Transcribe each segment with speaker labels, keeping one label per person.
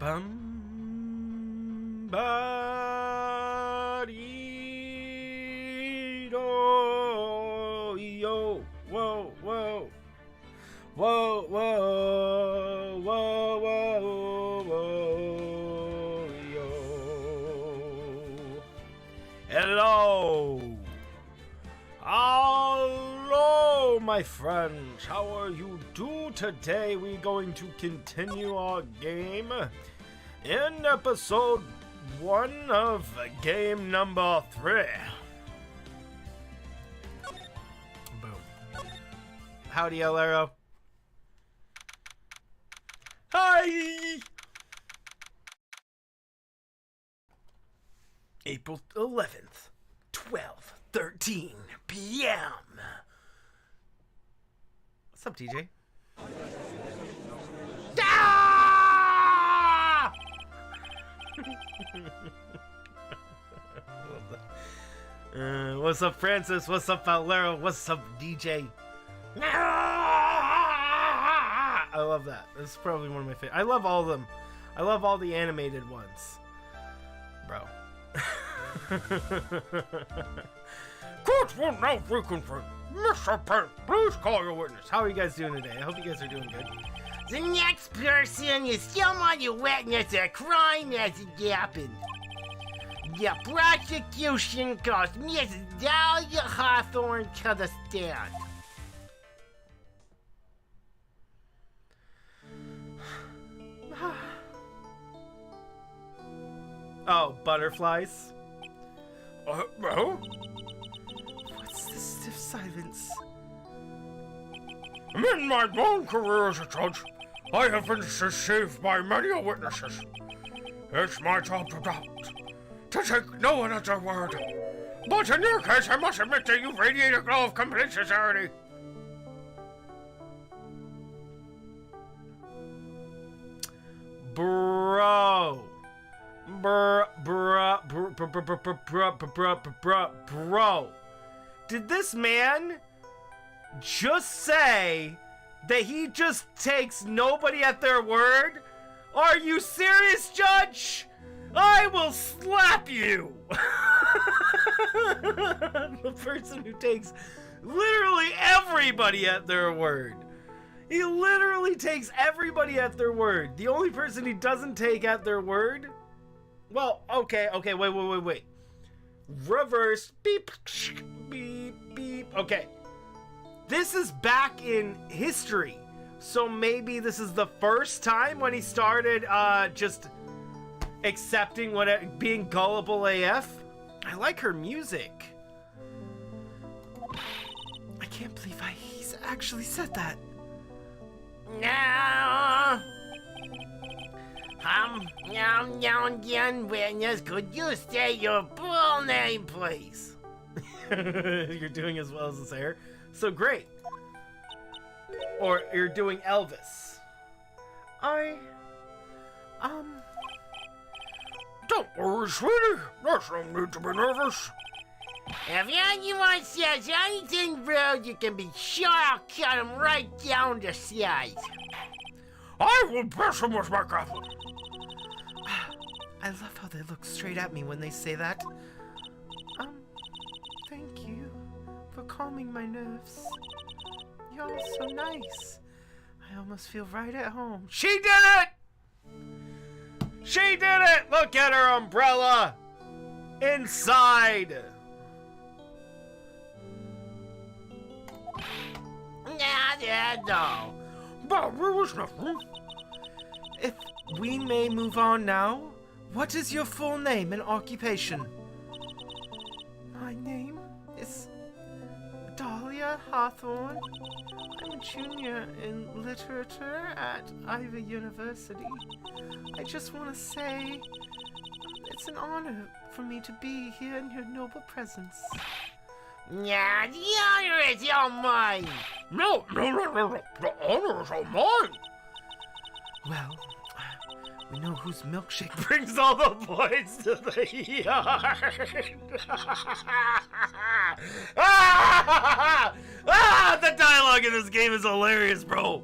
Speaker 1: Yo, whoa, whoa, whoa, whoa, whoa, whoa, whoa, yo. Hello, my friends. How are you doing today? We're going to continue our game in episode 1 of game number 3. Boom. Howdy, Owlero. Hi! April 11th, 12:13 p.m. What's up, DJ? Ah! What's up, Francis? What's up, Owlero? What's up, DJ? I love that. This is probably one of my favorite. I love all of them. I love all the animated ones. Bro. Court will now reconfirm. Mr. Pence, please call your witness. How are you guys doing today? I hope you guys are doing good.
Speaker 2: The next person is someone who witnessed a crime as it happened. The prosecution calls Mrs. Dahlia Hawthorne to the stand.
Speaker 1: Oh, butterflies? No? What's this stiff silence?
Speaker 3: In my long career as a judge, I have been deceived by many witnesses. It's my job to doubt, to take no one at their word. But in your case, I must admit that you radiate a glow of complete sincerity.
Speaker 1: Bro. Bro. Did this man just say that he just takes nobody at their word? Are you serious, Judge? I will slap you! The person who takes literally everybody at their word. He literally takes everybody at their word. The only person he doesn't take at their word... Well, okay, wait. Reverse, beep, beep, beep. Okay. This is back in history. So maybe this is the first time when he started just accepting being gullible AF. I like her music. I can't believe he's actually said that.
Speaker 2: Now, young witness, could you state your full name, please?
Speaker 1: You're doing as well as this hair. So great. Or you're doing Elvis.
Speaker 3: Don't worry, sweetie. There's no need to be nervous.
Speaker 2: If anyone says anything rude, you can be sure I'll cut him right down to size.
Speaker 3: I will bless him with my gavel.
Speaker 1: I love how they look straight at me when they say that. Thank you for calming my nerves. You're all so nice. I almost feel right at home. She did it! She did it! Look at her umbrella! Inside!
Speaker 2: No.
Speaker 3: But there was nothing.
Speaker 1: If we may move on now, what is your full name and occupation? My name is Dahlia Hawthorne. I'm a junior in literature at Ivy University. I just want to say it's an honor for me to be here in your noble presence.
Speaker 2: Yeah, the honor is all mine.
Speaker 3: No. The honor is all mine.
Speaker 1: Well, we know whose milkshake brings all the boys to the yard. The dialogue in this game is hilarious, bro.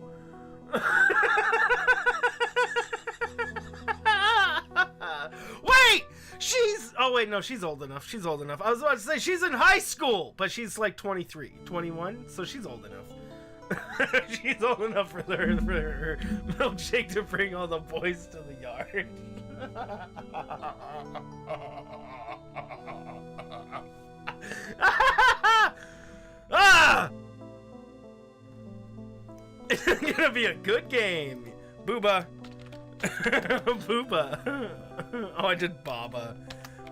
Speaker 1: Oh wait, no, she's old enough. She's old enough. I was about to say she's in high school, but she's like 23, 21, so she's old enough. She's old enough for her milkshake to bring all the boys to the yard. Ah! It's gonna be a good game. Booba. Booba. Oh, I did Baba.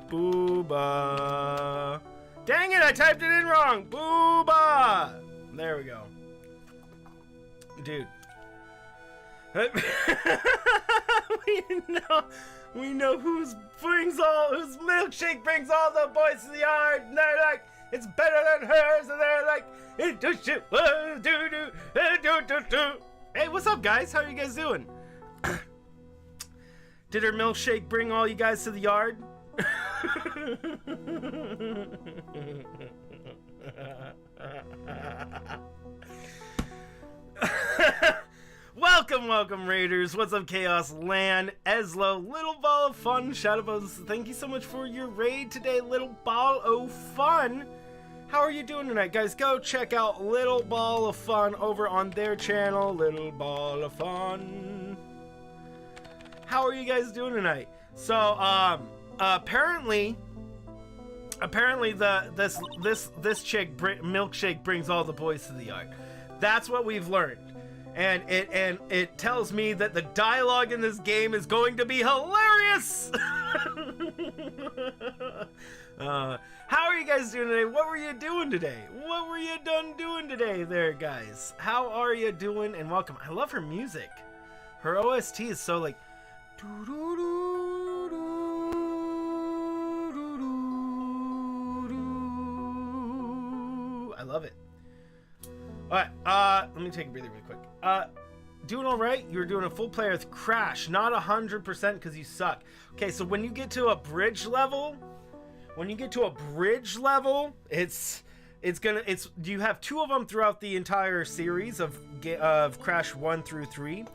Speaker 1: Booba. Dang it, I typed it in wrong. Booba. There we go. Dude. we know whose milkshake brings all the boys to the yard, and they're like, it's better than hers, and they're like, hey, what's up, guys? How are you guys doing? Did her milkshake bring all you guys to the yard? Welcome, Raiders. What's up, Chaos Land? Ezlo, Little Ball of Fun, Shadowbows, thank you so much for your raid today, Little Ball of Fun. How are you doing tonight, guys? Go check out Little Ball of Fun over on their channel, Little Ball of Fun. How are you guys doing tonight? So, apparently this chick milkshake brings all the boys to the yard. That's what we've learned. And it tells me that the dialogue in this game is going to be hilarious. How are you guys doing today? What were you doing today? What were you done doing today there, guys? How are you doing? And welcome. I love her music. Her OST is so like I love it. Alright, let me take a breather really quick. Doing alright? You're doing a full player with Crash, not 100% because you suck. Okay, so when you get to a bridge level, you have 2 of them throughout the entire series of Crash 1 through 3,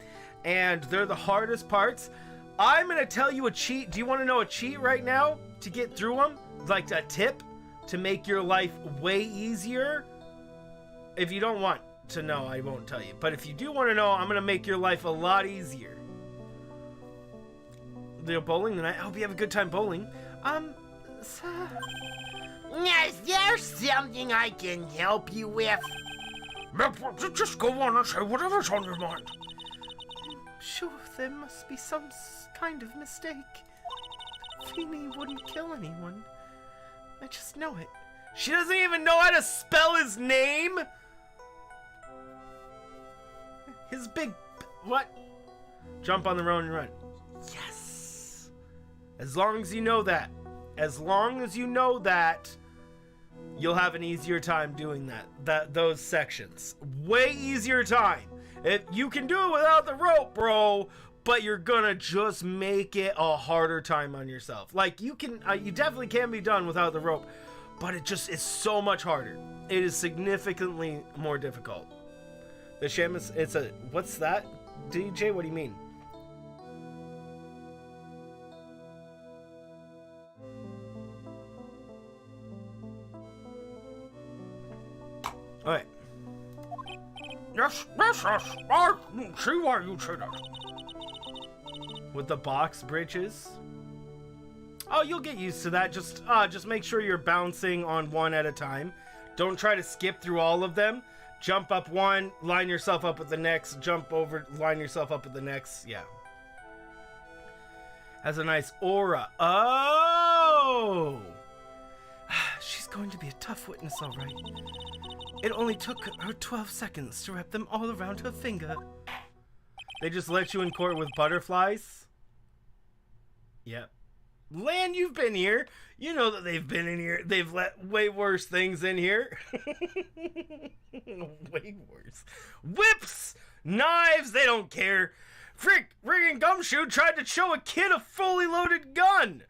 Speaker 1: and they're the hardest parts. I'm gonna tell you a cheat. Do you want to know a cheat right now to get through them? Like a tip to make your life way easier? If you don't want to know, I won't tell you. But if you do want to know, I'm going to make your life a lot easier. The bowling tonight. I hope you have a good time bowling.
Speaker 2: Is there something I can help you with?
Speaker 3: Just go on and say whatever's on your mind.
Speaker 1: I'm sure there must be some kind of mistake. Feeny wouldn't kill anyone. I just know it. She doesn't even know how to spell his name? His big... What? Jump on the road and run. Yes! As long as you know that. As long as you know that, you'll have an easier time doing those sections. Way easier time. You can do it without the rope, bro, but you're gonna just make it a harder time on yourself. Like, you definitely can be done without the rope, but it just is so much harder. It is significantly more difficult. The Shamus, what's that? DJ, what do you mean? Alright.
Speaker 3: Yes. I see why you say that.
Speaker 1: With the box bridges? Oh, you'll get used to that. Just make sure you're bouncing on one at a time. Don't try to skip through all of them. Jump up one, line yourself up with the next, jump over, line yourself up with the next. Yeah. Has a nice aura. Oh! She's going to be a tough witness, all right. It only took her 12 seconds to wrap them all around her finger. They just let you in court with butterflies? Yep. Lan, you've been here. You know that they've been in here. They've let way worse things in here. Way worse. Whips! Knives! They don't care. Friggin' Gumshoe tried to show a kid a fully loaded gun.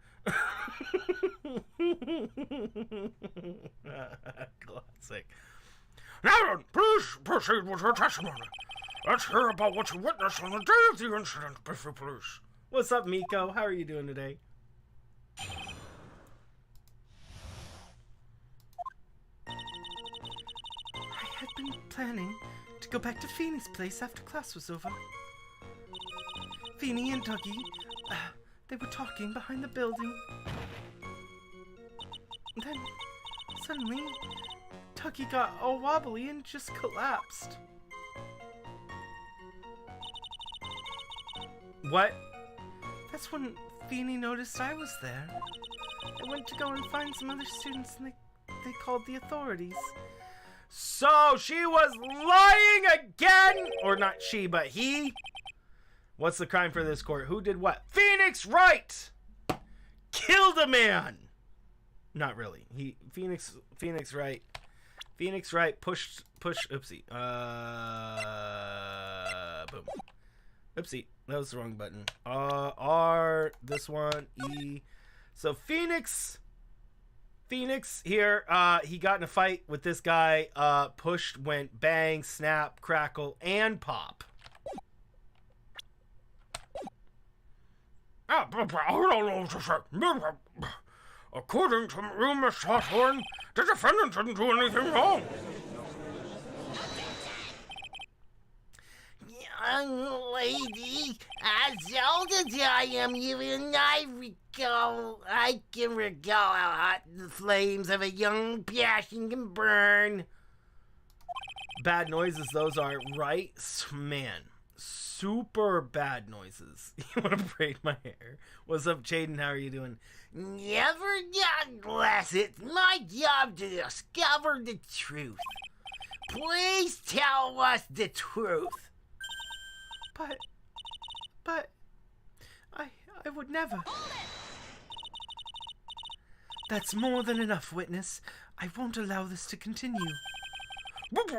Speaker 1: Classic.
Speaker 3: Now then, please proceed with your testimony. Let's hear about what you witnessed on the day of the incident, if you please.
Speaker 1: What's up, Miko? How are you doing today? planning to go back to Feenie's place after class was over. Feenie and Dougie, they were talking behind the building. Then, suddenly, Dougie got all wobbly and just collapsed. What? That's when Feenie noticed I was there. I went to go and find some other students and they called the authorities. So she was lying again! Or not she, but he? What's the crime for this court? Who did what? Phoenix Wright! Killed a man! Not really. Phoenix Wright. Phoenix Wright pushed, oopsie. Boom. Oopsie. That was the wrong button. R, this one, E. So Phoenix here, he got in a fight with this guy, pushed, went bang, snap, crackle, and pop.
Speaker 3: I don't know what to say. According to you, Miss Hawthorne, the defendant didn't do anything wrong.
Speaker 2: Young lady, as old as I am, even I can recall how hot the flames of a young passion can burn.
Speaker 1: Bad noises those are, right? Man, super bad noises. You want to braid my hair? What's up, Jaden? How are you doing?
Speaker 2: Never nonetheless, it's my job to discover the truth. Please tell us the truth.
Speaker 1: But, I would never. That's more than enough, witness. I won't allow this to continue.
Speaker 3: What do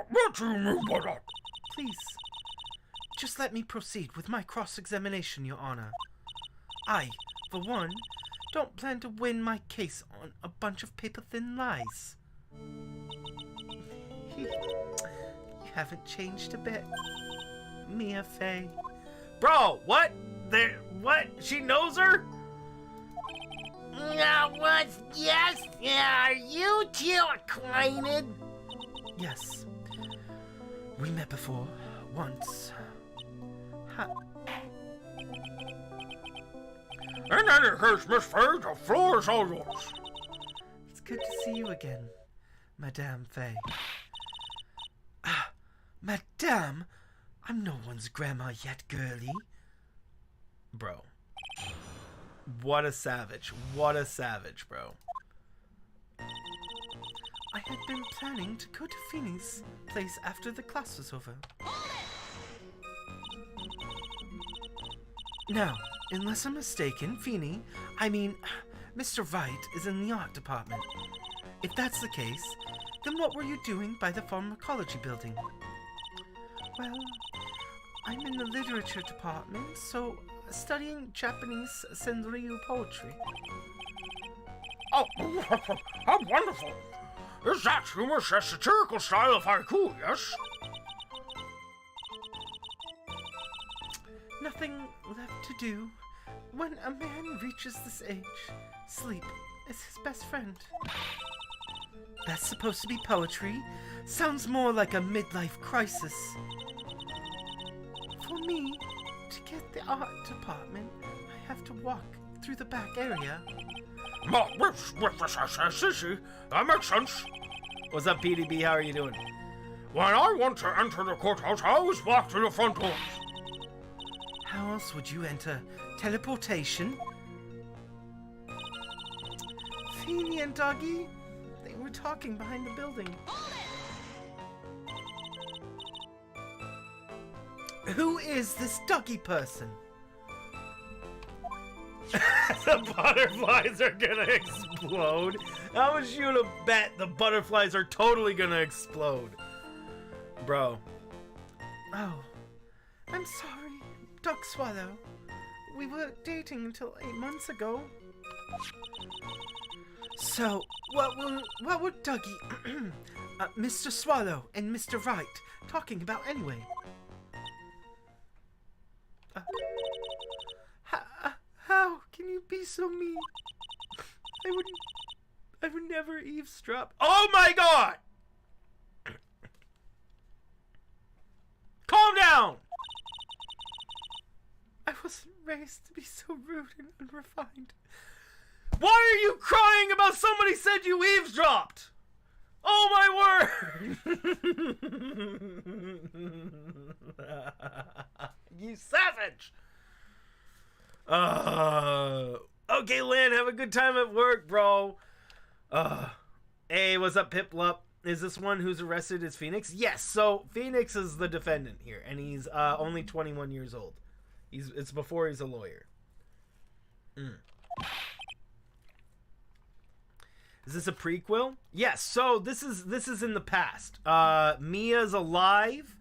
Speaker 3: you mean by that?
Speaker 1: Please, just let me proceed with my cross-examination, Your Honor. I, for one, don't plan to win my case on a bunch of paper-thin lies. You haven't changed a bit, Mia Fey. Bro, what? What? She knows her?
Speaker 2: Now, yes, are you two acquainted?
Speaker 1: Yes. We met before, once.
Speaker 3: In any case, Miss Fay, the floor is all yours.
Speaker 1: It's good to see you again, Madame Fay. Madame? I'm no one's grandma yet, girlie. Bro. What a savage. What a savage, bro. I had been planning to go to Feenie's place after the class was over. Now, unless I'm mistaken, Mr. Wright is in the art department. If that's the case, then what were you doing by the pharmacology building? Well, I'm in the literature department, so studying Japanese Senryu poetry.
Speaker 3: Oh, how wonderful! Is that humorous a satirical style of haiku, yes?
Speaker 1: Nothing left to do. When a man reaches this age, sleep is his best friend. That's supposed to be poetry. Sounds more like a midlife crisis. For me, to get the art department, I have to walk through the back area.
Speaker 3: With this sissy, that makes sense.
Speaker 1: What's up, PDB? How are you doing?
Speaker 3: When I want to enter the courthouse, I always walk through the front doors.
Speaker 1: How else would you enter? Teleportation? Feenie and Dougie? They were talking behind the building. Who is this Dougie person? The butterflies are gonna explode. How much you to bet the butterflies are totally gonna explode? Bro. Oh. I'm sorry, Duck Swallow. We were dating until 8 months ago. So, what were Dougie, Mr. Swallow and Mr. Wright talking about anyway? How can you be so mean? I would never eavesdrop. Oh my god! calm down! I wasn't raised to be so rude and unrefined. Why are you crying about somebody said you eavesdropped? Oh my word! You savage! Okay, Lynn, have a good time at work, bro. Hey, what's up, Piplup? Is this one who's arrested is Phoenix? Yes, so Phoenix is the defendant here, and he's only 21 years old. It's before he's a lawyer. Is this a prequel? Yes, so this is in the past. Mia's alive,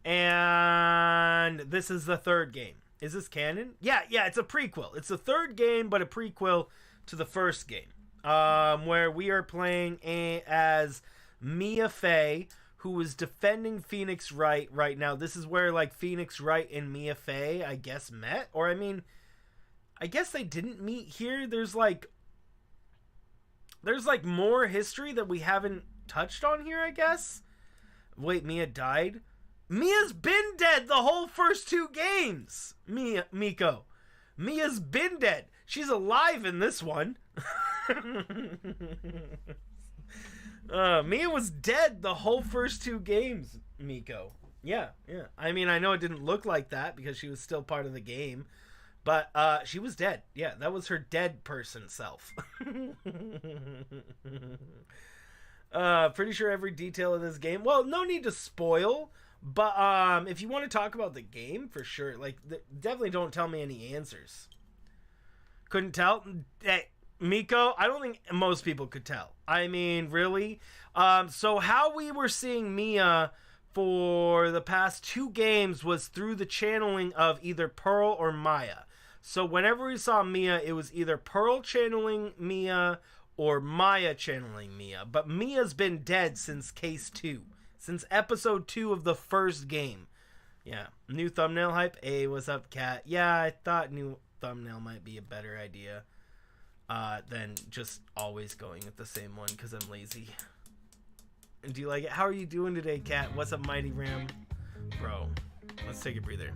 Speaker 1: and this is the third game. Is this canon? Yeah, it's a prequel. It's the third game, but a prequel to the first game. Where we are playing as Mia Fey, who is defending Phoenix Wright right now. This is where, like, Phoenix Wright and Mia Fey, I guess, met. Or, I mean, I guess they didn't meet here. There's like more history that we haven't touched on here, I guess. Wait, Mia died? Mia's been dead the whole first two games. Miko. Mia's been dead. She's alive in this one. Mia was dead the whole first two games, Miko. Yeah. I mean, I know it didn't look like that because she was still part of the game. But she was dead. Yeah, that was her dead person self. Pretty sure every detail of this game. Well, no need to spoil. But if you want to talk about the game, for sure. Like, definitely don't tell me any answers. Couldn't tell? Hey, Miko, I don't think most people could tell. I mean, really? So how we were seeing Mia for the past two games was through the channeling of either Pearl or Maya. So whenever we saw Mia, it was either Pearl channeling Mia or Maya channeling Mia. But Mia's been dead since case 2. Since episode 2 of the first game. Yeah. New thumbnail hype? Hey, what's up, Cat? Yeah, I thought new thumbnail might be a better idea than just always going with the same one because I'm lazy. And do you like it? How are you doing today, Cat? What's up, Mighty Ram? Bro, let's take a breather.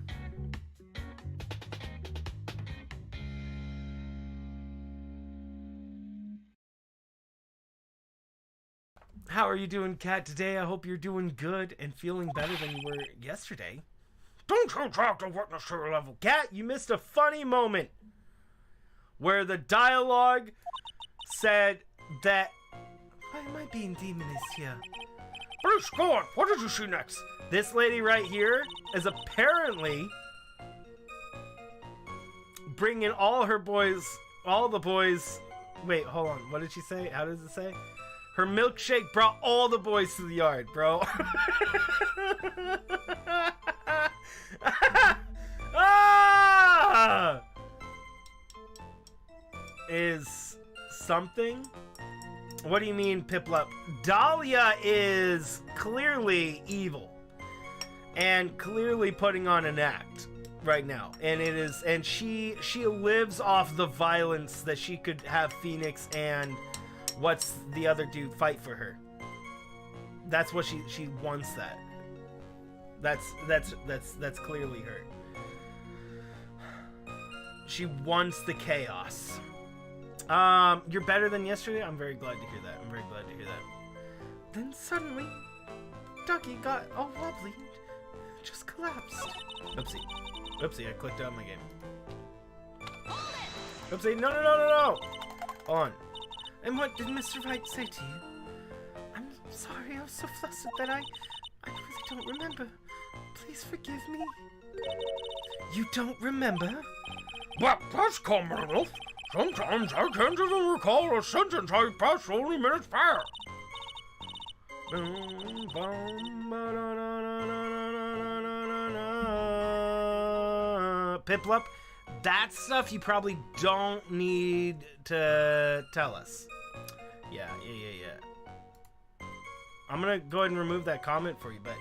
Speaker 1: How are you doing, Cat, today? I hope you're doing good and feeling better than you were yesterday.
Speaker 3: Don't you talk to witness to your level.
Speaker 1: Cat, you missed a funny moment where the dialogue said that... Why am I being demonized here?
Speaker 3: Bruce, go on. What did you see next?
Speaker 1: This lady right here is apparently bringing all her boys, all the boys... Wait, hold on. What did she say? How does it say? Her milkshake brought all the boys to the yard, bro. Ah! Is something? What do you mean, Piplup? Dahlia is clearly evil and clearly putting on an act right now, and it is, and she lives off the violence that she could have Phoenix and what's the other dude fight for her. That's what she wants. That's clearly her. She wants the chaos. You're better than yesterday? I'm very glad to hear that. Then suddenly, Ducky got all wobbly and just collapsed. Oopsie, I clicked out of my game. Oopsie, no. Hold on. And what did Mr. Wright say to you? I'm sorry, I was so flustered that I really don't remember. Please forgive me. You don't remember?
Speaker 3: Well, that's common enough. Sometimes I can't even recall a sentence I passed only minutes prior.
Speaker 1: Piplup, that stuff you probably don't need to tell us. Yeah. I'm gonna go ahead and remove that comment for you, but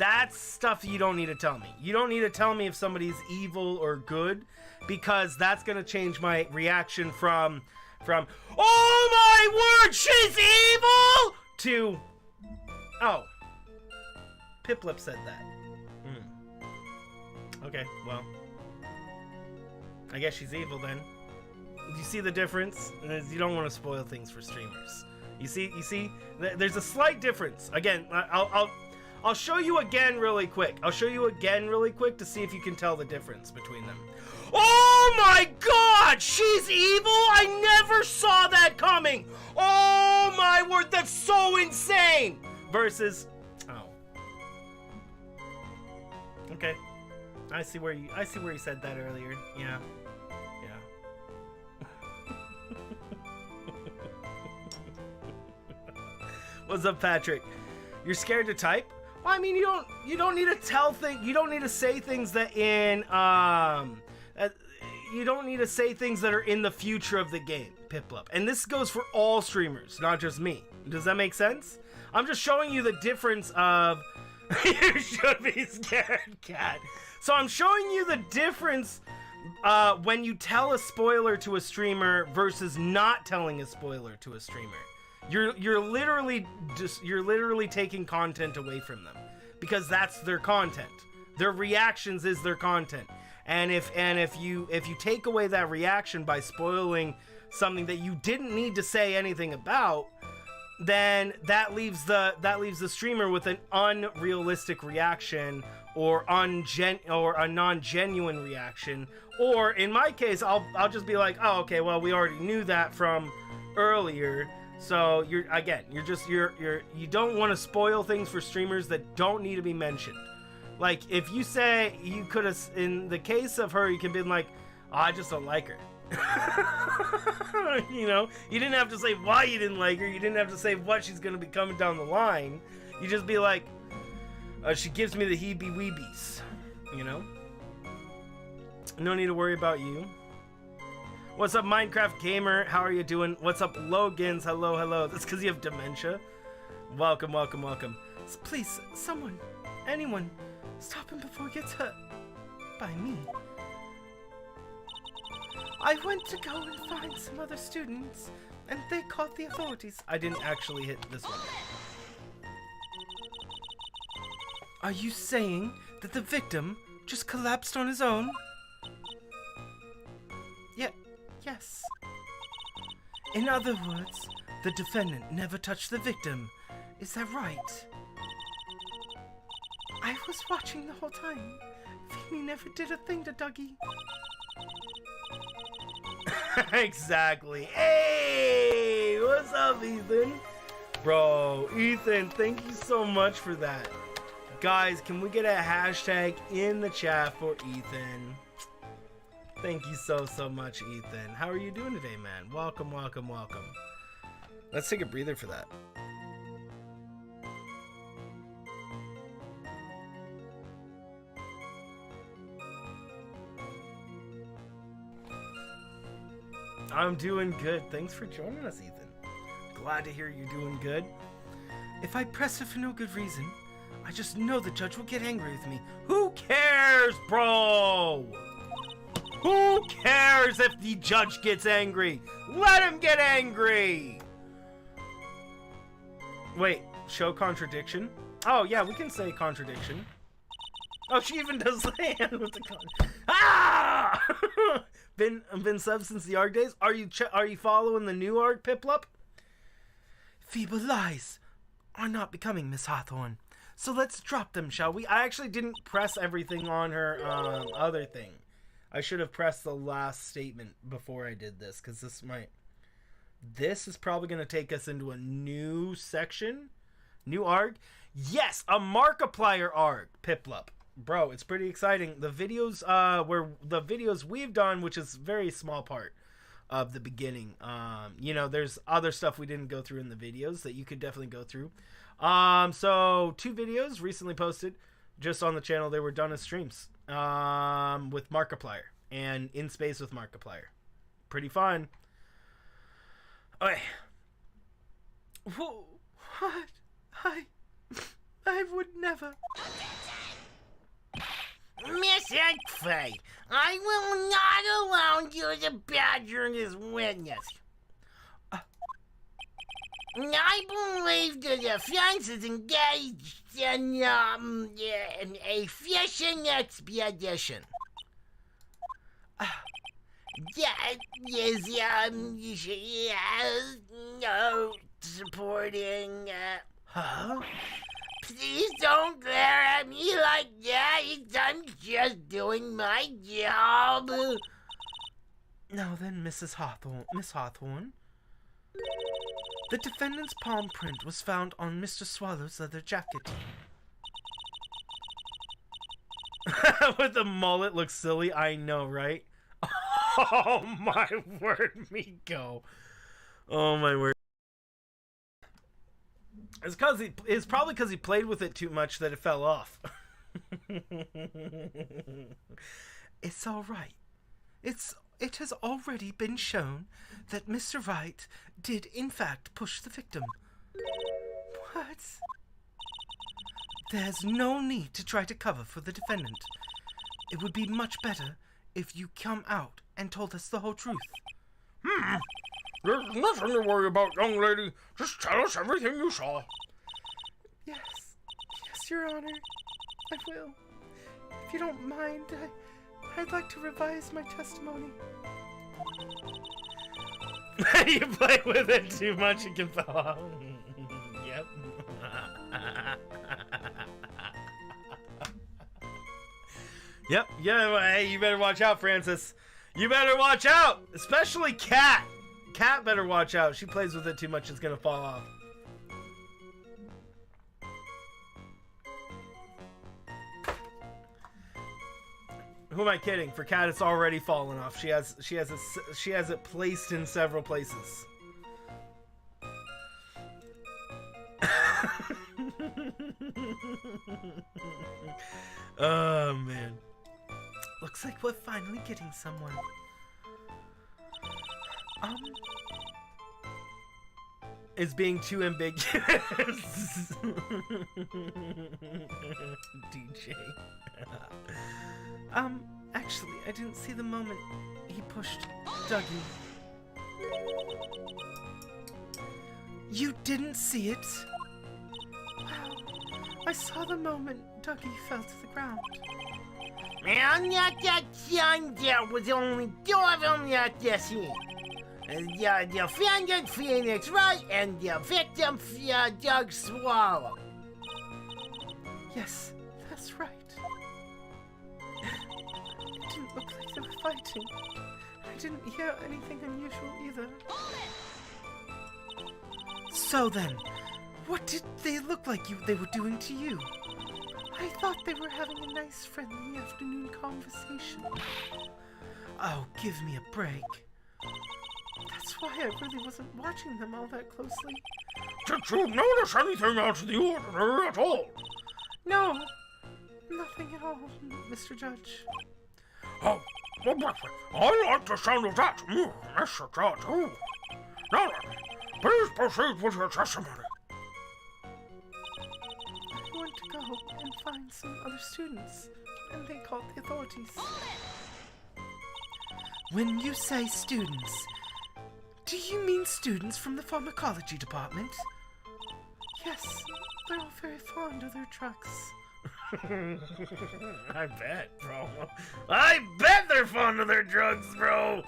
Speaker 1: that's stuff you don't need to tell me. You don't need to tell me if somebody's evil or good, because that's gonna change my reaction from oh my word, she's evil, to oh, Piplup said that. Okay, well. I guess she's evil then. You see the difference? You don't want to spoil things for streamers. You see? There's a slight difference. Again, I'll show you again really quick. I'll show you again really quick to see if you can tell the difference between them. Oh my god! She's evil? I never saw that coming! Oh my word, that's so insane! Versus... Oh. Okay. I see where you said that earlier. Yeah. What's up, Patrick? You're scared to type? Well, I mean, you don't need to tell things. You don't need to say things that you don't need to say things that are in the future of the game, Piplup. And this goes for all streamers, not just me. Does that make sense? I'm just showing you the difference of. You should be scared, cat. So I'm showing you the difference when you tell a spoiler to a streamer versus not telling a spoiler to a streamer. You're literally taking content away from them because that's their content. Their reactions is their content. And if you take away that reaction by spoiling something that you didn't need to say anything about, then that leaves the streamer with an unrealistic reaction or a non-genuine reaction. Or in my case, I'll just be like, oh, okay, well, we already knew that from earlier. So you don't want to spoil things for streamers that don't need to be mentioned. Like if you say you could have, in the case of her, you can be like, oh, I just don't like her. You know, you didn't have to say why you didn't like her. You didn't have to say what she's gonna be coming down the line. You just be like, she gives me the heebie-weebies. You know. No need to worry about you. What's up, Minecraft Gamer? How are you doing? What's up, Logans? Hello. That's because you have dementia. Welcome. So please, someone, anyone, stop him before he gets hurt by me. I went to go and find some other students, and they called the authorities. I didn't actually hit this one. Are you saying that the victim just collapsed on his own? Yes. In other words, the defendant never touched the victim. Is that right? I was watching the whole time. Femi never did a thing to Dougie. Exactly. Hey! What's up, Ethan? Bro, Ethan, thank you so much for that. Guys, can we get a hashtag in the chat for Ethan? Thank you so much, Ethan. How are you doing today, man? Welcome. Let's take a breather for that. I'm doing good. Thanks for joining us, Ethan. Glad to hear you're doing good. If I press it for no good reason, I just know the judge will get angry with me. Who cares, bro? Who cares if the judge gets angry? Let him get angry! Wait, show contradiction? Oh, yeah, we can say contradiction. Oh, she even does the hand with the con. Ah! Been sub since the ARG days? Are you following the new ARG, Piplup? Feeble lies are not becoming, Miss Hawthorne. So let's drop them, shall we? I actually didn't press everything on her other thing. I should have pressed the last statement before I did this, because this is probably going to take us into a new section. New ARG? Yes, a Markiplier ARG, Piplup. Bro, it's pretty exciting. The videos we've done, which is a very small part of the beginning. You know, there's other stuff we didn't go through in the videos that you could definitely go through. So 2 videos recently posted just on the channel. They were done as streams. With Markiplier and in space with Markiplier. Pretty fun. Okay. What? I would never.
Speaker 2: Miss Eggfay, I will not allow you to badger this witness. I believe the defense is engaged in a fishing expedition. That is, supporting,
Speaker 1: Huh?
Speaker 2: Please don't glare at me like that. I'm just doing my job.
Speaker 1: Now then, Miss Hawthorne. The defendant's palm print was found on Mr. Swallow's leather jacket. With the mullet looks silly, I know, right? Oh my word, me go. Oh my word. It's probably because he played with it too much that it fell off. It's all right. It has already been shown that Mr. Wright did in fact push the victim. What? There's no need to try to cover for the defendant. It would be much better if you come out and told us the whole truth.
Speaker 3: There's nothing to worry about, young lady. Just tell us everything you saw.
Speaker 1: Yes, Your Honor. I will. If you don't mind, I'd like to revise my testimony. You play with it too much, it can fall off. Yep. Yep. Yeah. Hey, you better watch out, Francis. You better watch out, especially Cat. Cat better watch out. She plays with it too much, it's gonna fall off. Who am I kidding? For Cat, it's already fallen off. She has it placed in several places. Oh man. Looks like we're finally getting someone. Is being too ambiguous. DJ. Actually, I didn't see the moment he pushed Dougie. You didn't see it? Wow. I saw the moment Dougie fell to the ground.
Speaker 2: I'm not that young. There was only two of them at the scene. The defendant, Phoenix Wright, and the victim, Doug Swallow.
Speaker 1: Yes, that's right. It didn't look like they were fighting. I didn't hear anything unusual either. So then, what did they look like they were doing to you? I thought they were having a nice, friendly afternoon conversation. Oh, give me a break. That's why I really wasn't watching them all that closely.
Speaker 3: Did you notice anything out of the ordinary at all?
Speaker 1: No, nothing at all, Mr. Judge.
Speaker 3: Oh, I like the sound of that, Mr. Judge. Oh. Now then, please proceed with your testimony.
Speaker 1: I went to go and find some other students, and they called the authorities. When you say students, do you mean students from the pharmacology department? Yes, they're all very fond of their trucks. I bet, bro. I bet they're fond of their drugs, bro.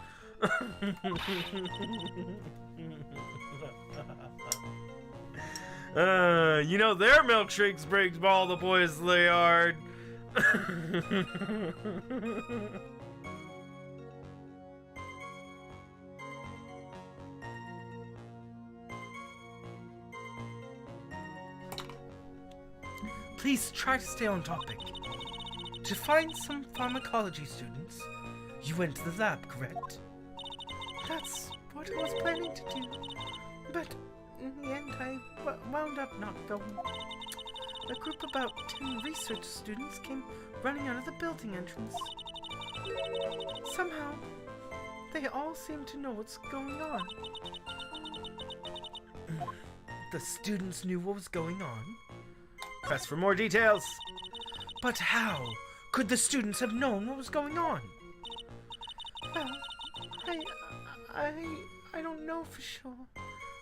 Speaker 1: You know their milkshakes breaks all the boys lay hard. Please try to stay on topic. To find some pharmacology students, you went to the lab, correct? That's what I was planning to do, but in the end I wound up not going. A group of about 10 research students came running out of the building entrance. Somehow, they all seem to know what's going on. The students knew what was going on? Press for more details. But how could the students have known what was going on? Well, I don't know for sure.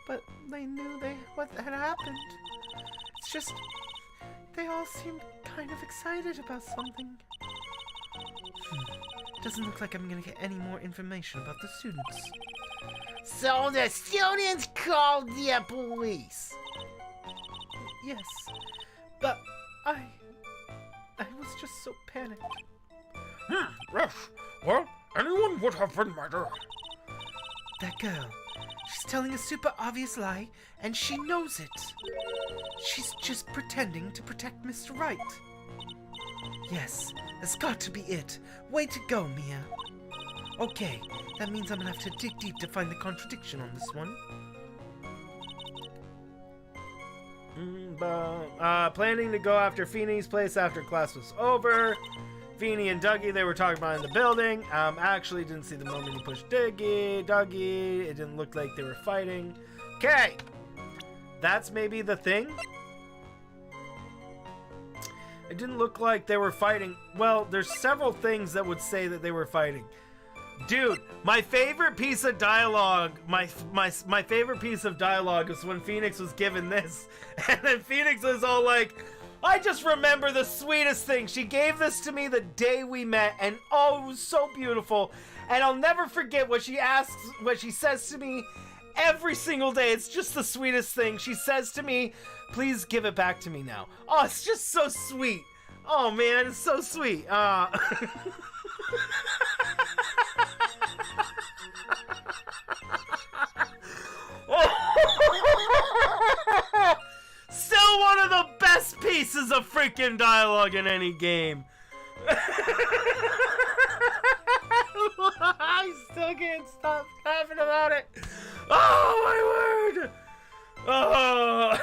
Speaker 1: but they knew what had happened. It's just, they all seemed kind of excited about something. Doesn't look like I'm gonna get any more information about the students.
Speaker 2: So the students called the police.
Speaker 1: Yes, but I was just so panicked.
Speaker 3: Yes. Well, anyone would have been murdered.
Speaker 1: That girl, she's telling a super obvious lie, and she knows it. She's just pretending to protect Mr. Wright. Yes, that's got to be it. Way to go, Mia. Okay, that means I'm gonna have to dig deep to find the contradiction on this one. Planning to go after Feeney's place after class was over. Feeney and Dougie, they were talking about in the building. Actually didn't see the moment he pushed Dougie. It didn't look like they were fighting. Okay, that's maybe the thing. It didn't look like they were fighting. Well, there's several things that would say that they were fighting. Dude, my favorite piece of dialogue, my favorite piece of dialogue is when Phoenix was given this. And then Phoenix was all like, I just remember the sweetest thing. She gave this to me the day we met, and oh, it was so beautiful. And I'll never forget what she says to me every single day. It's just the sweetest thing. She says to me, please give it back to me now. Oh, it's just so sweet. Oh man, it's so sweet. Still one of the best pieces of freaking dialogue in any game. I still can't stop laughing about it. Oh my word. Oh.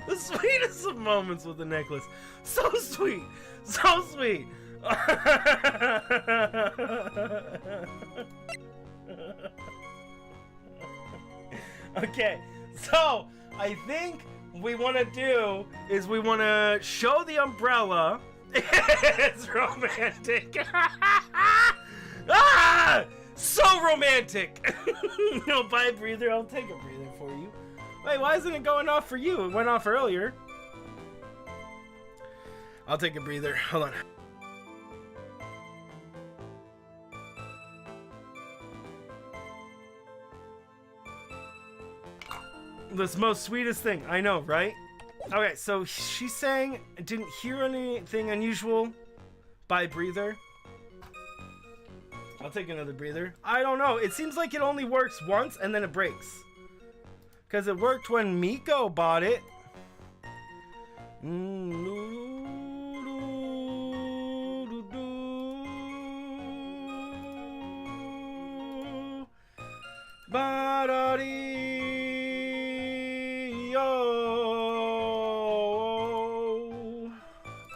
Speaker 1: The sweetest of moments with the necklace. So sweet. So sweet. Okay, so I think what we want to do is we want to show the umbrella. It's romantic. Ah! So romantic. No, buy a breather. I'll take a breather for you. Wait, why isn't it going off for you? It went off earlier. I'll take a breather. Hold on. This most sweetest thing. I know, right? Okay, so she's saying didn't hear anything unusual. Buy a breather. I'll take another breather. I don't know. It seems like it only works once and then it breaks. Because it worked when Miko bought it.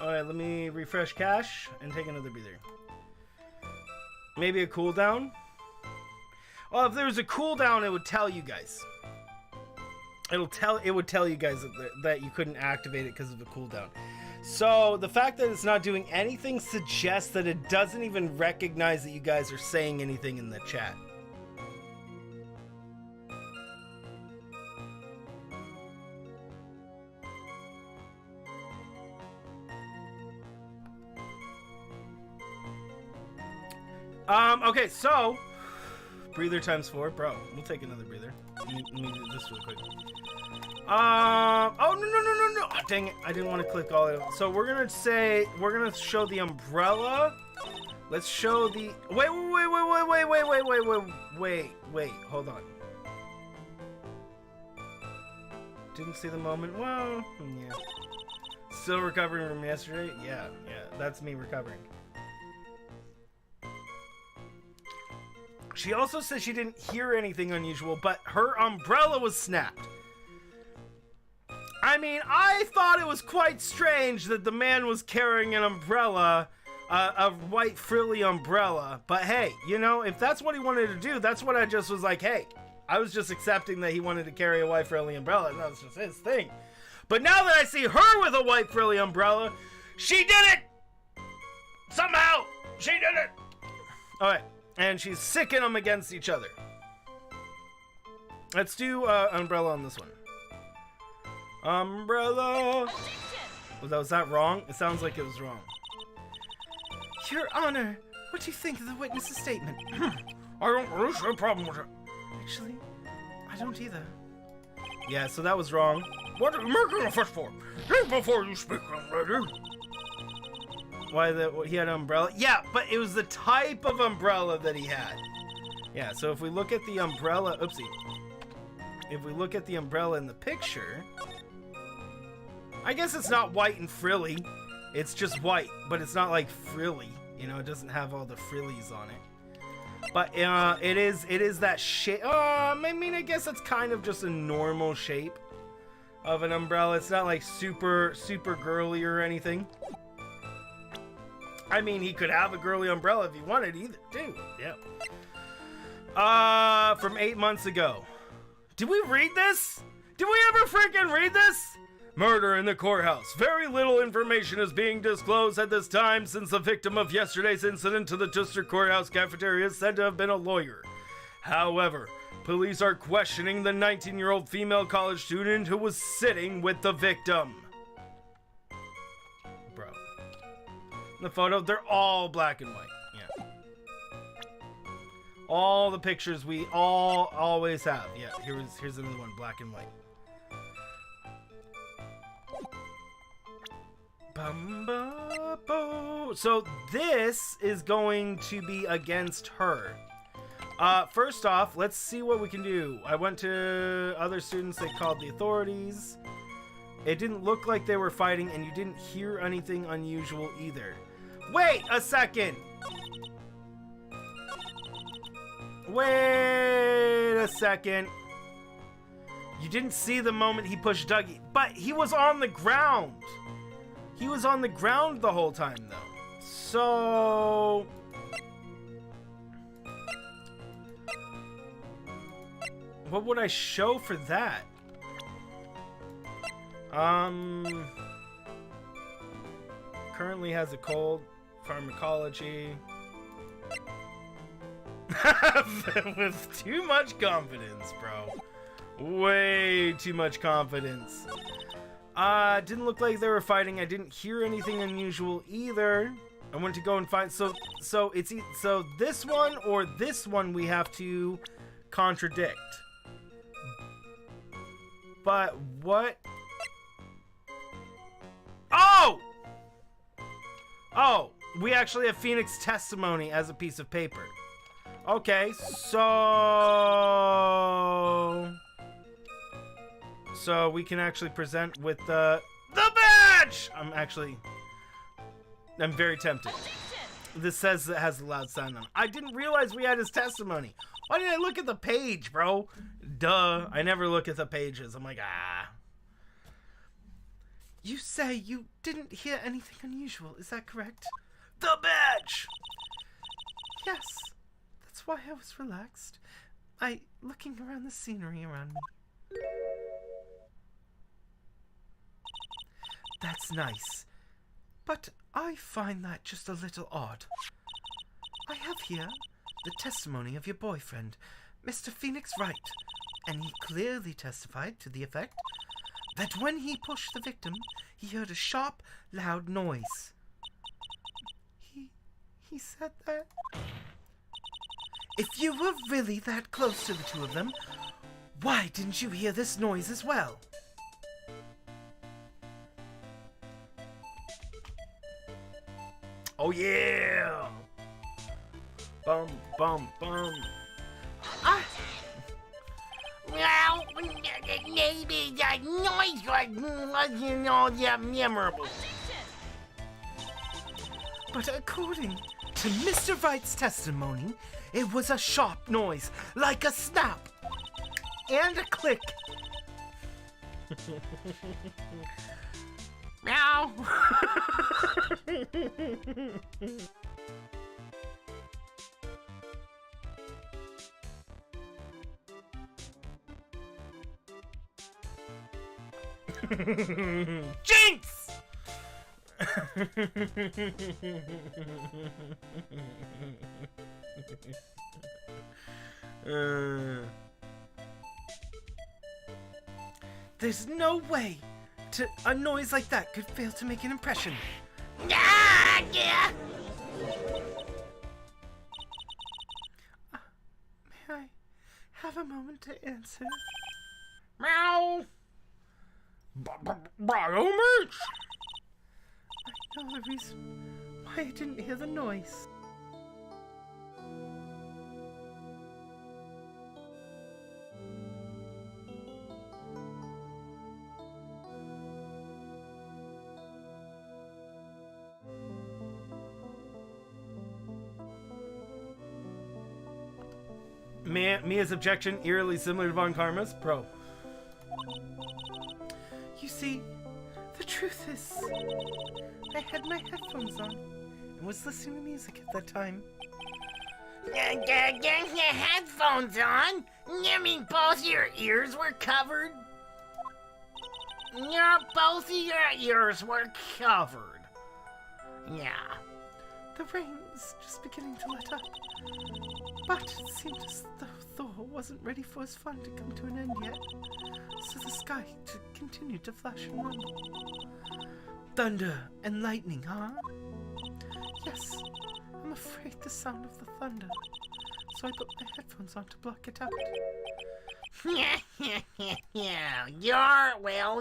Speaker 1: Alright, let me refresh cache and take another breather. Maybe a cooldown? Well, if there was a cooldown, it would tell you guys. It would tell you guys that you couldn't activate it because of a cooldown. So the fact that it's not doing anything suggests that it doesn't even recognize that you guys are saying anything in the chat. Okay, so breather times 4, bro. We'll take another breather. Let me do this real quick. Oh no! Oh, dang it! I didn't want to click all of it. So we're gonna show the umbrella. Let's show the. Wait! Hold on. Didn't see the moment. Well, yeah. Still recovering from yesterday. Yeah. That's me recovering. She also said she didn't hear anything unusual, but her umbrella was snapped. I mean, I thought it was quite strange that the man was carrying an umbrella, a white frilly umbrella. But hey, you know, if that's what he wanted to do, that's what I just was like, hey. I was just accepting that he wanted to carry a white frilly umbrella, and that was just his thing. But now that I see her with a white frilly umbrella, she did it! Somehow, she did it! Alright, and she's sicking them against each other. Let's do umbrella on this one. Umbrella. Was that wrong? It sounds like it was wrong. Your Honor, what do you think of the witness's statement?
Speaker 3: I don't really see a problem with it.
Speaker 1: Actually, I don't either. Yeah, so that was wrong.
Speaker 3: What are you making a fuss for? Think before you speak, young lady.
Speaker 1: Why he had an umbrella? Yeah, but it was the type of umbrella that he had. Yeah, so if we look at the umbrella, oopsie. If we look at the umbrella in the picture, I guess it's not white and frilly. It's just white, but it's not like frilly. You know, it doesn't have all the frillies on it. But it is that shape. I mean, I guess it's kind of just a normal shape of an umbrella. It's not like super girly or anything. I mean, he could have a girly umbrella if he wanted either, too. Yeah. From 8 months ago. Did we read this? Did we ever freaking read this? Murder in the courthouse. Very little information is being disclosed at this time since the victim of yesterday's incident to the district courthouse cafeteria is said to have been a lawyer. However, police are questioning the 19-year-old female college student who was sitting with the victim. Bro. The photo, they're all black and white. Yeah. All the pictures we always have. Yeah, here's another one, black and white. So this is going to be against her. First off, let's see what we can do. I went to other students, they called the authorities. It didn't look like they were fighting, and you didn't hear anything unusual either. Wait a second! Wait a second. You didn't see the moment he pushed Dougie, but he was on the ground. He was on the ground the whole time, though. So... what would I show for that? Currently has a cold. Pharmacology. With too much confidence, bro. Way too much confidence. Didn't look like they were fighting. I didn't hear anything unusual either. I went to go and find. So this one or this one we have to contradict. But what? Oh, we actually have Phoenix testimony as a piece of paper. Okay, so we can actually present with the badge. I'm very tempted. This says it has a loud sound on it. I didn't realize we had his testimony. Why didn't I look at the page, bro? Duh. I never look at the pages. I'm like, You say you didn't hear anything unusual, is that correct? The badge! Yes. That's why I was relaxed. Looking around the scenery around me. That's nice. But I find that just a little odd. I have here the testimony of your boyfriend, Mr. Phoenix Wright, and he clearly testified to the effect that when he pushed the victim, he heard a sharp, loud noise. He said that? If you were really that close to the two of them, why didn't you hear this noise as well? Oh yeah! Bum, bum, bum.
Speaker 2: Well, maybe that noise wasn't all that memorable.
Speaker 1: But according to Mr. Wright's testimony, it was a sharp noise, like a snap, and a click. Meow. Jinx! There's no way a noise like that could fail to make an impression.
Speaker 2: Ah, yeah.
Speaker 1: May I have a moment to answer?
Speaker 3: Meow. By all means.
Speaker 1: I know the reason why I didn't hear the noise. Mia's objection, eerily similar to Von Karma's. Pro. You see, the truth is, I had my headphones on and was listening to music at that time.
Speaker 2: Get your headphones on? You mean both your ears were covered? Yeah, both of your ears were covered. Yeah.
Speaker 1: The rain was just beginning to let up, but it seemed as though Thor wasn't ready for his fun to come to an end yet, so the sky continued to flash and rumble. Thunder and lightning, huh? Yes, I'm afraid the sound of the thunder, so I put my headphones on to block it out.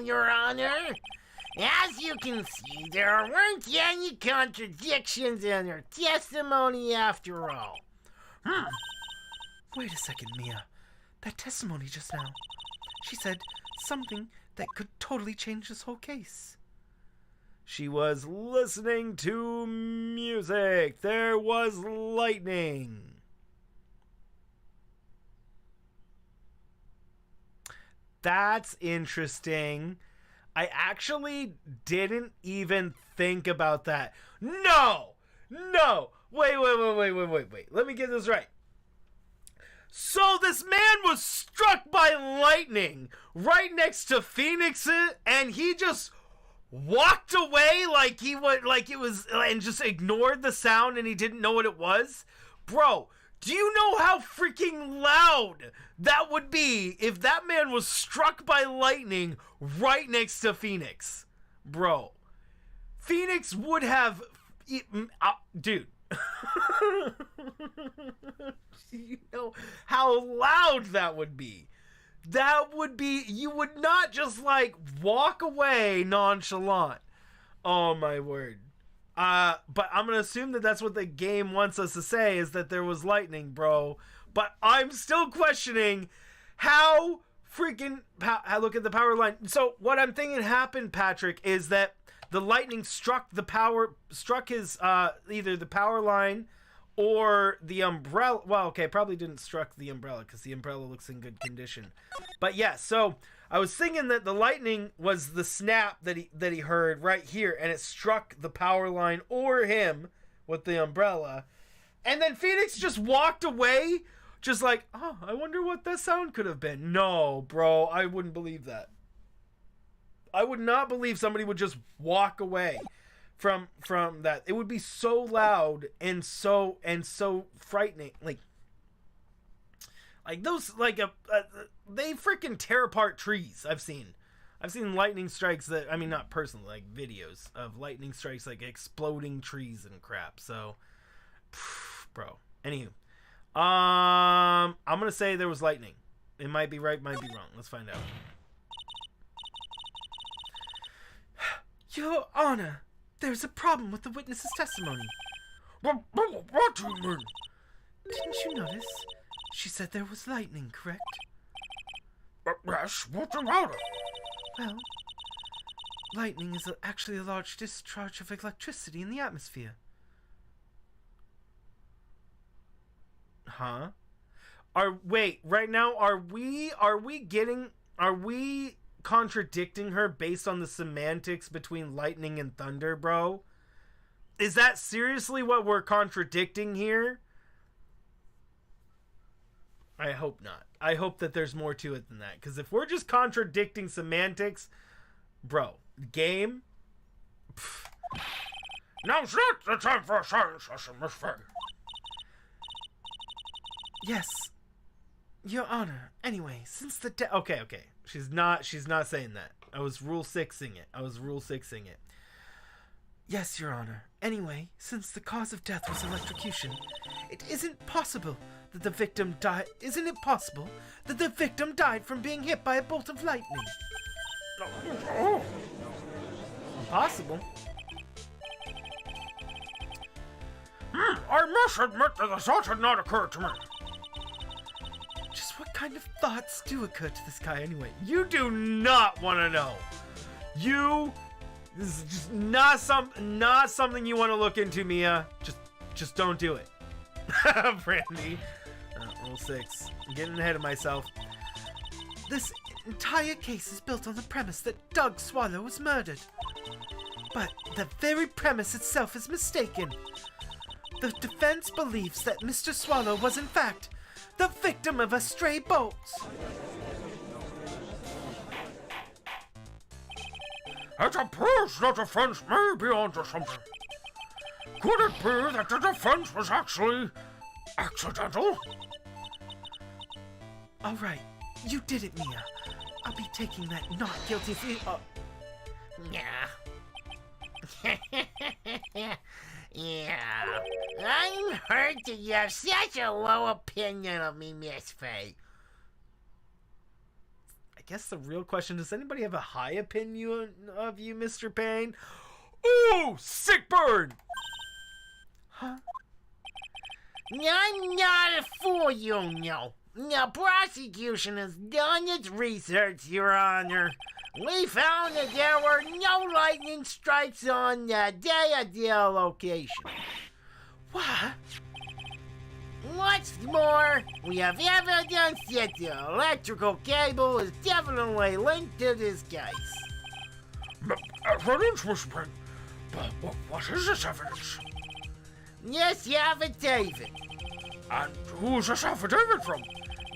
Speaker 2: Your Honor, as you can see, there weren't any contradictions in her testimony after all.
Speaker 1: Wait a second, Mia. That testimony just now. She said something that could totally change this whole case. She was listening to music. There was lightning. That's interesting. I actually didn't even think about that. No! Wait. Let me get this right. So this man was struck by lightning right next to Phoenix, and he just walked away like it was, and just ignored the sound, and he didn't know what it was. Bro, do you know how freaking loud that would be if that man was struck by lightning right next to Phoenix? Bro, Phoenix would have... dude. You know how loud that would be. That would be... You would not just, like, walk away nonchalant. Oh, my word. But I'm going to assume that that's what the game wants us to say, is that there was lightning, bro. But I'm still questioning how freaking... look at the power line. So what I'm thinking happened, Patrick, is that the lightning struck his, either the power line or the umbrella. Well, okay, probably didn't struck the umbrella because the umbrella looks in good condition. But yeah, so I was thinking that the lightning was the snap that he heard right here, and it struck the power line or him with the umbrella. And then Phoenix just walked away, just like, oh, I wonder what that sound could have been. No, bro, I wouldn't believe that. I would not believe somebody would just walk away from that. It would be so loud and so frightening. Like those, they freaking tear apart trees. I've seen lightning strikes that, I mean, not personally, like videos of lightning strikes, like exploding trees and crap. So, bro. Anywho, I'm gonna say there was lightning. It might be right, might be wrong. Let's find out. Your Honor, there's a problem with the witness's testimony.
Speaker 3: What do you mean?
Speaker 1: Didn't you notice? She said there was lightning, correct?
Speaker 3: Yes, what's about it?
Speaker 1: Well, lightning is actually a large discharge of electricity in the atmosphere. Huh? Right now, are we contradicting her based on the semantics between lightning and thunder, bro? Is that seriously what we're contradicting here? I hope not. I hope that there's more to it than that, because if we're just contradicting semantics, Bro, game?
Speaker 3: Now's not the time for a science lesson, Miss Faye.
Speaker 1: Yes, Your Honor. Anyway, since the okay. She's not saying that. I was rule 6ing it. Yes, Your Honor. Anyway, since the cause of death was electrocution, it isn't possible that the victim died. Isn't it possible that the victim died from being hit by a bolt of lightning?
Speaker 3: Oh.
Speaker 1: Possible.
Speaker 3: I must admit that the thought had not occurred to me.
Speaker 1: Just what kind of thoughts do occur to this guy anyway? You do not want to know. This is just not something you want to look into, Mia. Just don't do it. Brandy. Rule 6. I'm getting ahead of myself. This entire case is built on the premise that Doug Swallow was murdered. But the very premise itself is mistaken. The defense believes that Mr. Swallow was in fact the victim of a stray bolt.
Speaker 3: It appears the defense may be onto something. Could it be that the defense was actually accidental?
Speaker 1: All right, you did it, Mia. I'll be taking that not guilty
Speaker 2: Yeah. I'm hurt that you have such a low opinion of me, Miss Faye.
Speaker 1: I guess the real question, does anybody have a high opinion of you, Mr. Payne? Ooh, sick burn! Huh?
Speaker 2: I'm not a fool, you know. The prosecution has done its research, Your Honor. We found that there were no lightning strikes on the day of the location.
Speaker 1: What?
Speaker 2: What's more, we have evidence that the electrical cable is definitely linked to this case.
Speaker 3: Evidence, Miss Payne? But what is this evidence?
Speaker 2: This affidavit.
Speaker 3: And who's this affidavit from?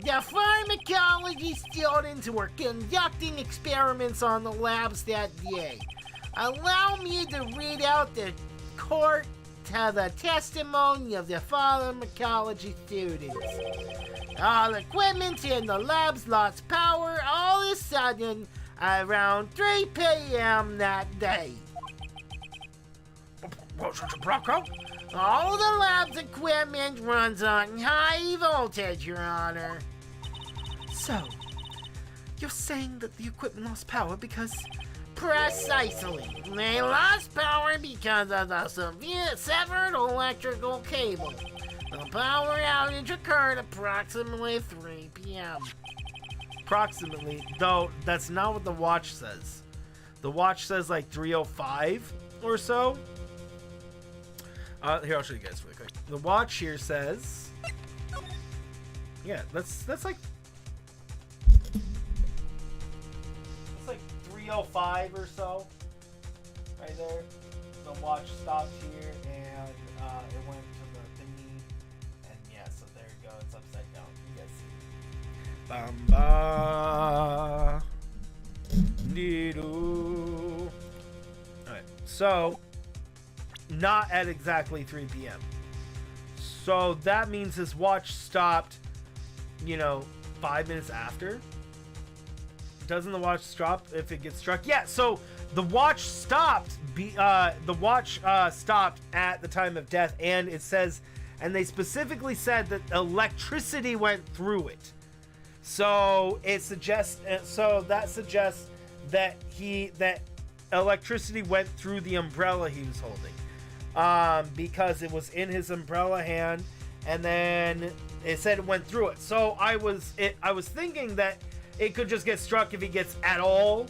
Speaker 2: The pharmacology students were conducting experiments on the labs that day. Allow me to read out the court to the testimony of the pharmacology students. All equipment in the labs lost power all of a sudden around 3 p.m. that day.
Speaker 3: Was it a blackout?
Speaker 2: All the lab's equipment runs on high voltage, Your Honor.
Speaker 1: So, you're saying that the equipment lost power because...
Speaker 2: Precisely. They lost power because of the severed electrical cable. The power outage occurred approximately 3 p.m.
Speaker 1: Approximately, though that's not what the watch says. The watch says like 3:05 or so. Here, I'll show you guys really quick. The watch here says... Yeah, that's like... It's like 3:05 or so. Right there. The watch stopped here and it went to the thingy. And yeah, so there you go. It's upside down. You guys see. Bamba. Dee-doo. Alright, so... Not at exactly 3 p.m. So that means his watch stopped, 5 minutes after. Doesn't the watch stop if it gets struck? Yeah, so the watch stopped. Stopped at the time of death, and it says, and they specifically said that electricity went through it. So it suggests. So that suggests that that electricity went through the umbrella he was holding. Because it was in his umbrella hand, and then it said it went through it. So I was thinking that it could just get struck if he gets at all,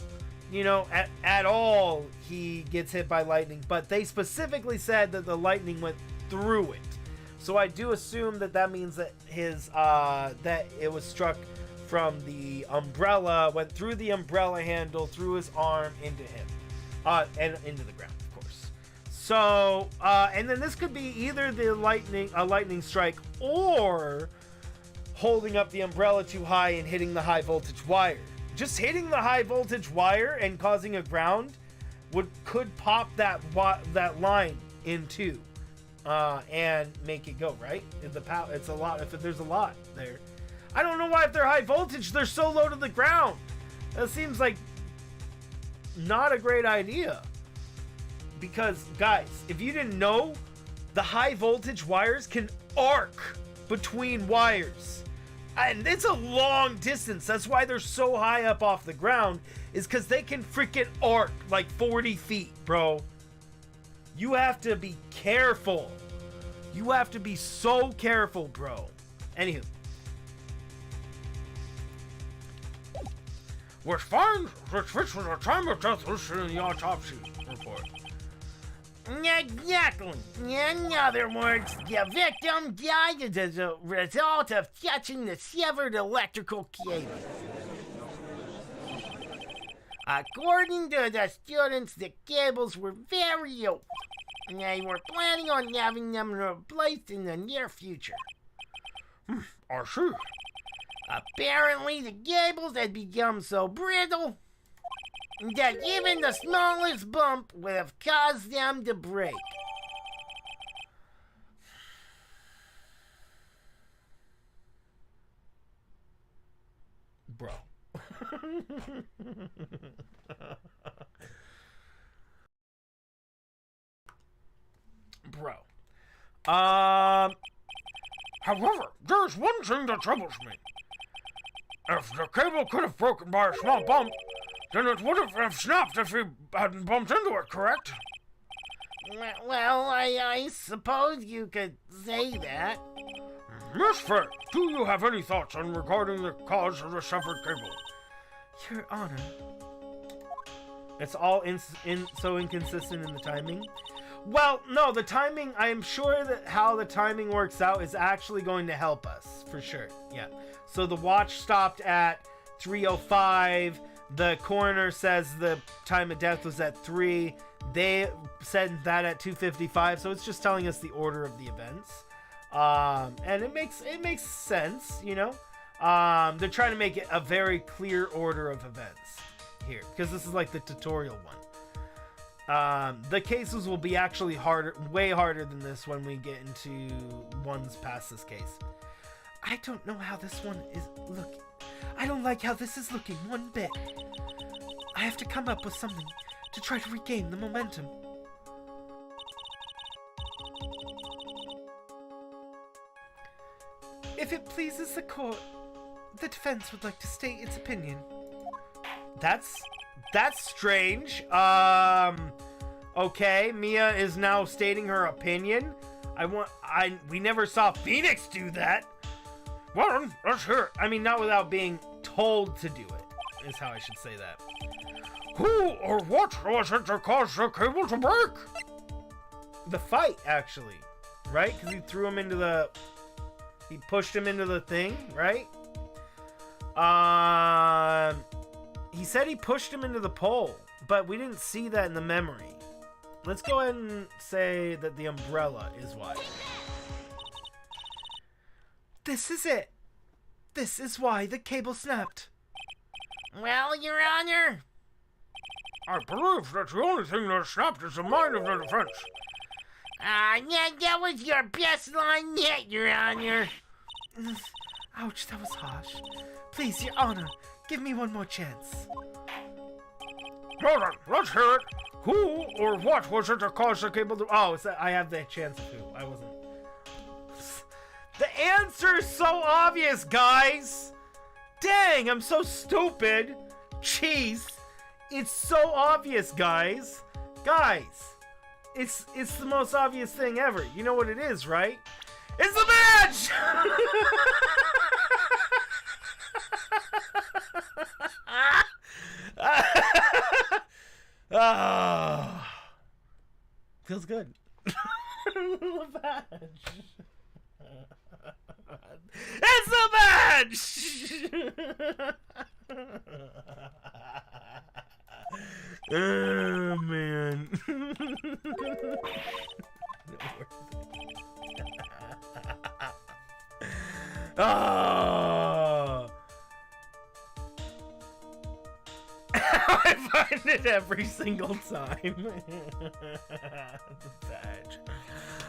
Speaker 1: at all he gets hit by lightning. But they specifically said that the lightning went through it. So I do assume that means that that it was struck from the umbrella, went through the umbrella handle, through his arm, into him, and into the ground. So, and then this could be either a lightning strike, or holding up the umbrella too high and hitting the high voltage wire. just hitting the high voltage wire and causing a ground could pop that line in two, and make it go, right? It's a lot. If there's a lot there, I don't know why if they're high voltage they're so low to the ground. That seems like not a great idea. Because guys, if you didn't know, the high voltage wires can arc between wires. And it's a long distance. That's why they're so high up off the ground, is because they can freaking arc like 40 feet, bro. You have to be careful. You have to be so careful, bro. Anywho.
Speaker 3: Which finds which was the time of death listed in the autopsy report.
Speaker 2: Exactly. In other words, the victim died as a result of touching the severed electrical cable. According to the students, the cables were very old, and they were planning on having them replaced in the near future.
Speaker 3: I see.
Speaker 2: Apparently, the cables had become so brittle that even the smallest bump would have caused them to break.
Speaker 1: Bro. Bro.
Speaker 3: However, there's one thing that troubles me. If the cable could have broken by a small bump, then it would have snapped if he hadn't bumped into it, correct?
Speaker 2: Well, I suppose you could say that.
Speaker 3: Miss Faye, do you have any thoughts on regarding the cause of the severed cable?
Speaker 1: Your Honor. It's all so inconsistent in the timing. Well, no, the timing, I am sure that how the timing works out is actually going to help us, for sure. Yeah. So the watch stopped at 3:05. The coroner says the time of death was at 3. They said that at 2:55. So it's just telling us the order of the events. And it makes sense, you know. They're trying to make it a very clear order of events here, because this is like the tutorial one. The cases will be actually harder, way harder than this when we get into ones past this case. I don't know how this one is looking. I don't like how this is looking one bit. I have to come up with something to try to regain the momentum. If it pleases the court, the defense would like to state its opinion. That's strange. Okay, Mia is now stating her opinion. We never saw Phoenix do that.
Speaker 3: Well, let's hear it.
Speaker 1: I mean, not without being told to do it, is how I should say that.
Speaker 3: Who or what was it that caused the cable to break?
Speaker 1: The fight, actually. Right? Because he threw him into he pushed him into the thing, right? He said he pushed him into the pole, but we didn't see that in the memory. Let's go ahead and say that the umbrella is why. This is it. This is why the cable snapped.
Speaker 2: Well, Your Honor.
Speaker 3: I believe that the only thing that snapped is the mind of the defense.
Speaker 2: Yeah, that was your best line yet, Your Honor.
Speaker 1: Ouch, that was harsh. Please, Your Honor, give me one more chance.
Speaker 3: Well then, let's hear it. Who or what was it that caused the cable to...
Speaker 1: Oh, I have the chance of who. I wasn't... The answer is so obvious, guys! Dang, I'm so stupid. Jeez. It's so obvious, guys. Guys. It's the most obvious thing ever. You know what it is, right? It's the match! Feels good. The badge. It's the badge! Oh, man. Oh. I find it every single time. Badge.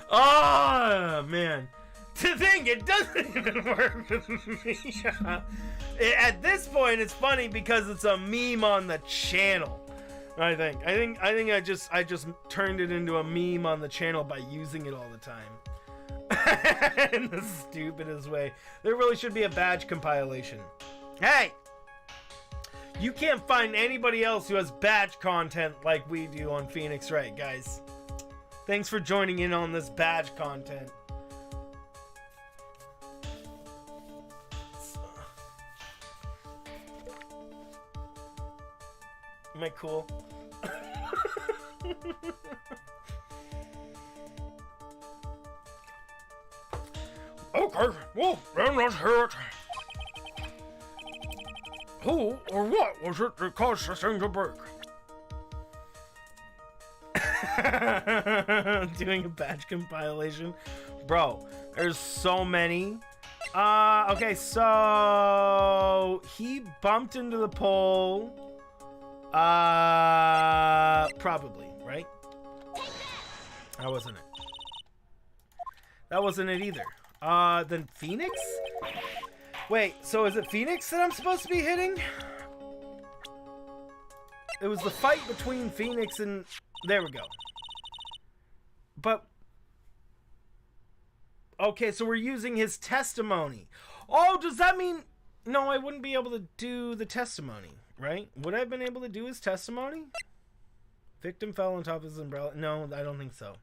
Speaker 1: Oh, man. To think it doesn't even work with me. At this point, it's funny because it's a meme on the channel. I think I just turned it into a meme on the channel by using it all the time. In the stupidest way. There really should be a badge compilation. Hey! You can't find anybody else who has badge content like we do on Phoenix Wright, guys. Thanks for joining in on this badge content. Am I cool?
Speaker 3: Okay, well, then let's hear it. Who or what was it that caused the thing to break?
Speaker 1: Doing a badge compilation. Bro, there's so many. Okay, so he bumped into the pole. Probably, right? That wasn't it. That wasn't it either. Then Phoenix? Wait, so is it Phoenix that I'm supposed to be hitting? It was the fight between Phoenix and... There we go. But... Okay, so we're using his testimony. Oh, does that mean... No, I wouldn't be able to do the testimony, right? Would I have been able to do his testimony? Victim fell on top of his umbrella. No, I don't think so.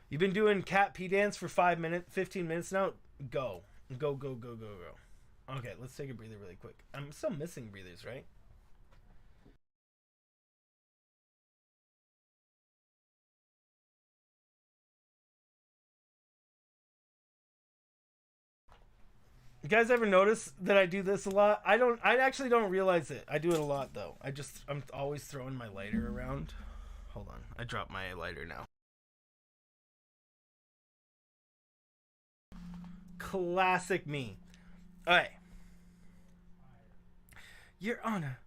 Speaker 1: You've been doing cat pee dance for 15 minutes now? Go. Go, go, go, go, go. Okay, let's take a breather really quick. I'm still missing breathers, right? You guys ever notice that I do this a lot? I actually don't realize it. I do it a lot though. I'm always throwing my lighter around. Hold on. I dropped my lighter now. Classic me. Alright. Your Honor,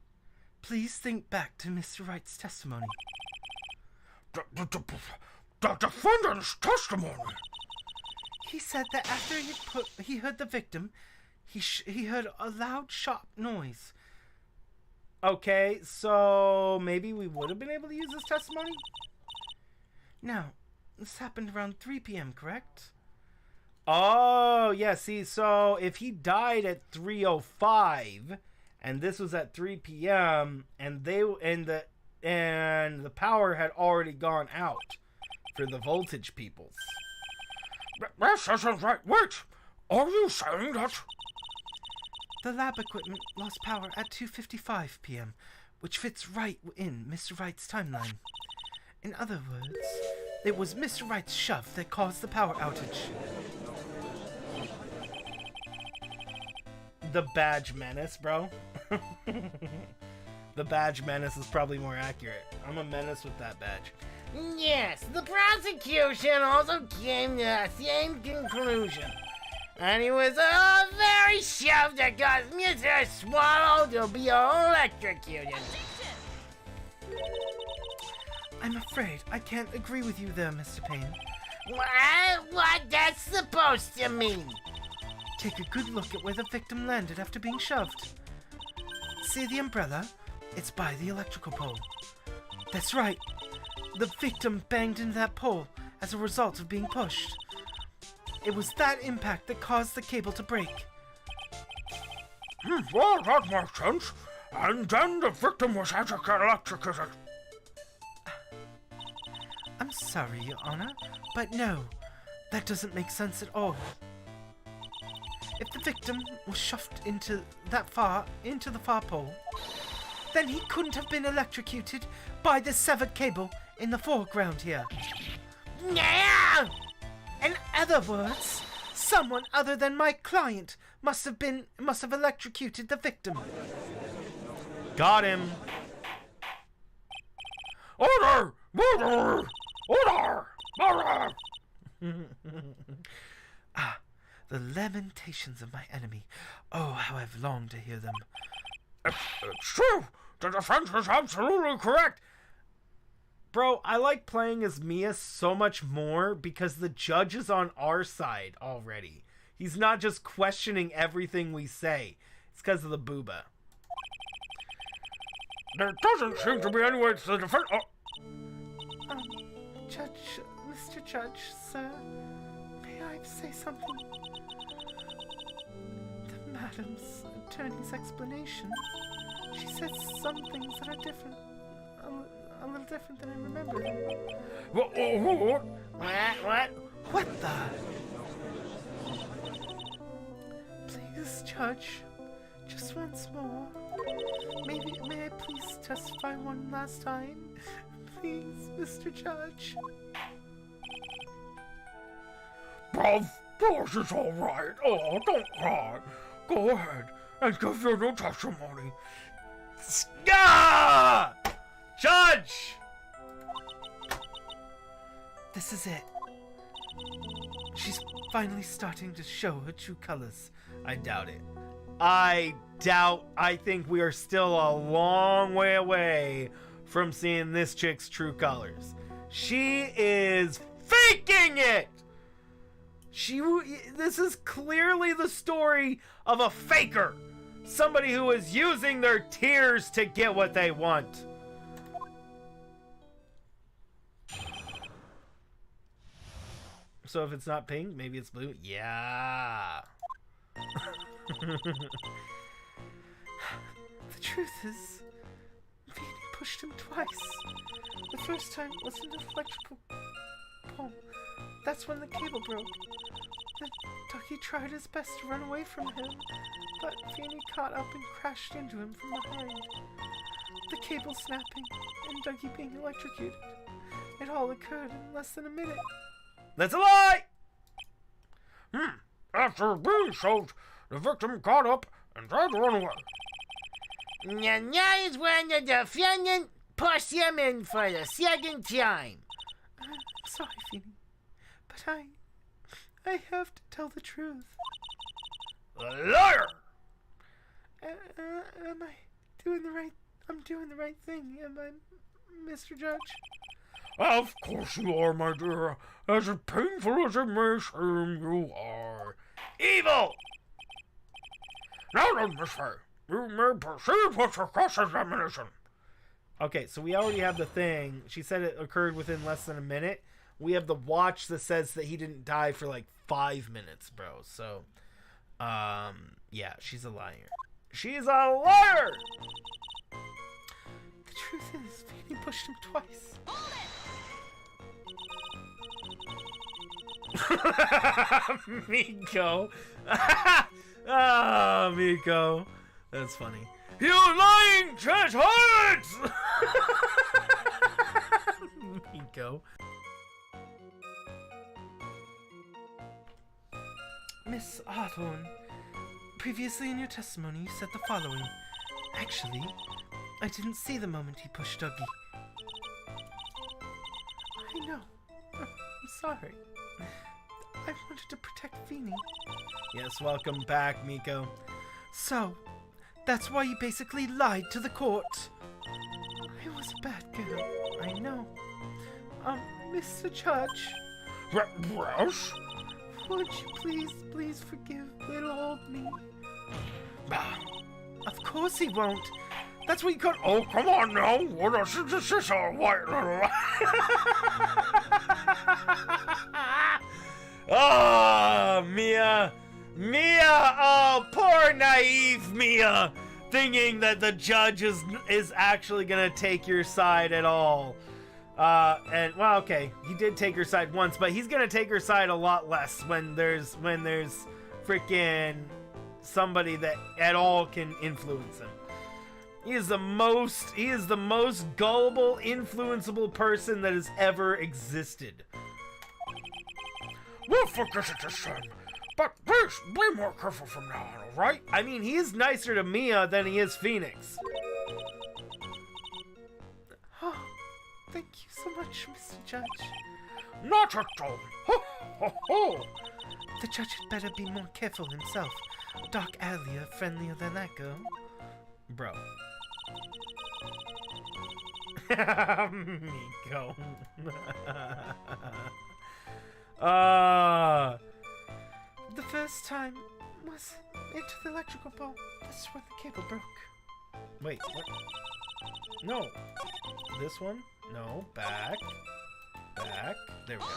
Speaker 1: please think back to Mr. Wright's testimony.
Speaker 3: The defendant's testimony.
Speaker 1: He said that after he heard the victim, he heard a loud, sharp noise. Okay, so maybe we would have been able to use this testimony? Now, this happened around 3 p.m., correct? Oh, yeah, see, so if he died at 3:05 and this was at 3 p.m. and the power had already gone out for the voltage peoples.
Speaker 3: This isn't right. Wait, are you saying that?
Speaker 1: The lab equipment lost power at 2:55 p.m., which fits right in Mr. Wright's timeline. In other words, it was Mr. Wright's shove that caused the power outage. The badge menace, bro. The badge menace is probably more accurate. I'm a menace with that badge.
Speaker 2: Yes, the prosecution also came to the same conclusion. And he was very shoved that caused Mr. Swallow to be electrocuted.
Speaker 1: I'm afraid I can't agree with you there, Mr. Payne.
Speaker 2: What that's supposed to mean?
Speaker 1: Take a good look at where the victim landed after being shoved. See the umbrella? It's by the electrical pole. That's right. The victim banged into that pole as a result of being pushed. It was that impact that caused the cable to break.
Speaker 3: Well, that makes sense. And then the victim was electrocuted.
Speaker 1: I'm sorry, Your Honor, but no, that doesn't make sense at all. If the victim was shoved into the far pole, then he couldn't have been electrocuted by the severed cable in the foreground here.
Speaker 2: Yeah!
Speaker 1: In other words, someone other than my client must have electrocuted the victim. Got him.
Speaker 3: Order! Order! Order! Order!
Speaker 1: The lamentations of my enemy. Oh, how I've longed to hear them.
Speaker 3: It's true. The defense is absolutely correct.
Speaker 1: Bro, I like playing as Mia so much more because the judge is on our side already. He's not just questioning everything we say. It's because of the booba.
Speaker 3: There doesn't seem to be any way to the defense. Oh.
Speaker 1: Judge, Mr. Judge, sir, may I say something? The madam's attorney's explanation. She said some things that are different. A little different than I remember.
Speaker 3: What?
Speaker 1: What the? Please, Judge, just once more. May I please testify one last time? Please, Mr. Judge.
Speaker 3: Of course it's all right. Oh, don't cry. Go ahead and give your new testimony.
Speaker 1: Ah! Judge! This is it. She's finally starting to show her true colors. I doubt it. I think we are still a long way away from seeing this chick's true colors. She is faking it! This is clearly the story of a faker. Somebody who is using their tears to get what they want. So if it's not pink, maybe it's blue? Yeah. The truth is, Vinny pushed him twice. The first time was an electrical pole. That's when the cable broke. Then Ducky tried his best to run away from him, but Vinny caught up and crashed into him from behind. The cable snapping and Ducky being electrocuted. It all occurred in less than a minute. That's a lie!
Speaker 3: After being shoved, the victim got up and tried to run away.
Speaker 2: And that is when the defendant pushed him in for the second time.
Speaker 1: I'm sorry, Vinny, but I have to tell the truth.
Speaker 3: A liar!
Speaker 1: Am I doing the right? I'm doing the right thing, am I, Mr. Judge?
Speaker 3: Of course you are, my dear. As painful as it may seem, you are
Speaker 1: Evil!
Speaker 3: Now then, Miss Fay, you may proceed with your cross-examination.
Speaker 1: Okay, so we already have the thing. She said it occurred within less than a minute. We have the watch that says that he didn't die for like 5 minutes, bro. So, yeah, she's a liar. She's a liar! The truth is, Fanny pushed him twice. Miko. Oh, Miko. That's funny.
Speaker 3: You lying shitheads!
Speaker 1: Miko. Miss Hawthorne, previously in your testimony you said the following. Actually, I didn't see the moment he pushed Dougie. I know. I'm sorry. I wanted to protect Feeny. Yes, welcome back, Miko. So, that's why you basically lied to the court. I was a bad girl. I know. Mr. Judge.
Speaker 3: Yes?
Speaker 1: Would you please forgive little old me? Of course he won't. That's what you could.
Speaker 3: Oh, come on now. What else is this all white little...
Speaker 1: Oh, Mia. Mia. Oh, poor naive Mia. Thinking that the judge is actually gonna take your side at all. And well, okay, he did take her side once, but he's gonna take her side a lot less when there's freaking somebody that at all can influence him. He is the most gullible, influenceable person that has ever existed.
Speaker 3: We'll forget it this time, but please be more careful from now on, alright?
Speaker 1: I mean, he is nicer to Mia than he is Phoenix. Oh, thank you so much, Mr. Judge.
Speaker 3: Not at all. Ho, ho, ho.
Speaker 1: The judge had better be more careful himself. Dark Alley are friendlier than that girl. Bro. Miko. The first time was into the electrical pole. That's when the cable broke. Wait, what? No. This one? No. Back. Back. There we go.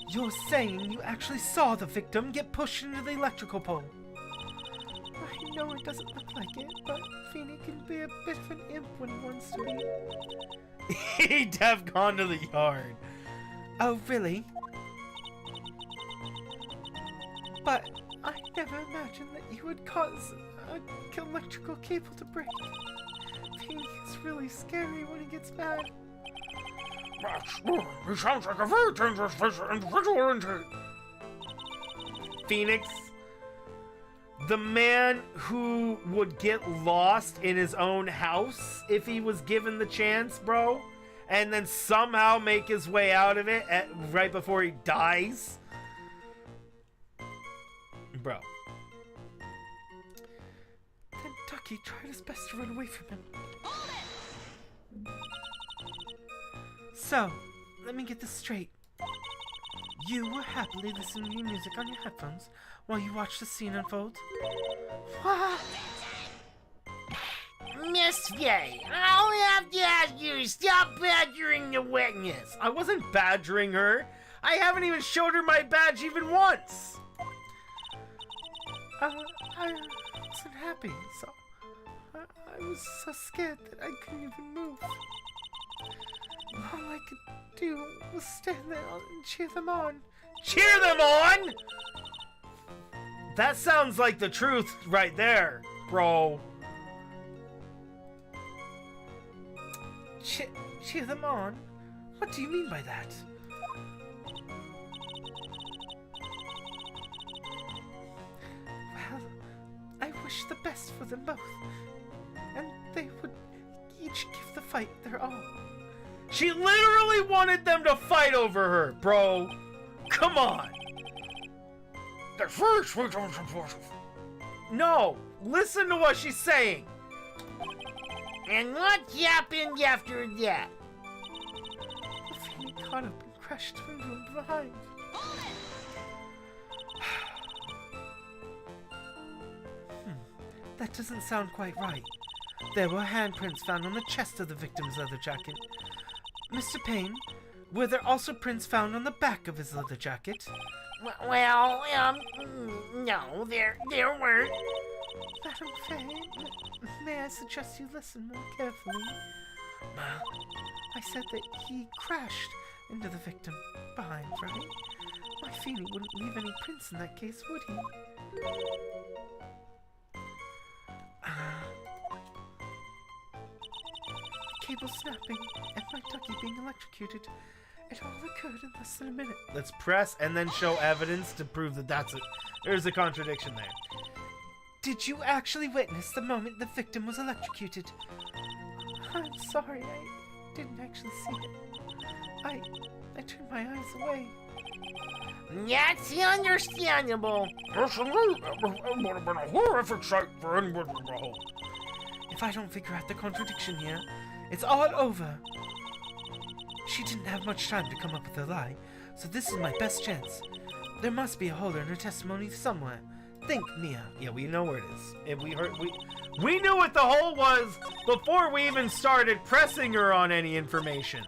Speaker 1: You're saying you actually saw the victim get pushed into the electrical pole? I know it doesn't look like it, but Feeny can be a bit of an imp when he wants to be. He'd have gone to the yard. Oh, really? But I never imagined that you would cause an electrical cable to break. Feeny is really scary when he gets mad.
Speaker 3: He sounds like a very dangerous individual, isn't he?
Speaker 1: Phoenix, the man who would get lost in his own house if he was given the chance, bro, and then somehow make his way out of it right before he dies. Bro. Then Ducky tried his best to run away from him. So, let me get this straight. You were happily listening to your music on your headphones while you watched the scene unfold? What?
Speaker 2: Miss Faye, I'll have to ask you to stop badgering the witness.
Speaker 1: I wasn't badgering her. I haven't even showed her my badge even once. I wasn't happy, so I was so scared that I couldn't even move. All I could do was stand there and cheer them on. Cheer them on?! That sounds like the truth right there, bro. Cheer them on? What do you mean by that? Well, I wish the best for them both. And they would each give the fight their all. She literally wanted them to fight over her, bro. Come on.
Speaker 3: That's very sweet and supportive.
Speaker 1: No, listen to what she's saying.
Speaker 2: And what happened after that?
Speaker 1: The Feeny caught up and crashed from behind. That doesn't sound quite right. There were handprints found on the chest of the victim's leather jacket. Mr. Payne, were there also prints found on the back of his leather jacket?
Speaker 2: Well, no, there weren't.
Speaker 1: Madam Faye, may I suggest you listen more carefully? I said that he crashed into the victim behind, right? My Feeny wouldn't leave any prints in that case, would he? The cable snapping and my Ducky being electrocuted. It all occurred in less than a minute. Let's press and then show evidence to prove that that's it. There's a contradiction there. Did you actually witness the moment the victim was electrocuted? I'm sorry, I didn't actually see it. I turned my eyes away.
Speaker 2: That's understandable.
Speaker 3: Personally, it would have been a horrific sight for anyone to behold.
Speaker 1: If I don't figure out the contradiction here, it's all over. She didn't have much time to come up with a lie, so this is my best chance. There must be a hole in her testimony somewhere. Think, Mia. Yeah, we know where it is. We knew what the hole was before we even started pressing her on any information,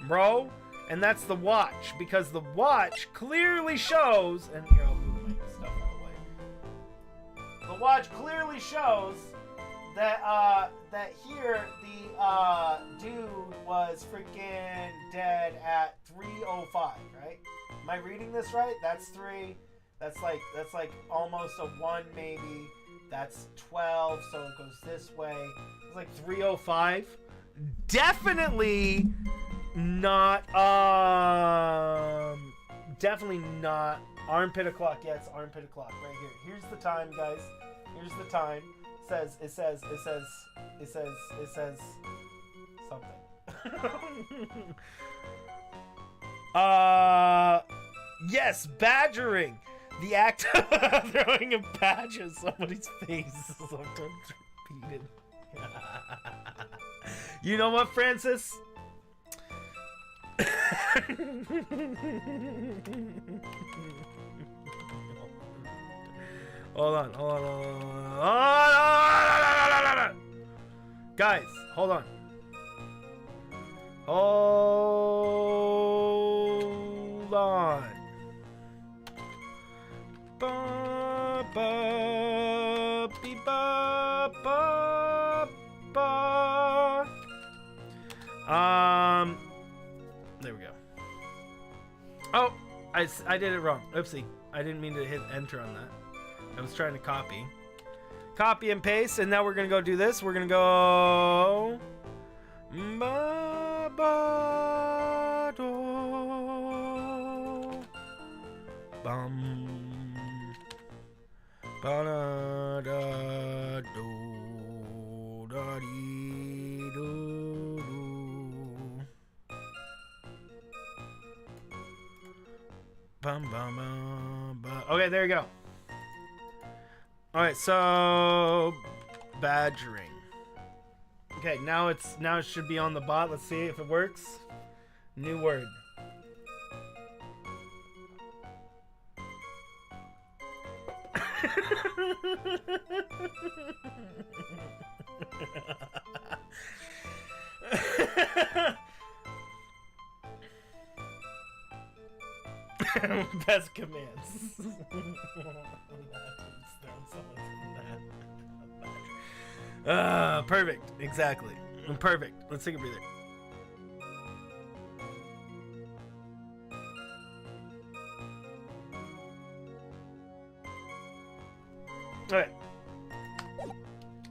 Speaker 1: bro. And that's the watch, because the watch clearly shows. And here, I'll move my stuff out of the way. The watch clearly shows that that here the dude was freaking dead at 3:05, right? Am I reading this right? That's 3. That's like almost a 1 maybe. That's 12, so it goes this way. It's like 3:05. Definitely not definitely not armpit o'clock. Yeah, it's armpit o'clock right here. Here's the time, guys. Here's the time. It says something. Yes, badgering. The act of throwing a badge at somebody's face is sometimes repeated. You know what, Francis? Hold on. Guys, hold on. Hold on. Ba, ba, bee, ba, ba, ba. There we go. Oh, I did it wrong. Oopsie. I didn't mean to hit enter on that. I was trying to copy and paste, and now we're gonna go do this. We're gonna go ba, ba, do, bum, ba, da, da, do, da, dee, do, do. Bum, bum, bum, bum. Okay, there you go. Alright, so badgering. Okay, now it should be on the bot. Let's see if it works. New word. Best commands. Perfect. Exactly. Perfect. Let's take a breather. Alright.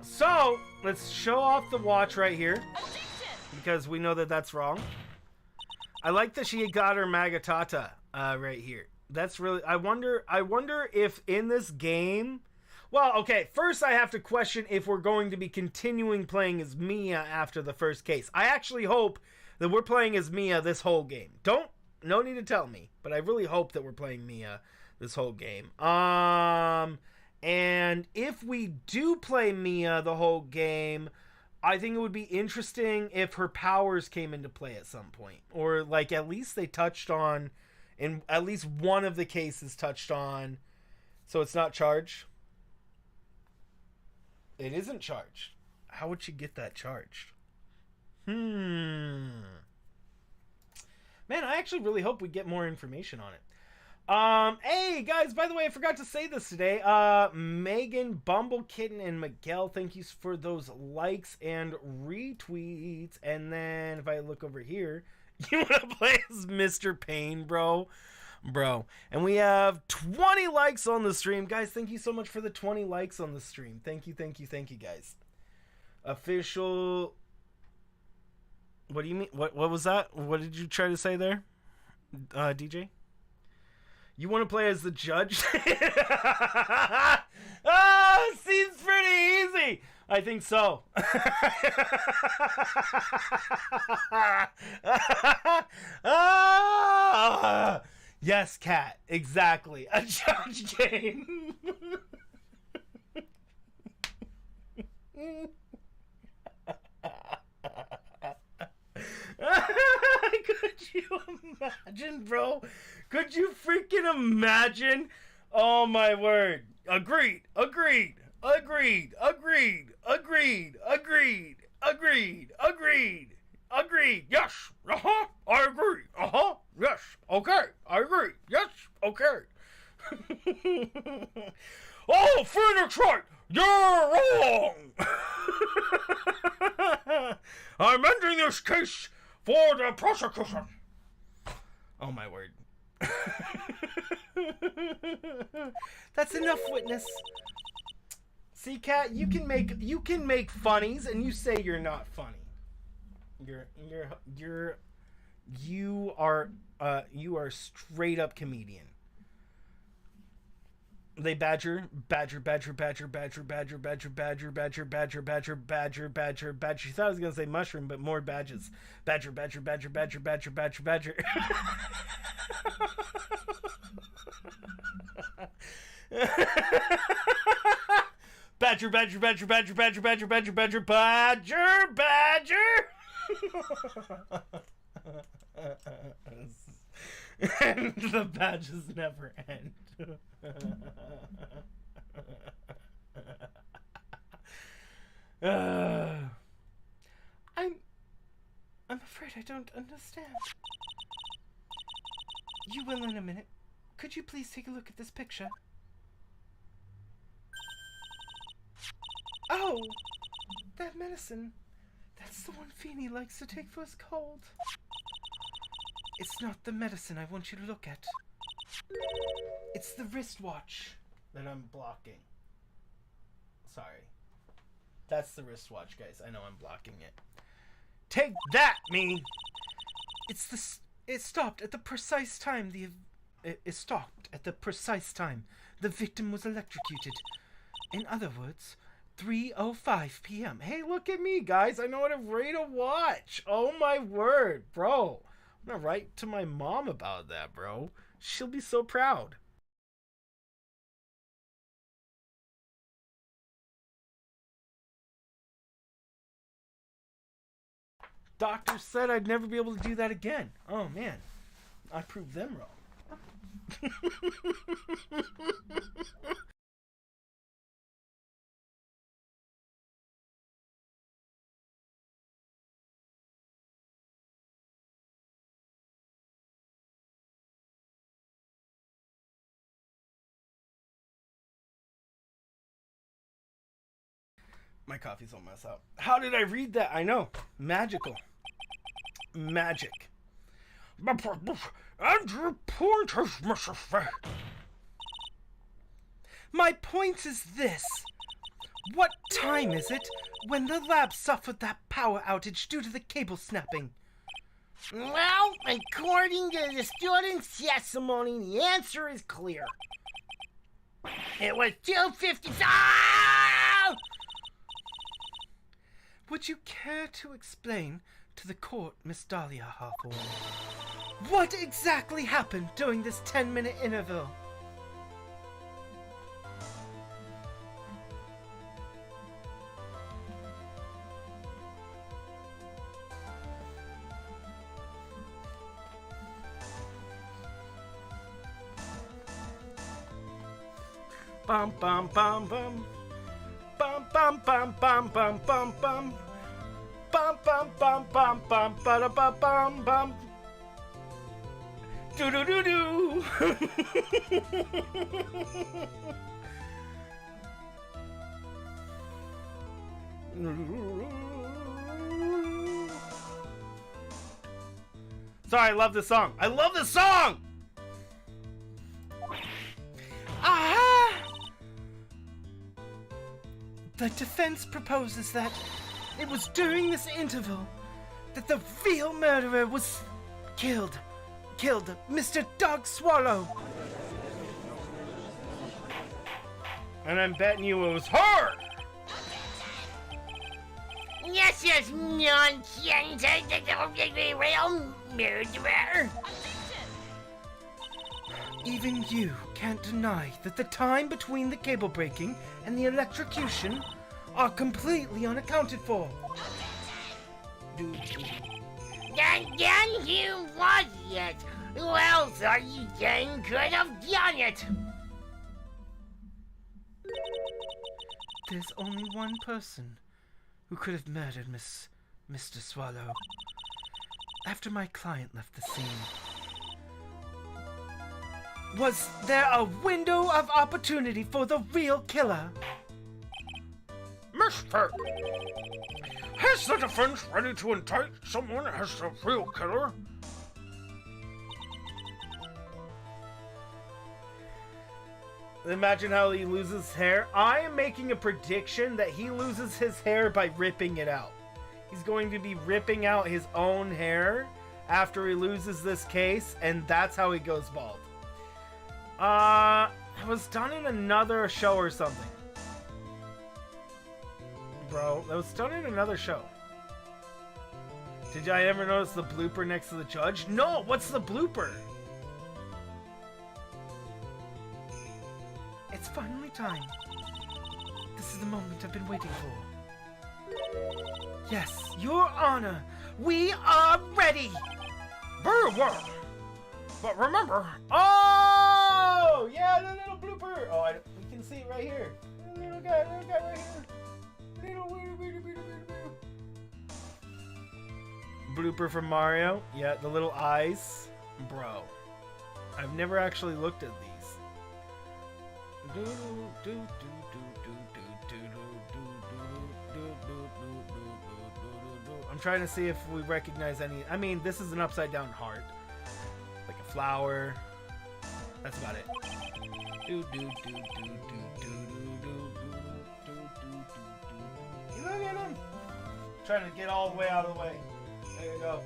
Speaker 1: So, let's show off the watch right here. Because we know that that's wrong. I like that she got her Magatata right here. That's really... I wonder if in this game... Well, okay, first I have to question if we're going to be continuing playing as Mia after the first case. I actually hope that we're playing as Mia this whole game. No need to tell me, but I really hope that we're playing Mia this whole game. And if we do play Mia the whole game, I think it would be interesting if her powers came into play at some point. Or, like, at least they touched on, in at least one of the cases touched on, so it's not charged. It isn't charged. How would she get that charged? Man, I actually really hope we get more information on it. Hey guys, by the way, I forgot to say this today. Megan, BumbbleKitten, and Miguel, thank you for those likes and retweets. And then if I look over here, you want to play as Mr. Payne, bro? And we have 20 likes on the stream. Guys, thank you so much for the 20 likes on the stream. Thank you, guys. Official... What do you mean? What was that? What did you try to say there, DJ? You want to play as the judge? Seems pretty easy. I think so. Yes, Cat. Exactly. A Judge Jane. Could you imagine, bro? Could you freaking imagine? Oh my word. Agreed. Yes. I agree. Yes. Okay. I agree. Yes. Okay. Oh, Phoenix Wright, you're wrong. I'm ending this case for the prosecution. Oh my word. That's enough, witness. See, Kat, you can make funnies, and you say you're not funny. You are straight up comedian. They badger. She thought I was gonna say mushroom, but more badges. Badger. Badger, badger, badger, badger, badger, badger, badger, badger, badger, badger. And the badges never end. I'm afraid I don't understand. You will in a minute. Could you please take a look at this picture? Oh, that medicine. That's the one Feeny likes to take for his cold. It's not the medicine I want you to look at. It's the wristwatch that I'm blocking. Sorry. That's the wristwatch, guys. I know I'm blocking it. Take that, me! It stopped at the precise time it stopped at the precise time the victim was electrocuted. In other words, 3:05 p.m. Hey, look at me, guys. I know how to rate a watch. Oh, my word, bro. I'm gonna write to my mom about that, bro. She'll be so proud. Doctor said I'd never be able to do that again. Oh, man. I proved them wrong. My coffee's all messed up. How did I read that? I know. Magical. Magic.
Speaker 3: Andrew Pointer's Mr. Fay.
Speaker 1: My point is this. What time is it when the lab suffered that power outage due to the cable snapping?
Speaker 2: Well, according to the student's testimony, the answer is clear. It was 2:50. Ah!
Speaker 1: Would you care to explain to the court, Miss Dahlia Hawthorne, what exactly happened during this 10-minute interval? Bum bum bum bum. Bum bum bum bum bum bum bum. Bum bum bum bum bum ba bum bum bum. Do do do do. Sorry, I love this song. I love this song. Aha! The defense proposes that it was during this interval that the real murderer was killed. Killed Mr. Dog Swallow. And I'm betting you it was her!
Speaker 2: This is nonsense. The real murderer.
Speaker 1: Even you can't deny that the time between the cable breaking and the electrocution are completely unaccounted for.
Speaker 2: Then who was it? Who else are you saying could have done it?
Speaker 1: There's only one person who could have murdered Mr. Swallow. After my client left the scene, was there a window of opportunity for the real killer?
Speaker 3: Miss Fay, is the defense ready to indict someone as the real killer?
Speaker 1: Imagine how he loses hair. I am making a prediction that he loses his hair by ripping it out. He's going to be ripping out his own hair after he loses this case, and that's how he goes bald. It was done in another show or something. Bro, that was done in another show. Did I ever notice the blooper next to the judge? No, what's the blooper? It's finally time. This is the moment I've been waiting for. Yes, Your Honor, we are ready!
Speaker 3: Very well. But remember...
Speaker 1: Oh! Yeah, the little blooper! Oh, we can see it right here. The little guy right here. Blooper from Mario. Yeah, the little eyes. Bro. I've never actually looked at these. I'm trying to see if we recognize any. I mean, this is an upside down heart. Like a flower. That's about it. Look at him! Trying to get all the way out of the way. There you go.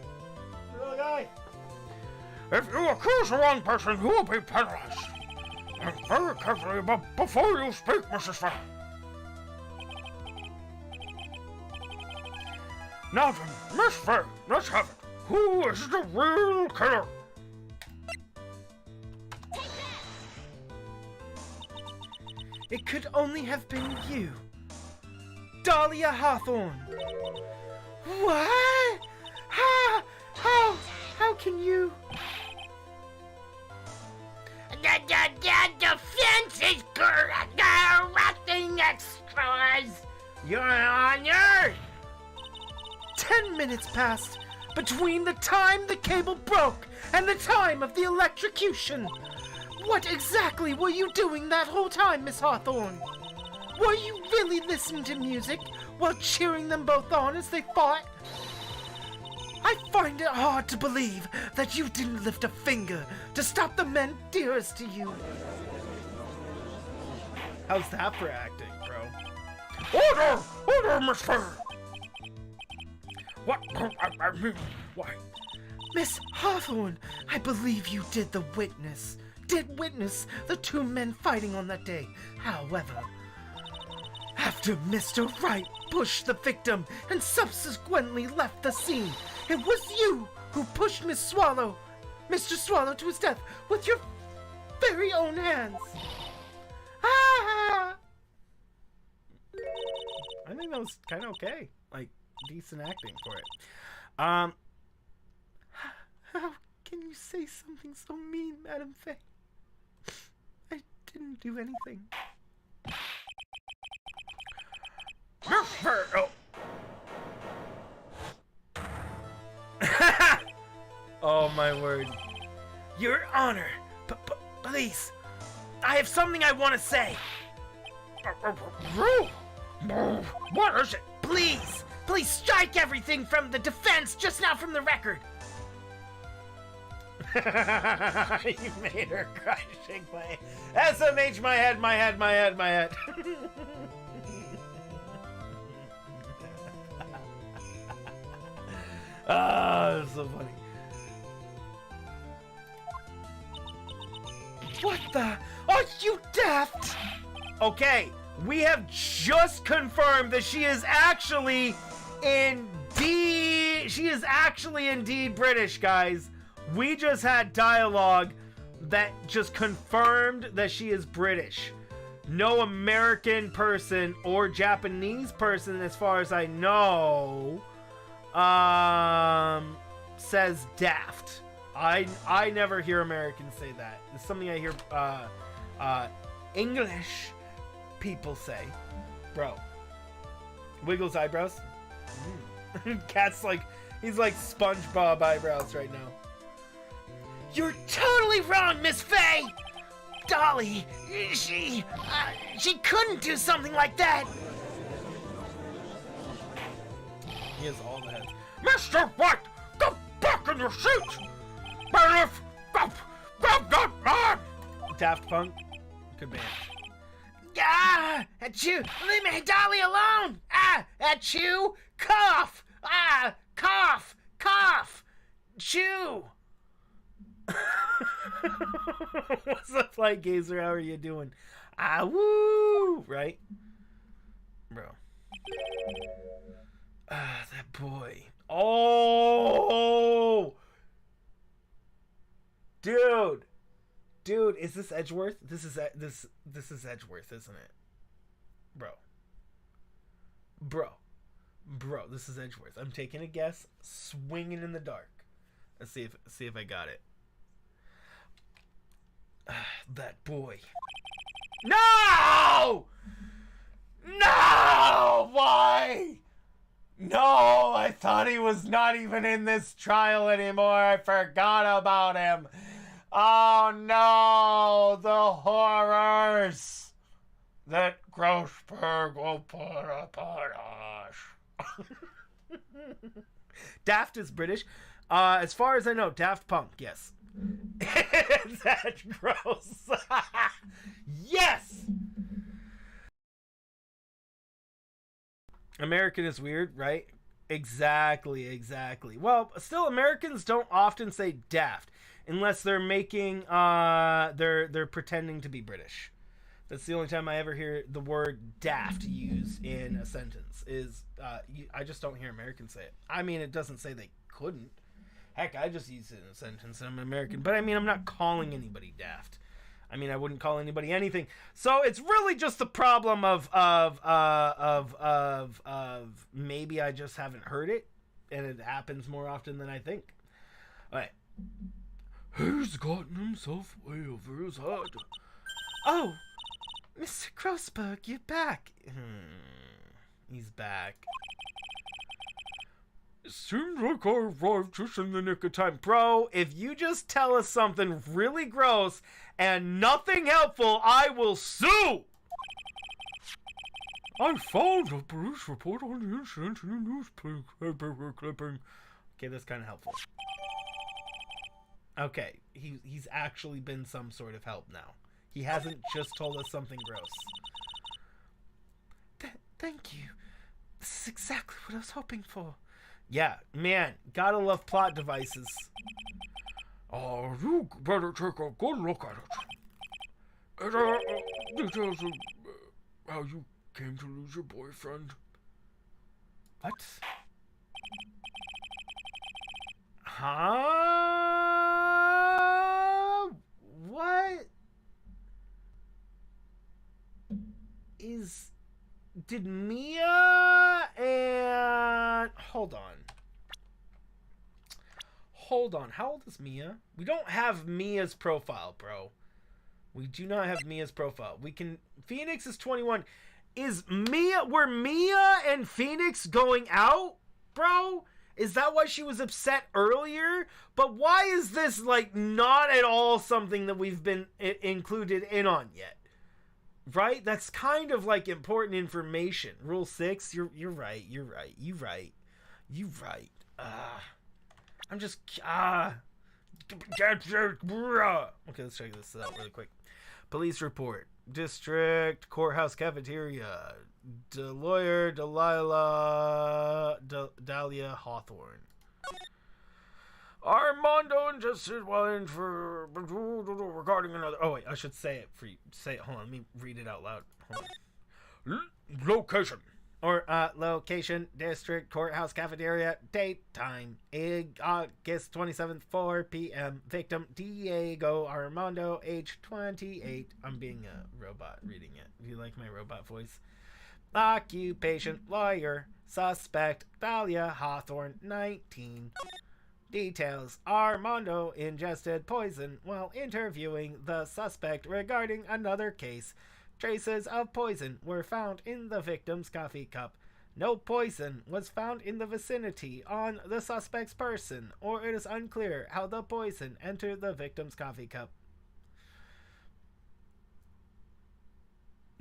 Speaker 1: Little guy.
Speaker 3: If you accuse the wrong person, you will be penalized. And very carefully before you speak, Mrs. Fair. Now then, Miss Fair, let's have it. Who is the real killer?
Speaker 1: It could only have been you. Dahlia Hawthorne. What? How can you?
Speaker 2: The defense is correcting extras, Your Honor!
Speaker 1: 10 minutes passed between the time the cable broke and the time of the electrocution. What exactly were you doing that whole time, Miss Hawthorne? Were you really listening to music while cheering them both on as they fought? I find it hard to believe that you didn't lift a finger to stop the men dearest to you. How's that for acting, bro?
Speaker 3: Order, Miss Fair. What? I mean, why?
Speaker 1: Miss Hawthorne, I believe you did witness the two men fighting on that day. However, after Mr. Wright pushed the victim and subsequently left the scene, it was you who pushed Mr. Swallow to his death with your very own hands. Ah! I think that was kind of okay. Like, decent acting for it. How can you say something so mean, Madam Faye? I didn't do anything.
Speaker 3: Miss Fair,
Speaker 1: Oh my word. Your Honor, please, I have something I want to say.
Speaker 3: What is it?
Speaker 1: Please strike everything from the defense just now from the record. You made her cry to shake my head. SMH, my head. Ah, that's so funny. What the? Are you daft? Okay, we have just confirmed that she is actually indeed British, guys. We just had dialogue that just confirmed that she is British. No American person or Japanese person, as far as I know, says daft. I never hear Americans say that. It's something I hear English people say. Bro. Wiggles eyebrows. Cat's like, he's like SpongeBob eyebrows right now. You're totally wrong, Miss Faye! Dolly, she couldn't do something like that! He has all the heads.
Speaker 3: Mr. White, go back in your seat! Bailiff, grab that man!
Speaker 1: Daft Punk? Good man.
Speaker 2: Ah! Achoo! Leave me Dolly alone! Ah! Achoo! Cough! Ah! Cough! Cough! Chew!
Speaker 1: What's up, Flight Gazer? How are you doing? Ah, woo! Right? Bro. Ah, that boy. Oh! Dude! Dude, is this Edgeworth? This is Edgeworth, isn't it? Bro. Bro, this is Edgeworth. I'm taking a guess, swinging in the dark. Let's see if I got it. That boy. No! No! Why? No, I thought he was not even in this trial anymore. I forgot about him. Oh no, the horrors that Grossberg will put upon us. Daft is British. As far as I know, Daft Punk, yes. That's gross. Yes! American is weird, right? Exactly. Well, still, Americans don't often say daft unless they're making they're pretending to be British. That's the only time I ever hear the word daft used in a sentence. I just don't hear Americans say it. I mean, it doesn't say they couldn't. Heck, I just use it in a sentence and I'm American. But I mean, I'm not calling anybody daft. I mean, I wouldn't call anybody anything. So it's really just the problem of maybe I just haven't heard it, and it happens more often than I think. All right.
Speaker 3: He's gotten himself way over his head.
Speaker 1: Oh, Mr. Grossberg, you're back. He's back.
Speaker 3: It seems like I arrived just in the nick of time.
Speaker 1: Bro, if you just tell us something really gross and nothing helpful, I will sue!
Speaker 3: I found a police report on the incident in a newspaper clipping.
Speaker 1: Okay, that's kind of helpful. Okay, he's actually been some sort of help now. He hasn't just told us something gross. Thank you. This is exactly what I was hoping for. Yeah, man, gotta love plot devices.
Speaker 3: Oh, you better take a good look at it. Details of how you came to lose your boyfriend.
Speaker 1: What? Huh? What? Did Mia and... Hold on. How old is Mia? We don't have Mia's profile, bro. We do not have Mia's profile. Phoenix is 21. Were Mia and Phoenix going out, bro? Is that why she was upset earlier? But why is this, like, not at all something that we've been included in on yet? Right? That's kind of like important information. Rule 6, you're right. I'm just okay, let's check this out really quick. Police report. District Courthouse Cafeteria. Lawyer Dahlia Hawthorne. Armando ingested wine for regarding another. Oh wait, I should say it for you. Say it. Hold on, let me read it out loud. Hold on.
Speaker 3: Location.
Speaker 1: Or location, district courthouse cafeteria, date, time, August 27th, 4 p.m. Victim Diego Armando, age 28. I'm being a robot reading it. Do you like my robot voice? Occupation, lawyer. Suspect, Dahlia Hawthorne, 19. Details: Armando ingested poison while interviewing the suspect regarding another case. Traces of poison were found in the victim's coffee cup. No poison was found in the vicinity on the suspect's person, or it is unclear how the poison entered the victim's coffee cup.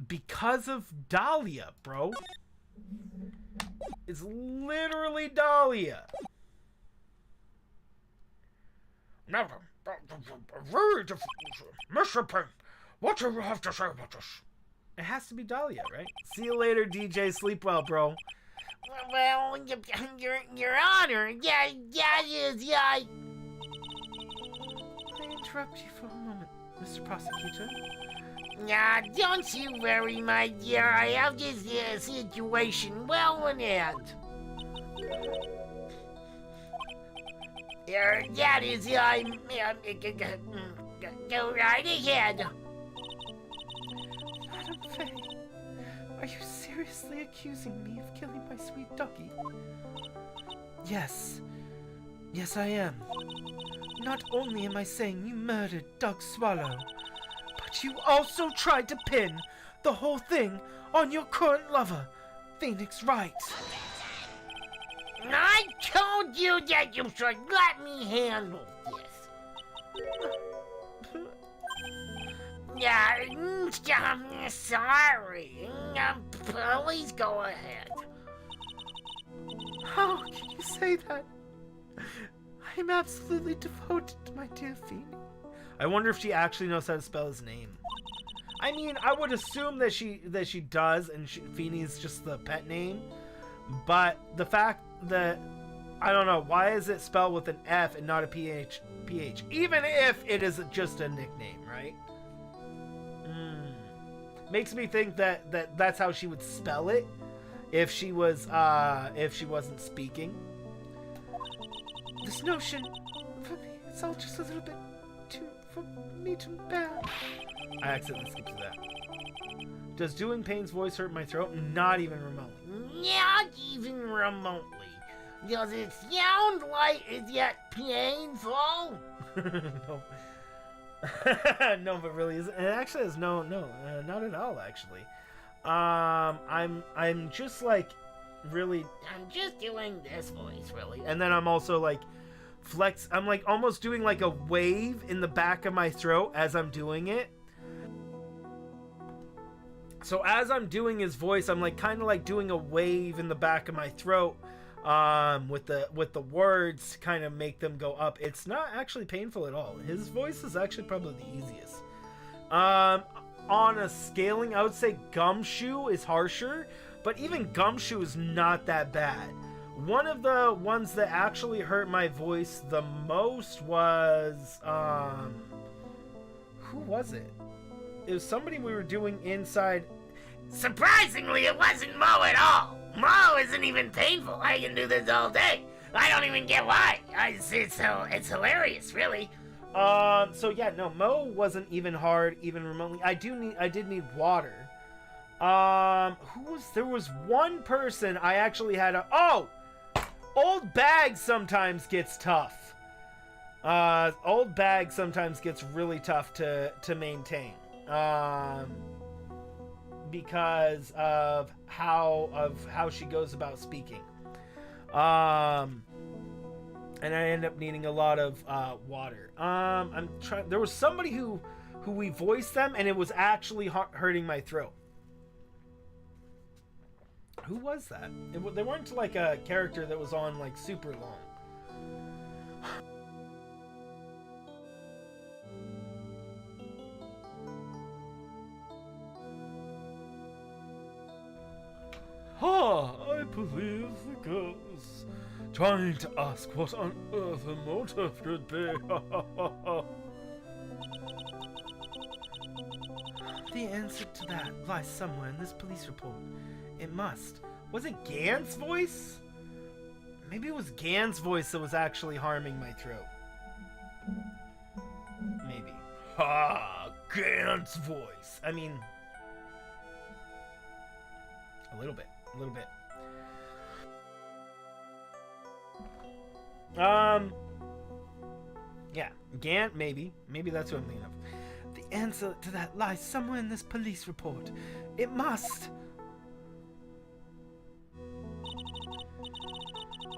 Speaker 1: Because of Dahlia, bro. It's literally Dahlia.
Speaker 3: Now, very different. Mr. Payne, what do you have to say about this?
Speaker 1: It has to be Dahlia, right? See you later, DJ. Sleep well, bro.
Speaker 2: Well, Your Honor, yeah.
Speaker 1: May I interrupt you for a moment, Mr. Prosecutor?
Speaker 2: Don't you worry, my dear. I have this situation well in hand. That is, go right ahead.
Speaker 1: Madam Faye, are you serious falsely accusing me of killing my sweet ducky? Yes. Yes, I am. Not only am I saying you murdered Doug Swallow, but you also tried to pin the whole thing on your current lover, Phoenix Wright.
Speaker 2: I told you that you should let me handle this. Yeah, I'm sorry. Please go ahead.
Speaker 1: How can you say that? I am absolutely devoted to my dear Phoenix. I wonder if she actually knows how to spell his name. I mean, I would assume that she does, and Feeney's just the pet name. But the fact that, I don't know, why is it spelled with an F and not a PH? Even if it is just a nickname, right? Makes me think that that's how she would spell it if she wasn't speaking. This notion, for me, it's all just a little bit for me to bear. I accidentally skipped to that. Does doing Payne's voice hurt my throat? Not even remotely.
Speaker 2: Not even remotely. Does it sound like it's yet painful?
Speaker 1: No. No, but really isn't. It actually has not at all, actually. I'm just like really.
Speaker 2: I'm just doing this voice, really.
Speaker 1: And then I'm also like I'm like almost doing like a wave in the back of my throat as I'm doing it. So as I'm doing his voice, I'm like kind of like doing a wave in the back of my throat, with the words to kind of make them go up. It's not actually painful at all. His voice is actually probably the easiest. On a scaling, I would say Gumshoe is harsher, but even Gumshoe is not that bad. One of the ones that actually hurt my voice the most was, who was it? It was somebody we were doing inside.
Speaker 2: Surprisingly, it wasn't Mo at all. Mo isn't even painful. I can do this all day. I don't even get why. It's hilarious, really.
Speaker 1: So yeah, no, Mo wasn't even hard, even remotely. I did need water. There was one person I actually had Old Bag sometimes gets tough. Old Bag sometimes gets really tough to maintain. Because of how she goes about speaking. And I end up needing a lot of water. There was somebody who we voiced them, and it was actually hurting my throat. Who was that? They weren't like a character that was on like super long. I believe the girl's trying to ask what on earth the motive could be. The answer to that lies somewhere in this police report. It must. Was it Gant's voice? Maybe it was Gant's voice that was actually harming my throat. Maybe. Gant's voice. I mean, a little bit. Yeah, Gant, maybe that's what I'm thinking of. The answer to that lies somewhere in this police report. It must.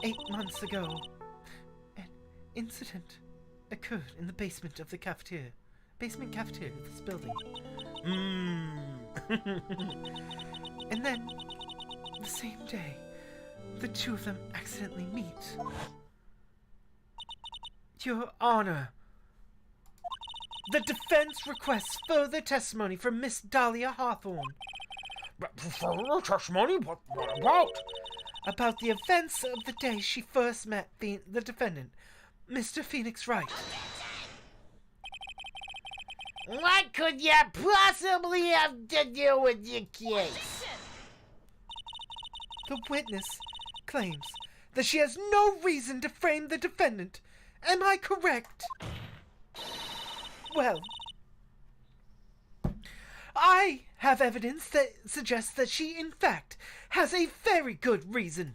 Speaker 1: 8 months ago, an incident occurred in the basement of the cafeteria. Basement cafeteria of this building. And then, the same day, the two of them accidentally meet. Your Honor, the defense requests further testimony from Miss Dahlia Hawthorne.
Speaker 3: Further testimony? What about?
Speaker 1: About the events of the day she first met the defendant, Mr. Phoenix Wright.
Speaker 2: What could you possibly have to do with your case?
Speaker 1: The witness claims that she has no reason to frame the defendant. Am I correct? Well,
Speaker 4: I have evidence that suggests that she, in fact, has a very good reason.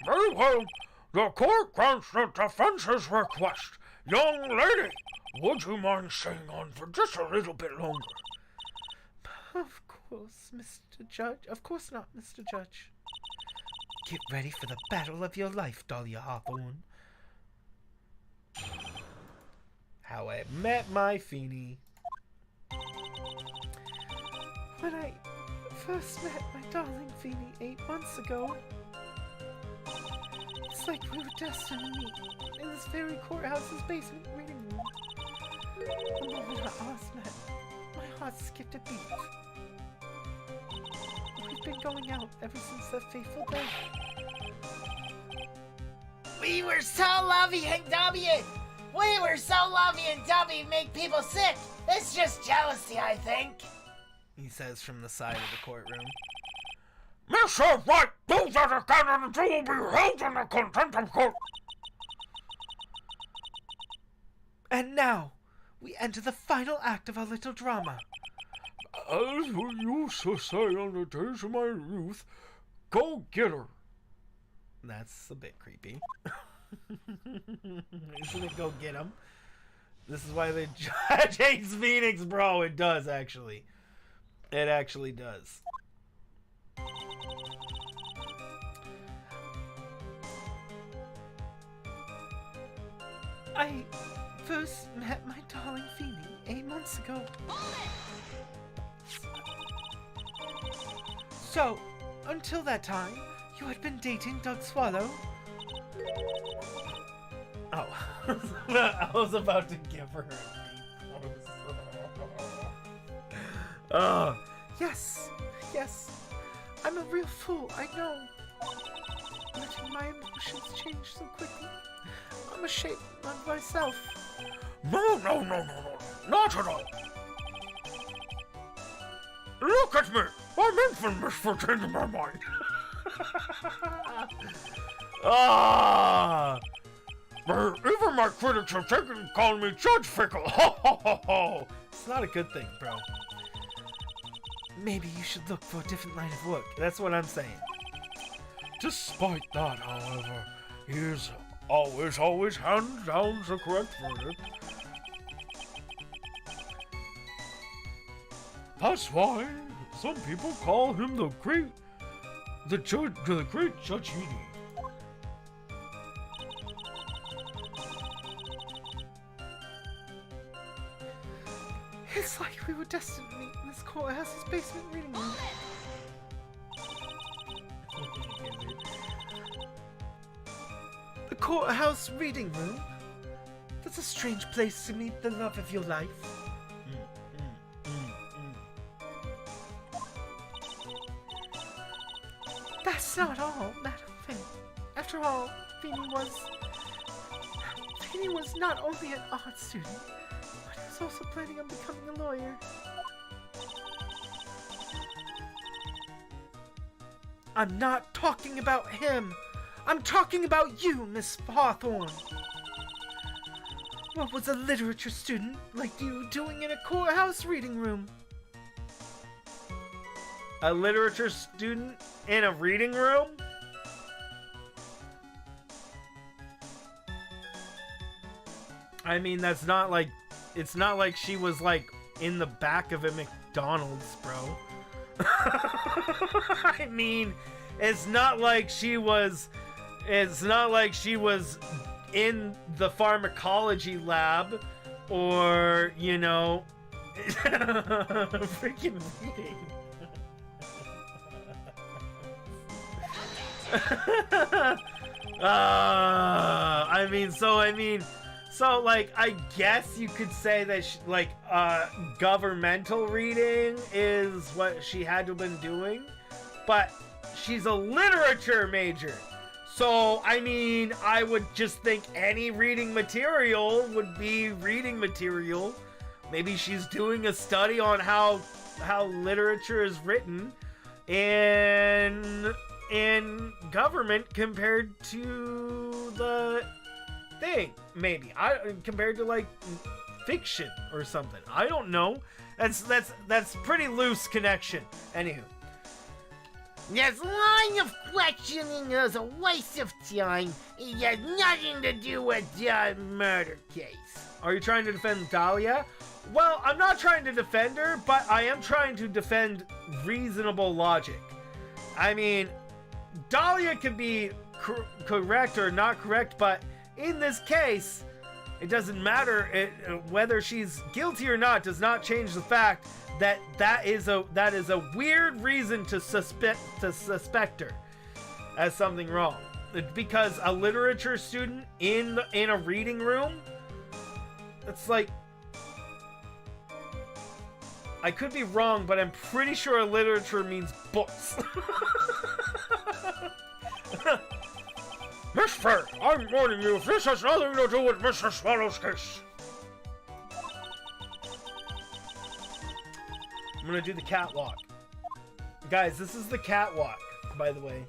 Speaker 3: Very well. The court grants the defense's request. Young lady, would you mind staying on for just a little bit longer?
Speaker 4: Of course, Mr. Judge. Of course not, Mr. Judge. Get ready for the battle of your life, Dahlia Hawthorne.
Speaker 1: How I met my Feeny.
Speaker 4: When I first met my darling Feeny 8 months ago, it's like we were destined to meet in this very courthouse's basement reading room. The moment our eyes met, my heart skipped a beat. We've been going out ever since that fateful day.
Speaker 2: We were so lovey-dovey. We were so lovey-dovey, make people sick. It's just jealousy, I think.
Speaker 1: He says from the side of the courtroom.
Speaker 3: Mr. Wright, do that again and you will be held in the contempt of court.
Speaker 4: And now, we enter the final act of our little drama.
Speaker 3: As we used to say on the days of my youth, go get her.
Speaker 1: That's a bit creepy. Isn't it go get him? This is why the judge hates Phoenix, bro. It does, actually. It actually does.
Speaker 4: I first met my darling Feeny 8 months ago. So, until that time, you had been dating Doug Swallow?
Speaker 1: Oh, I was about to give her a oh.
Speaker 4: Yes, yes. I'm a real fool, I know. Letting my emotions change so quickly. I'm ashamed of myself.
Speaker 3: No, not at all. Look at me. I'm infamous for changing my mind.
Speaker 1: Ah!
Speaker 3: Even my critics have taken calling me Judge Fickle. Ho, ho, ho, ho.
Speaker 1: It's not a good thing, bro.
Speaker 4: Maybe you should look for a different line of work.
Speaker 1: That's what I'm saying.
Speaker 3: Despite that, however, he is always hands down the correct verdict. That's why some people call him the great Judge Edie.
Speaker 4: It's like we were destined to meet in this courthouse's basement reading room. The courthouse reading room? That's a strange place to meet the love of your life. That's not all, Madam Finn. After all, Feeny was not only an art student, but he was also planning on becoming a lawyer. I'm not talking about him. I'm talking about you, Miss Hawthorne. What was a literature student like you doing in a courthouse reading room?
Speaker 1: A literature student in a reading room? I mean, that's not like... It's not like she was, like, in the back of a McDonald's, bro. I mean, it's not like she was... It's not like she was in the pharmacology lab or, you know... freaking reading. So like, I guess you could say that governmental reading is what she had to have been doing, but she's a literature major. So, I mean, I would just think any reading material would be reading material. Maybe she's doing a study on how literature is written in government compared to the thing. Maybe compared to like fiction or something. I don't know. That's pretty loose connection. Anywho.
Speaker 2: This line of questioning is a waste of time. It has nothing to do with the murder case.
Speaker 1: Are you trying to defend Dahlia? Well, I'm not trying to defend her, but I am trying to defend reasonable logic. I mean, Dahlia could be correct or not correct, but in this case, it doesn't matter whether she's guilty or not. Does not change the fact that that is a weird reason to suspect her as something wrong. Because a literature student in a reading room, it's like, I could be wrong, but I'm pretty sure literature means books.
Speaker 3: Miss Fair, I'm warning you, this has nothing to do with Mr. Swallow's case.
Speaker 1: I'm gonna do the catwalk. Guys, this is the catwalk, by the way.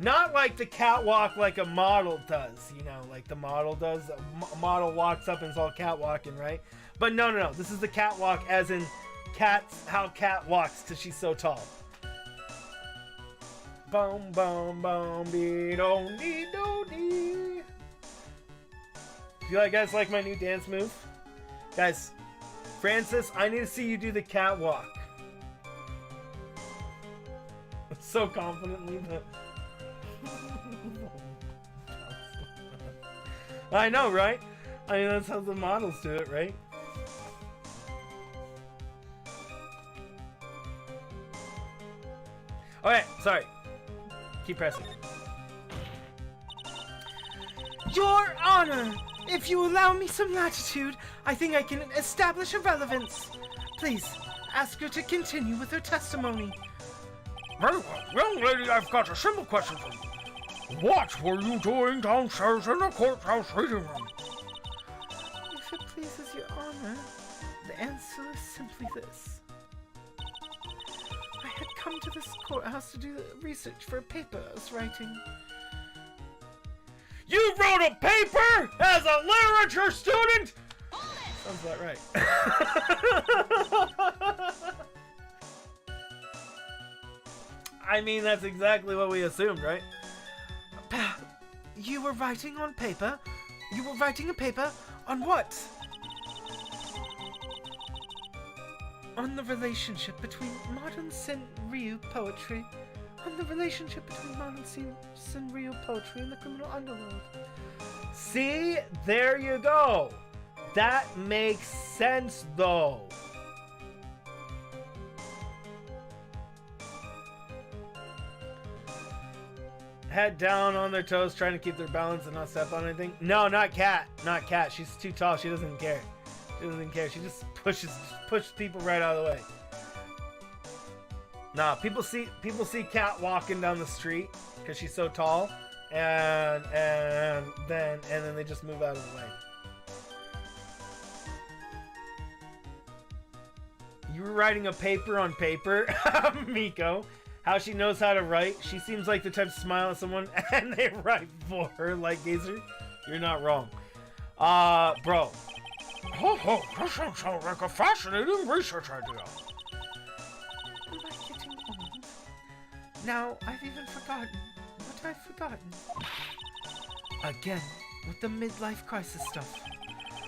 Speaker 1: Not like the catwalk like a model does, you know, like the model does. A model walks up and it's all catwalking, right? But no. This is the catwalk as in how cat walks because she's so tall. Boom, boom, boom, dee, do, dee, do, dee. You guys like my new dance move? Guys, Francis, I need to see you do the catwalk. So confidently. I know, right? I mean, that's how the models do it, right? Okay, sorry. Keep pressing.
Speaker 4: Your Honor, if you allow me some latitude, I think I can establish a relevance. Please, ask her to continue with her testimony.
Speaker 3: Very well. Young lady, I've got a simple question for you. What were you doing downstairs in the courthouse reading room?
Speaker 4: If it pleases your Honor, the answer is simply this. I had come to this courthouse to do research for a paper I was writing.
Speaker 1: You wrote a paper as a literature student? Sounds about right. I mean, that's exactly what we assumed, right?
Speaker 4: You were writing on paper? You were writing a paper on what? On the relationship between modern Senryu poetry. On the relationship between modern Senryu poetry and the criminal underworld.
Speaker 1: See? There you go. That makes sense, though. Head down on their toes, trying to keep their balance and not step on anything. No, not Cat. Not Cat. She's too tall. She doesn't care. She doesn't care. She just pushes people right out of the way. Nah, people see Cat walking down the street because she's so tall, and then they just move out of the way. You were writing a paper on paper, Miko. How she knows how to write. She seems like the type to smile at someone and they write for her like Gazer. You're not wrong. Bro.
Speaker 3: Oh, that sounds like a fascinating research idea.
Speaker 4: Am I getting old? Now I've even forgotten what I've forgotten. Again, with the midlife crisis stuff.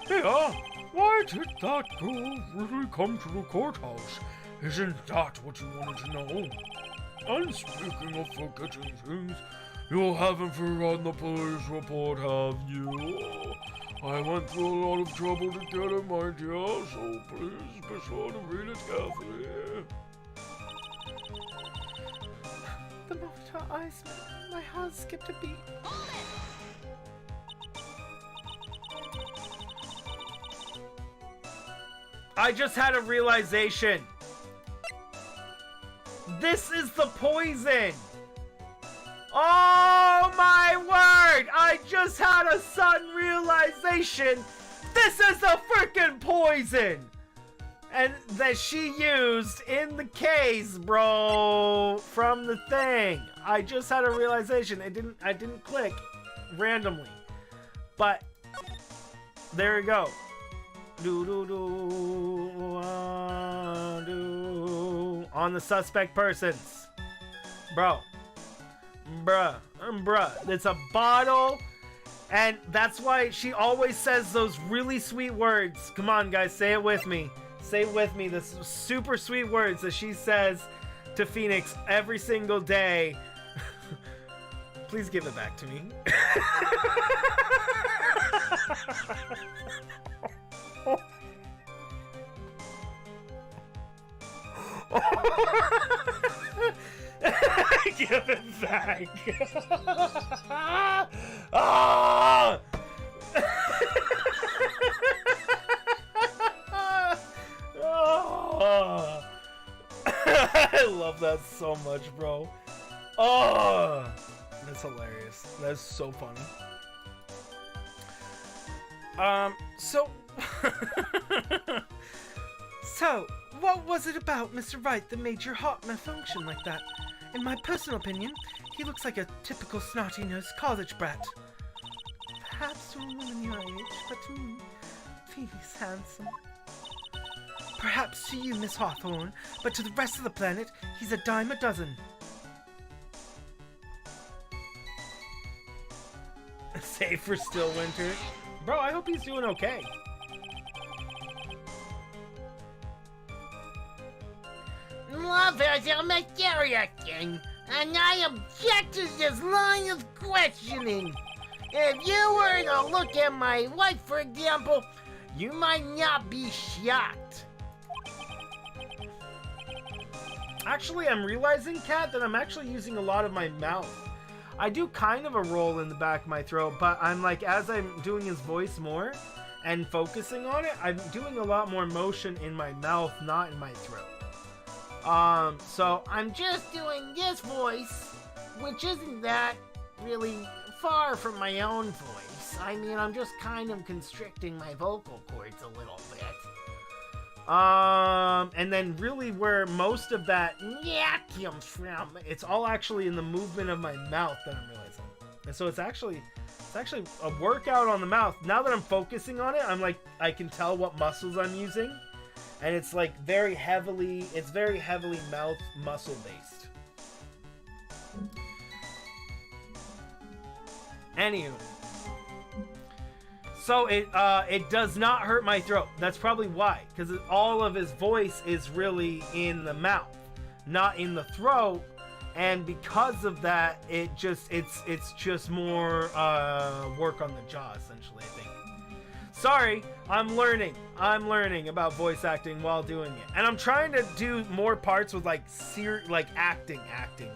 Speaker 3: Yeah, why did that girl really come to the courthouse? Isn't that what you wanted to know? And speaking of forgetting things, you haven't forgotten the police report, have you? I went through a lot of trouble to get it, my dear, so please be sure to read it carefully.
Speaker 4: The moment our eyes met, my heart skipped a beat.
Speaker 1: I just had a realization. This is the poison! Oh my word! I just had a sudden realization. This is the freaking poison! And that she used in the case, bro, from the thing. I just had a realization. I didn't click randomly. But there you go. On the suspect persons. Bruh. It's a bottle. And that's why she always says those really sweet words. Come on, guys, say it with me. Say it with me. The super sweet words that she says to Phoenix every single day. Please give it back to me. Give it back. Oh! Oh! I love that so much, bro. Oh! That's hilarious. That's so funny.
Speaker 4: So, what was it about Mr. Wright that made your heart malfunction like that? In my personal opinion, he looks like a typical snotty-nosed college brat. Perhaps to a woman your age, but to me, he's handsome. Perhaps to you, Miss Hawthorne, but to the rest of the planet, he's a dime a dozen.
Speaker 1: Save for Stillwinter. Bro, I hope he's doing okay.
Speaker 2: Lovers are mysterious, and I object to this line of questioning. If you were to look at my wife, for example, you might not be shocked.
Speaker 1: Actually, I'm realizing, Kat, that I'm actually using a lot of my mouth. I do kind of a roll in the back of my throat, but I'm like, as I'm doing his voice more and focusing on it, I'm doing a lot more motion in my mouth, not in my throat. So
Speaker 2: I'm just doing this voice, which isn't that really far from my own voice. I mean, I'm just kind of constricting my vocal cords a little bit.
Speaker 1: And then really where most of that
Speaker 2: yeah comes from.
Speaker 1: it's all actually in the movement of my mouth that I'm realizing. And so it's actually a workout on the mouth. Now that I'm focusing on it, I'm like, I can tell what muscles I'm using. And it's like very heavily mouth muscle based. Anywho. So it does not hurt my throat. That's probably why, because all of his voice is really in the mouth, not in the throat, and because of that, it's just more work on the jaw, essentially. I think. Sorry, I'm learning about voice acting while doing it, and I'm trying to do more parts with like acting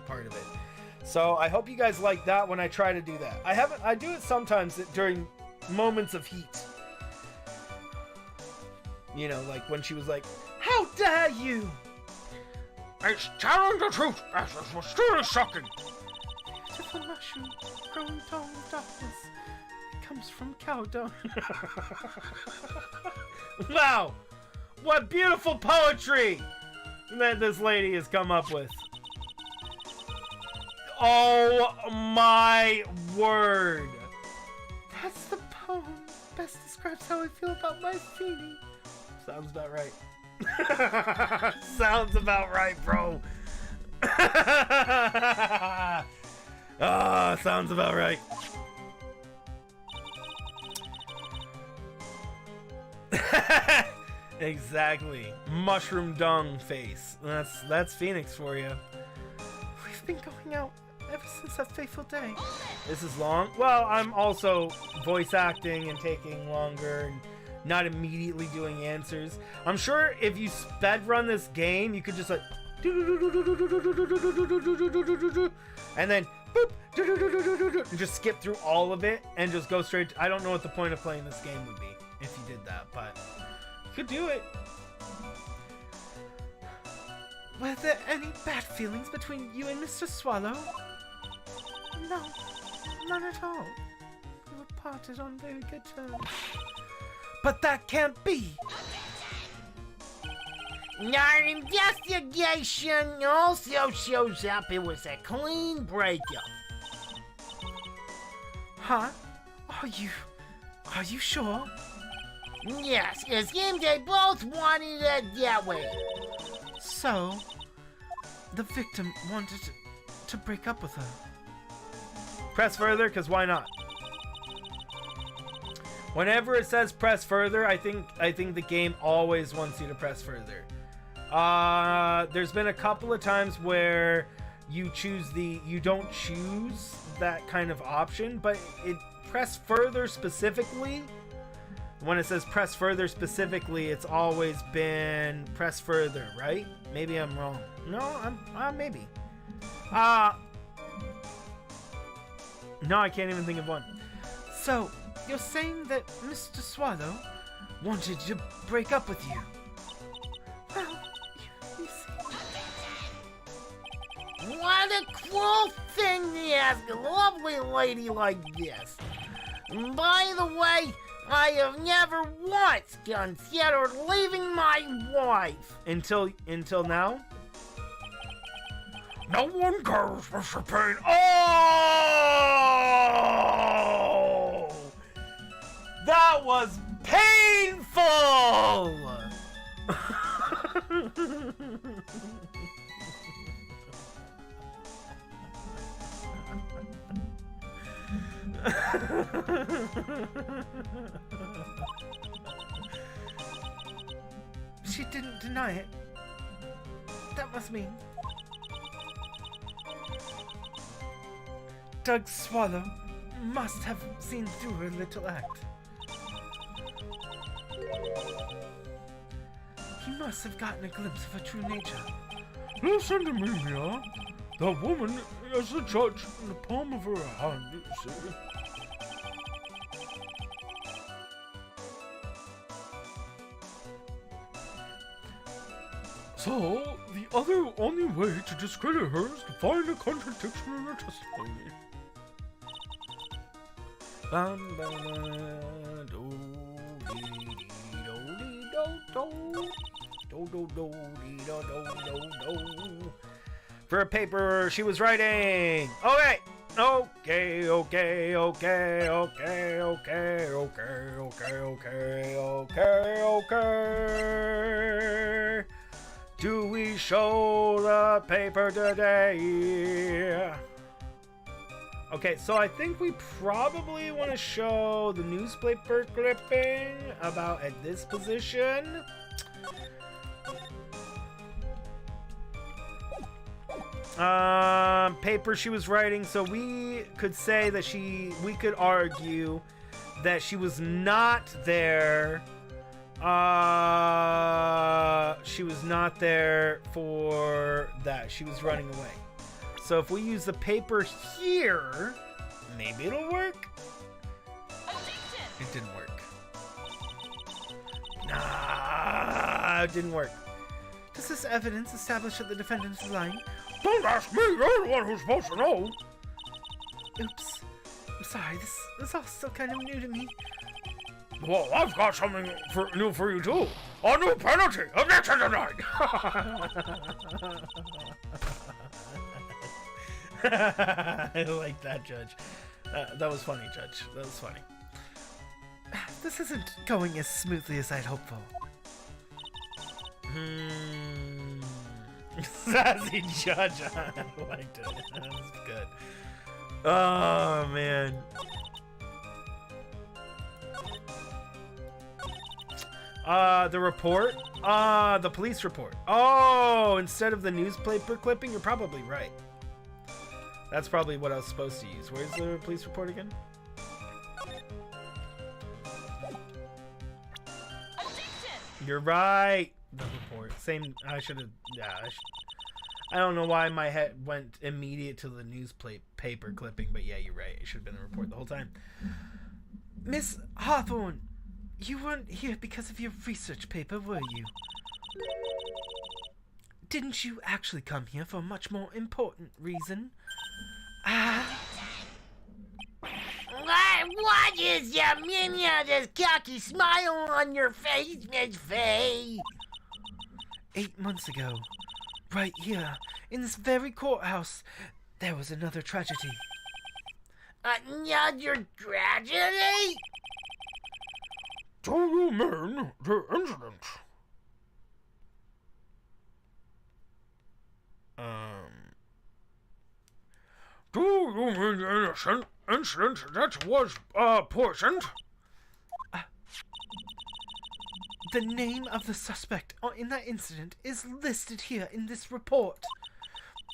Speaker 1: part of it. So I hope you guys like that when I try to do that. I do it sometimes during moments of heat. You know, like when she was like, "How dare you!"
Speaker 3: It's telling the truth. This was truly shocking.
Speaker 4: Beautiful mushroom growing tall in darkness. It comes from cow dung.
Speaker 1: Wow, what beautiful poetry that this lady has come up with. Oh my word.
Speaker 4: That's the poem best describes how I feel about my feeling.
Speaker 1: Sounds about right. Sounds about right, bro. Sounds about right. Exactly. Mushroom dung face. That's Phoenix for you.
Speaker 4: We've been going out ever since that fateful day.
Speaker 1: This is long. Well, I'm also voice acting and taking longer and not immediately doing answers. I'm sure if you sped run this game, you could just like and then boop and just skip through all of it and just go straight to, I don't know what the point of playing this game would be if you did that, but you could do it.
Speaker 4: Were there any bad feelings between you and Mr. Swallow? No, none at all. We were parted on very good terms. But that can't be!
Speaker 2: Our investigation also shows up it was a clean breakup.
Speaker 4: Huh? Are you sure?
Speaker 2: Yes, it seems they both wanted it that way.
Speaker 4: So, the victim wanted to break up with her.
Speaker 1: Press further, because why not? Whenever it says press further, I think the game always wants you to press further. There's been a couple of times where you don't choose that kind of option, but it press further specifically. When it says press further specifically, it's always been press further, right? Maybe I'm wrong. No, I'm maybe. No, I can't even think of one.
Speaker 4: So, you're saying that Mr. Swallow wanted to break up with you? Well, you see...
Speaker 2: What a cruel thing to ask a lovely lady like this. By the way, I have never once considered leaving my wife.
Speaker 1: Until now?
Speaker 3: No one cares, Mr. Payne.
Speaker 1: Oh! That was painful!
Speaker 4: She didn't deny it. That must mean... Doug Swallow must have seen through her little act. He must have gotten a glimpse of her true nature.
Speaker 3: Listen to me, Mia. The woman is the judge in the palm of her hand, you see. So, the only way to discredit her is to find a contradiction in her testimony.
Speaker 1: For a paper she was writing. Okay. Do we show the paper today? Okay, so I think we probably want to show the newspaper clipping about at this position. Paper she was writing, so we could say that we could argue that she was not there. She was not there for that. She was running away. So if we use the paper here, maybe it'll work. It didn't work. Nah, it didn't work.
Speaker 4: Does this evidence establish that the defendant is lying?
Speaker 3: Don't ask me, you're the one who's supposed to know.
Speaker 4: Oops. I'm sorry, this is all still kind of new to me.
Speaker 3: Well, I've got something new for you too. A new penalty. Objection denied.
Speaker 1: I like that, Judge. That was funny, Judge. That was funny.
Speaker 4: This isn't going as smoothly as I'd hoped for.
Speaker 1: Sassy Judge. I liked it. That was good. Oh, man. The report? The police report. Oh, instead of the newspaper clipping, you're probably right. That's probably what I was supposed to use. Where's the police report again? You're right. The report. Same. I should have. Yeah. I don't know why my head went immediate to the newspaper clipping, but yeah, you're right. It should have been the report the whole time.
Speaker 4: Miss Hawthorne, you weren't here because of your research paper, were you? Didn't you actually come here for a much more important reason?
Speaker 2: What is the meaning of this cocky smile on your face, Miss Faye?
Speaker 4: 8 months ago, right here, in this very courthouse, there was another tragedy.
Speaker 2: Another tragedy?
Speaker 3: Do you mean the incident? Do you mean the innocent incident that was, poisoned?
Speaker 4: The name of the suspect in that incident is listed here in this report.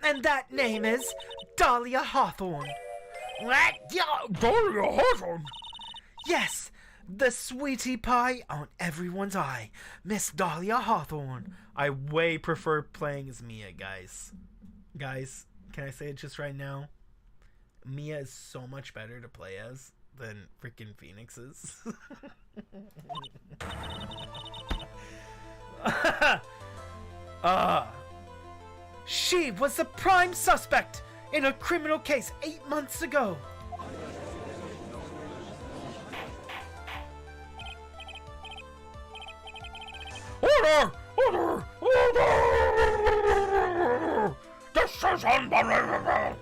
Speaker 4: And that name is Dahlia Hawthorne.
Speaker 2: What?
Speaker 3: Dahlia Hawthorne?
Speaker 4: Yes, the sweetie pie on everyone's eye, Miss Dahlia Hawthorne.
Speaker 1: I way prefer playing as Mia, guys. Guys, can I say it just right now? Mia is so much better to play as than freaking Phoenix is.
Speaker 4: She was the prime suspect in a criminal case 8 months ago.
Speaker 3: Order! Order! Order! This is unbelievable!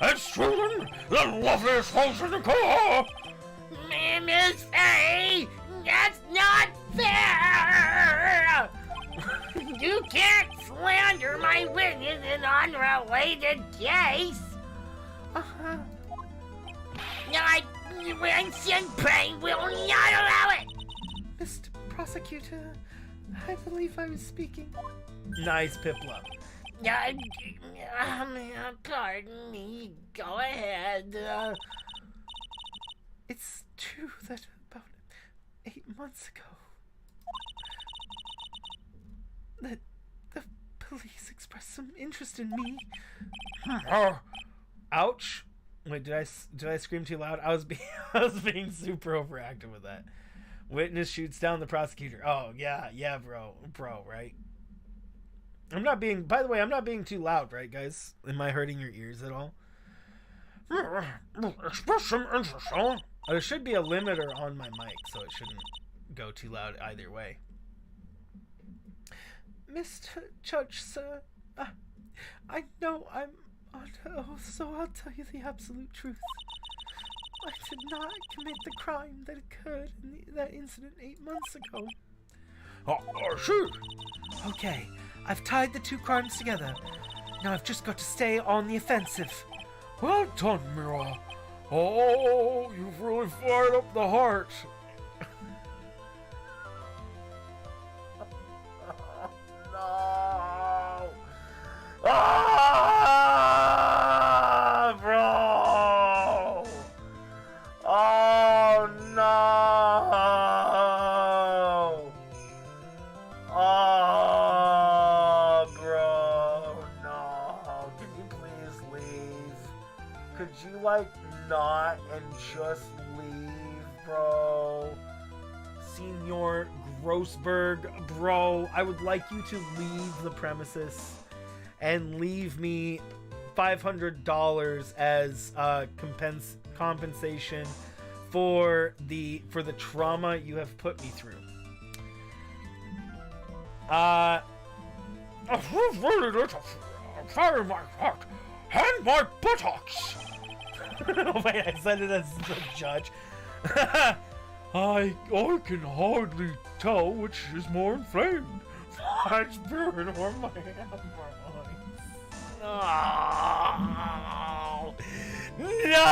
Speaker 3: It's Susan, the loveliest house in the car!
Speaker 2: Miss A, that's not fair! You can't slander my witness in an unrelated case! Vincent Payne will not allow it!
Speaker 4: Mr. Prosecutor, I believe I was speaking.
Speaker 1: Nice, Piplup.
Speaker 2: Pardon me, go ahead.
Speaker 4: It's true that about 8 months ago, that the police expressed some interest in me.
Speaker 1: Ouch. Wait, did I scream too loud? I was being super overactive with that. Witness shoots down the prosecutor. Oh, yeah, bro, right? By the way, I'm not being too loud, right, guys? Am I hurting your ears at all?
Speaker 3: Express some interest, huh?
Speaker 1: There should be a limiter on my mic, so it shouldn't go too loud either way.
Speaker 4: Mr. Judge, sir, I know I'm under oath, so I'll tell you the absolute truth. I did not commit the crime that occurred in that incident 8 months ago.
Speaker 3: I see.
Speaker 4: Okay, I've tied the two crimes together. Now I've just got to stay on the offensive.
Speaker 3: Well done, Mira. Oh, you've really fired up the heart.
Speaker 1: No! Ah, bro! Oh, no! Oh, bro, no. Can you please leave? Could you, not and just leave, bro? Senor Grossberg, bro, I would like you to leave the premises and leave me $500 as compensation for the trauma you have put me through.
Speaker 3: Fire my heart and my buttocks.
Speaker 1: Wait, I said it as the judge.
Speaker 3: I can hardly tell which is more inflamed, my spirit or my hemorrhoids.
Speaker 1: No! No!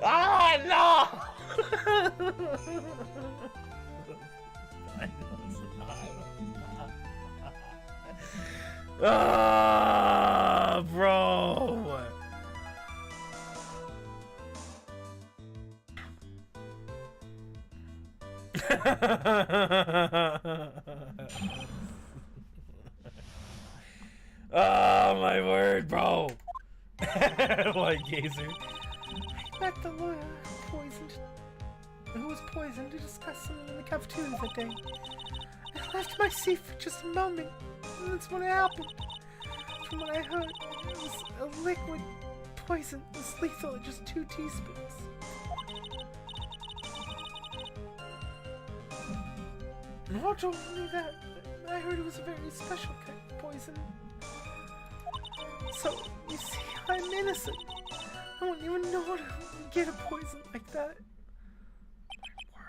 Speaker 1: Oh, no! Ah, bro. Oh, my word, bro. What, Gazer?
Speaker 4: I met the lawyer who was poisoned to discuss something in the cafeteria that day. I left my seat for just a moment, and that's when it happened. From what I heard, it was a liquid poison. It was lethal at just 2 teaspoons. Not only that, I heard it was a very special kind of poison. So, You see, I'm innocent. I wouldn't even know how to get a poison like that. My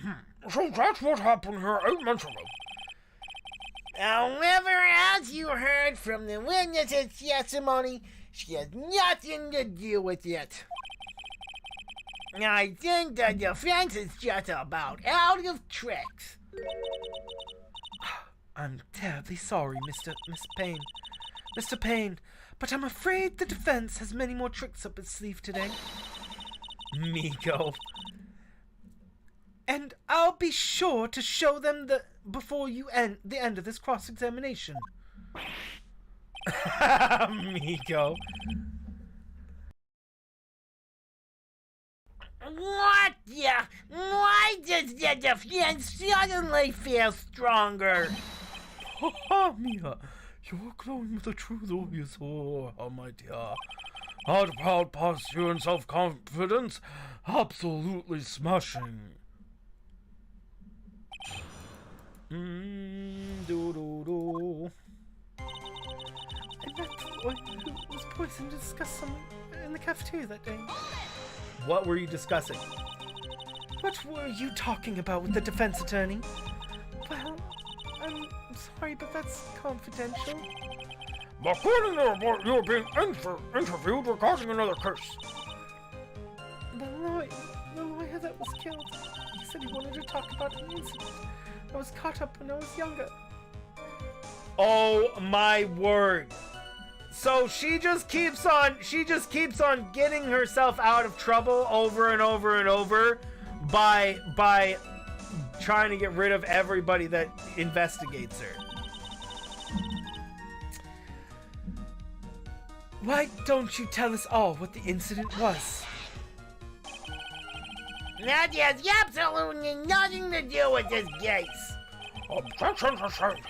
Speaker 4: word.
Speaker 3: So that's what happened here 8 months ago.
Speaker 2: However, as you heard from the witness's testimony, she has nothing to do with it. I think the defense is just about out of tricks.
Speaker 4: I'm terribly sorry, Miss Payne. Mr. Payne, but I'm afraid the defense has many more tricks up its sleeve today.
Speaker 1: Miko.
Speaker 4: And I'll be sure to show them before the end of this cross-examination.
Speaker 1: Miko.
Speaker 2: What the? Why does the defense suddenly feel stronger?
Speaker 1: Oh, Mia, you're glowing with a true lawyer's aura, my dear. Out of proud posture and self-confidence, absolutely smashing. Do-do-do.
Speaker 4: I met the boy who was poisoned to discuss something in the cafeteria that day.
Speaker 1: What were you discussing?
Speaker 4: What were you talking about with the defense attorney? Well, I'm sorry, but that's confidential.
Speaker 3: According to the report, you were being interviewed regarding another case.
Speaker 4: The lawyer that was killed, he said he wanted to talk about an incident I was caught up when I was younger.
Speaker 1: Oh my word. So she just keeps on getting herself out of trouble over and over and over by trying to get rid of everybody that investigates her.
Speaker 4: Why don't you tell us all what the incident was?
Speaker 2: That has absolutely nothing to do with this case.
Speaker 3: Objection sustained.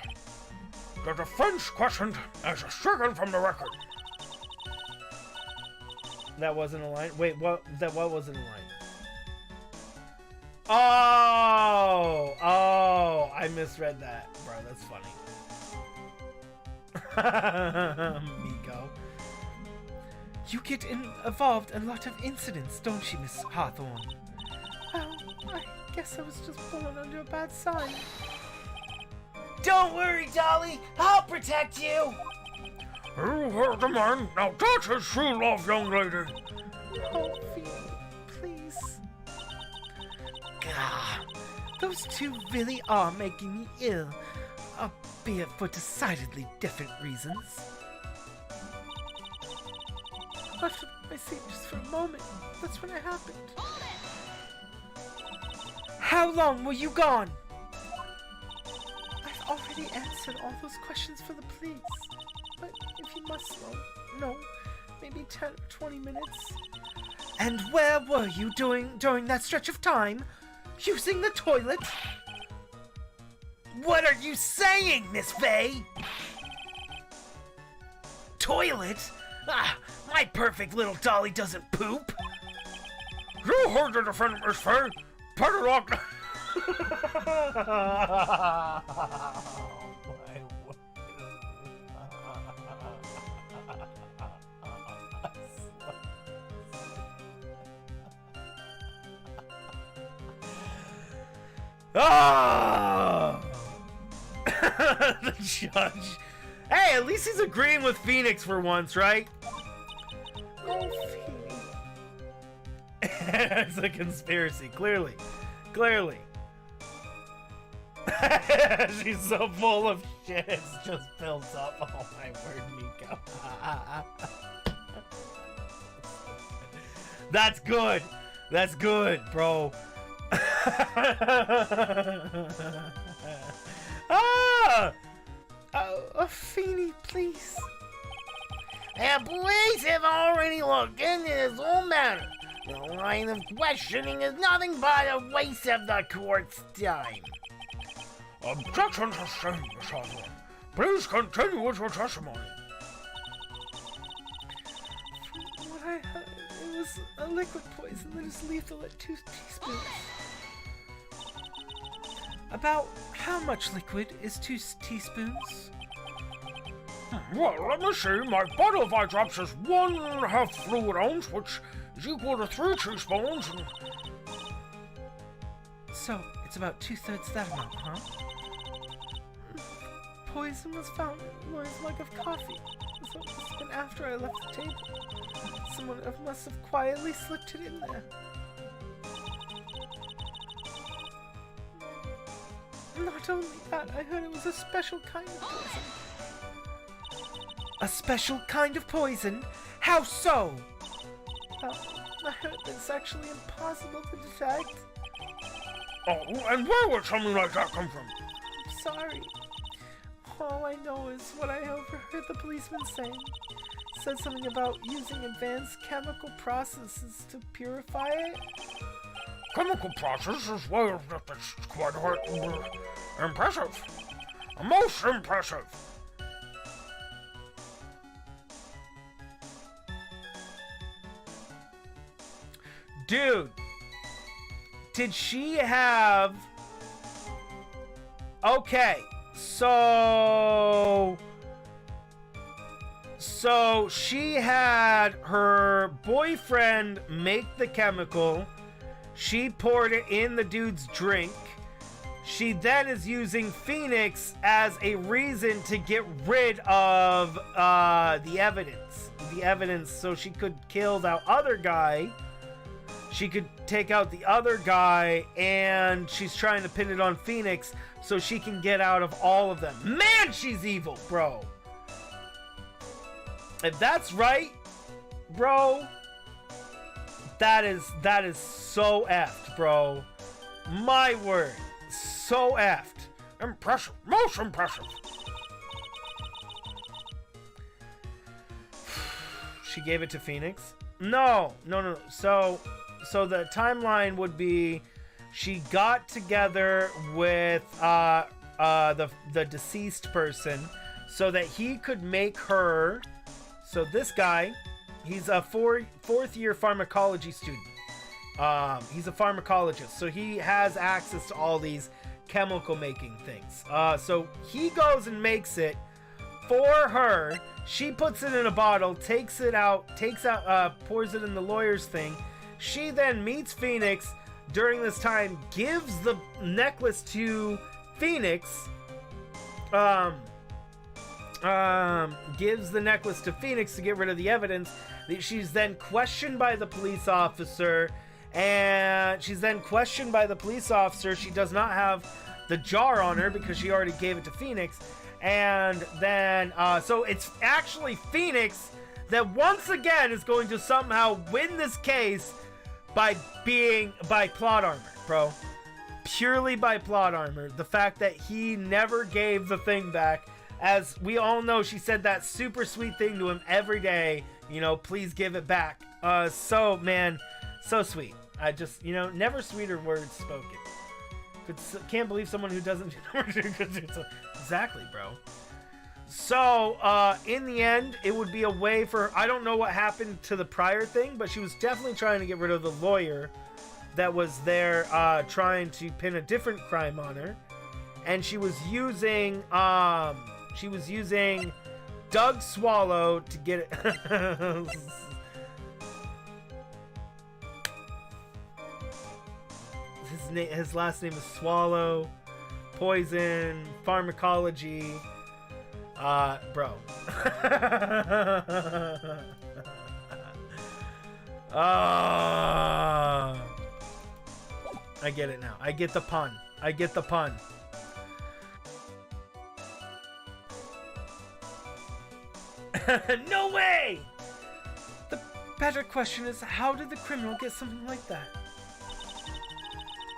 Speaker 3: The defense questioned is stricken from the record.
Speaker 1: That wasn't a line? Wait, what wasn't a line? Oh, I misread that. Bro, that's funny. Miko.
Speaker 4: You get involved in a lot of incidents, don't you, Miss Hawthorne? Well, I guess I was just born under a bad sign.
Speaker 2: Don't worry, Dolly. I'll protect you.
Speaker 3: You heard the man. Now that's his true love, young lady.
Speaker 4: Oh, Phoebe, please. Gah, those two really are making me ill, albeit for decidedly different reasons. I left my seat just for a moment. That's when it happened. How long were you gone? I've already answered all those questions for the police. But if you must know, maybe 10 or 20 minutes. And where were you during that stretch of time? Using the toilet?
Speaker 2: What are you saying, Miss Faye? Toilet? Ah, my perfect little Dolly doesn't poop.
Speaker 3: You heard the defendant, Miss Faye. Better lock.
Speaker 1: Oh! The judge. Hey, at least he's agreeing with Phoenix for once, right?
Speaker 4: Oh, Phoebe.
Speaker 1: It's a conspiracy, clearly. She's so full of shit, it's just built up. Oh my word, Miko. That's good, bro.
Speaker 4: Phoebe, please.
Speaker 2: The police have already looked into this whole matter. The line of questioning is nothing but a waste of the court's time.
Speaker 3: Objection sustained, Miss Hawthorne. Please continue with your testimony.
Speaker 4: From what I heard, it was a liquid poison that is lethal at 2 teaspoons. About how much liquid is 2 teaspoons?
Speaker 3: Well, let me see. My bottle of eye drops is 1/2 fluid ounce, which is equal to 3 teaspoons.
Speaker 4: So, it's about 2/3 that amount, huh? Poison was found in Laura's mug of coffee. So it must have been after I left the table. Someone must have quietly slipped it in there. Not only that, I heard it was a special kind of poison. A special kind of poison? How so? Well, I heard that it's actually impossible to detect.
Speaker 3: Oh, and where would something like that come from?
Speaker 4: I'm sorry. All I know is what I overheard the policeman saying. Said something about using advanced chemical processes to purify it.
Speaker 3: Chemical processes? Well, that's quite impressive. Most impressive.
Speaker 1: Dude, did she have... Okay, so she had her boyfriend make the chemical. She poured it in the dude's drink. She then is using Phoenix as a reason to get rid of the evidence so she could kill that other guy. She could take out the other guy, and she's trying to pin it on Phoenix so she can get out of all of them. Man, she's evil, bro. If that's right, bro, that is so effed, bro. My word, so effed.
Speaker 3: Impressive, most impressive.
Speaker 1: She gave it to Phoenix? No. So the timeline would be she got together with the deceased person so that he could make her. So this guy, he's a fourth year pharmacology student. He's a pharmacologist, so he has access to all these chemical making things. So he goes and makes it for her. She puts it in a bottle, takes it out, pours it in the lawyer's thing. She then meets Phoenix during this time, gives the necklace to Phoenix. Gives the necklace to Phoenix to get rid of the evidence. She's then questioned by the police officer. She does not have the jar on her because she already gave it to Phoenix. And then, so it's actually Phoenix that once again is going to somehow win this case by plot armor, bro. Purely by plot armor. The fact that he never gave the thing back. As we all know, she said that super sweet thing to him every day. Please give it back. So sweet. I just, never sweeter words spoken. Can't believe someone who doesn't exactly, bro. So, in the end, it would be a way for... I don't know what happened to the prior thing, but she was definitely trying to get rid of the lawyer that was there trying to pin a different crime on her. And she was using... Doug Swallow to get it... His last name is Swallow. Poison. Pharmacology. Bro. I get it now. I get the pun. No way!
Speaker 4: The better question is, how did the criminal get something like that?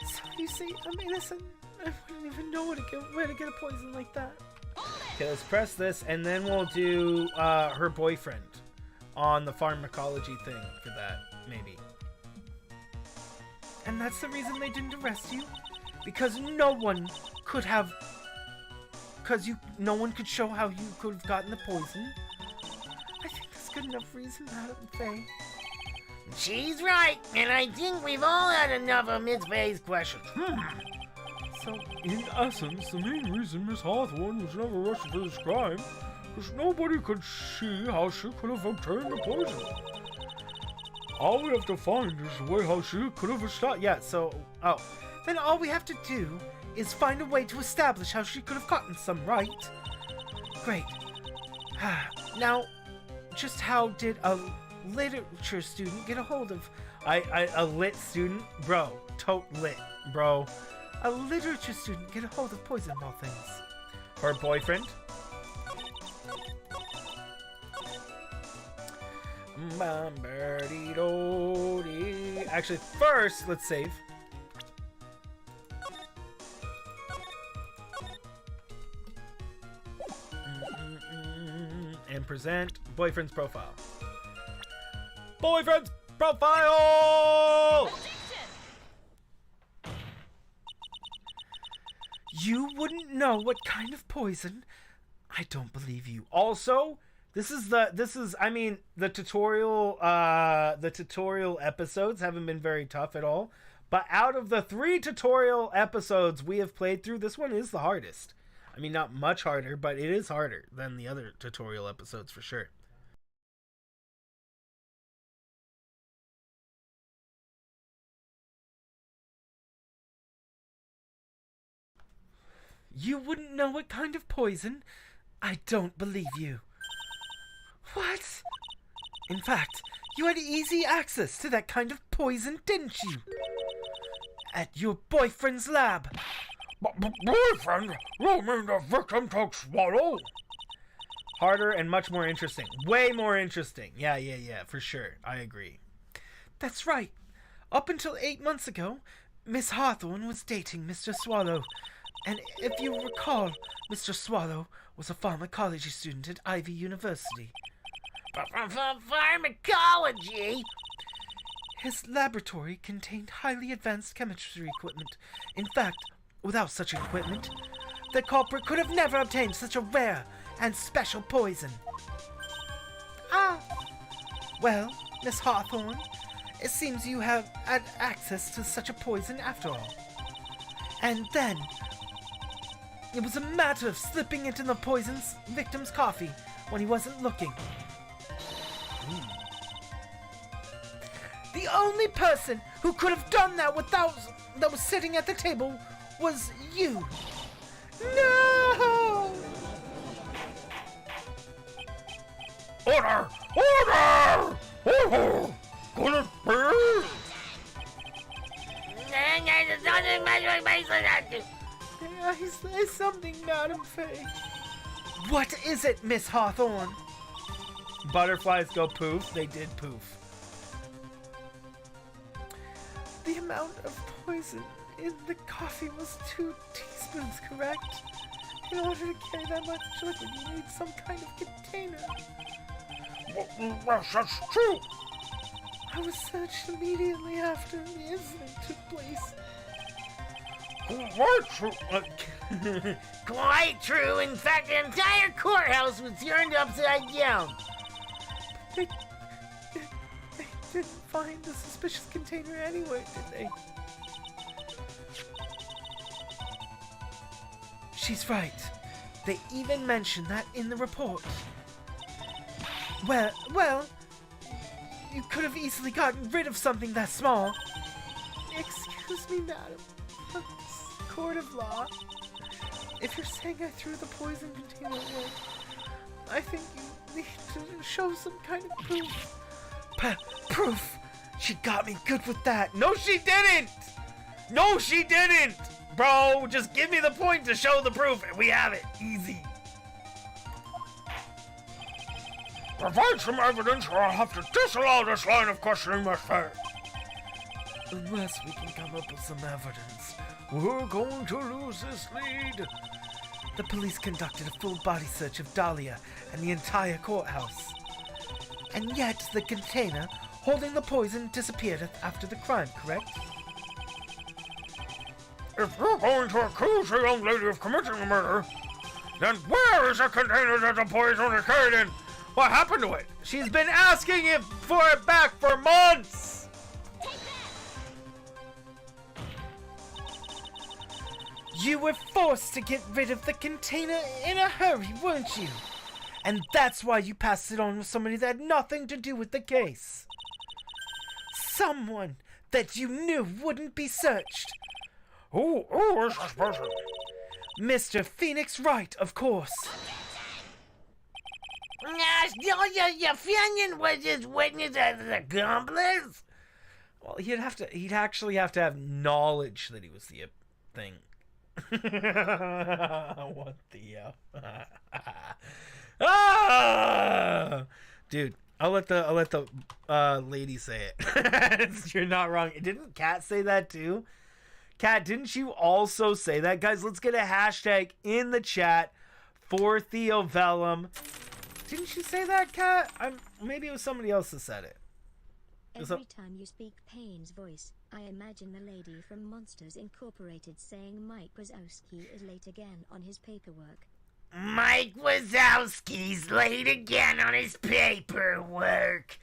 Speaker 4: So you see, I'm innocent. I wouldn't even know where to get a poison like that.
Speaker 1: Okay, let's press this, and then we'll do her boyfriend on the pharmacology thing for that, maybe.
Speaker 4: And that's the reason they didn't arrest you? Because no one could have... no one could show how you could have gotten the poison? I think that's good enough reason, Madam Faye.
Speaker 2: She's right, and I think we've all had enough of Miss Faye's questions.
Speaker 3: So, in essence, the main reason Miss Hawthorne was never arrested for this crime because nobody could see how she could have obtained the poison. All we have to find is the way how she could have established.
Speaker 1: Yeah, so, oh.
Speaker 4: Then all we have to do is find a way to establish how she could have gotten some, right? Great. Now, just how did a literature student get a hold of...
Speaker 1: A lit student? Bro, tote lit, bro.
Speaker 4: A literature student get a hold of poison of all things?
Speaker 1: Her boyfriend? Actually, first, let's save. And present boyfriend's profile. Boyfriend's profile!
Speaker 4: You wouldn't know what kind of poison?
Speaker 1: I don't believe you. Also, the tutorial episodes haven't been very tough at all. But out of the 3 tutorial episodes we have played through, this one is the hardest. I mean, not much harder, but it is harder than the other tutorial episodes for sure.
Speaker 4: You wouldn't know what kind of poison? I don't believe you. What? In fact, you had easy access to that kind of poison, didn't you? At your boyfriend's lab.
Speaker 3: Boyfriend? You mean the victim took swallow?
Speaker 1: Harder and much more interesting. Way more interesting. Yeah, for sure. I agree.
Speaker 4: That's right. Up until 8 months ago, Miss Hawthorne was dating Mr. Swallow. And if you recall, Mr. Swallow was a pharmacology student at Ivy University.
Speaker 2: Pharmacology?
Speaker 4: His laboratory contained highly advanced chemistry equipment. In fact, without such equipment, the culprit could have never obtained such a rare and special poison. Well, Miss Hawthorne, it seems you have had access to such a poison after all. And then, it was a matter of slipping into the poison's victim's coffee when he wasn't looking. The only person who could have done that that was sitting at the table was you. No!
Speaker 3: Order! Order! Oh, could it be?
Speaker 4: May I say something, Madam Faye? What is it, Miss Hawthorne?
Speaker 1: Butterflies go poof. They did poof.
Speaker 4: The amount of poison in the coffee was 2 teaspoons, correct? In order to carry that much liquid, you need some kind of container.
Speaker 3: Yes, that's true.
Speaker 4: I was searched immediately after the incident took place.
Speaker 3: Quite true.
Speaker 2: Quite true. In fact, the entire courthouse was turned upside down.
Speaker 4: They didn't find the suspicious container anyway, did they? She's right. They even mentioned that in the report. Well, you could have easily gotten rid of something that small. Excuse me, madam. This court of law. If you're saying I threw the poison container away, I think you need to show some kind of proof. Proof? She got me good with that.
Speaker 1: No, she didn't! No, she didn't! Bro, just give me the point to show the proof and we have it. Easy.
Speaker 3: Provide some evidence or I'll have to disallow this line of questioning, Miss Faye.
Speaker 4: Unless we can come up with some evidence, we're going to lose this lead. The police conducted a full body search of Dahlia and the entire courthouse. And yet the container holding the poison disappeared after the crime, correct?
Speaker 3: If you're going to accuse the young lady of committing the murder, then where is the container that the poison is carried in? What happened to it?
Speaker 1: She's been asking for it back for months!
Speaker 4: You were forced to get rid of the container in a hurry, weren't you? And that's why you passed it on to somebody that had nothing to do with the case. Someone that you knew wouldn't be searched.
Speaker 3: Who is this person?
Speaker 4: Mr. Phoenix Wright, of course.
Speaker 2: Your opinion was his witness as an accomplice?
Speaker 1: Well, he'd actually have to have knowledge that he was the thing. What the dude, I'll let the lady say it. You're not wrong. Didn't Kat say that too? Kat, didn't you also say that? Guys, let's get a hashtag in the chat for Theo Vellum. Didn't you say that, Kat? Maybe it was somebody else that said it.
Speaker 5: Every time you speak Payne's voice, I imagine the lady from Monsters Incorporated saying Mike Wazowski is late again on his paperwork.
Speaker 2: Mike Wazowski's late again on his paperwork.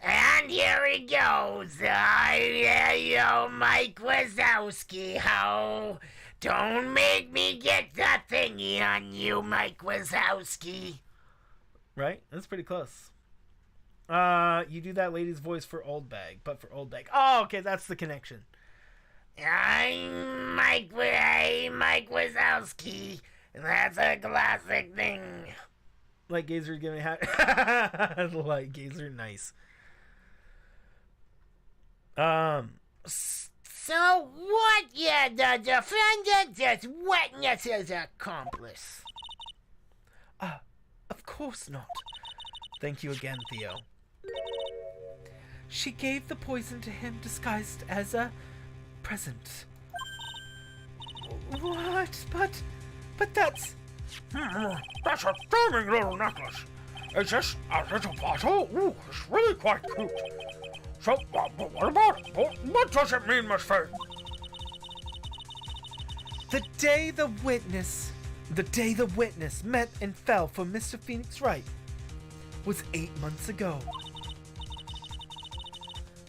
Speaker 2: And here he goes. Mike Wazowski, ho. Don't make me get the thingy on you, Mike Wazowski.
Speaker 1: Right? That's pretty close. You do that lady's voice for Old Bag, but for Old Bag. Oh, okay, that's the connection.
Speaker 2: I'm Mike Wazowski. That's a classic thing.
Speaker 1: Like Gazer giving like Gazer, nice.
Speaker 2: So what? Yeah, the defendant is witness's accomplice.
Speaker 4: Of course not.
Speaker 1: Thank you again, Theo.
Speaker 4: She gave the poison to him disguised as a present. What? But that's...
Speaker 3: That's a charming little necklace. It's just a little bottle. Ooh, it's really quite cute. So, what about it? What does it mean, Miss Faye?
Speaker 4: The day the witness met and fell for Mr. Phoenix Wright was 8 months ago.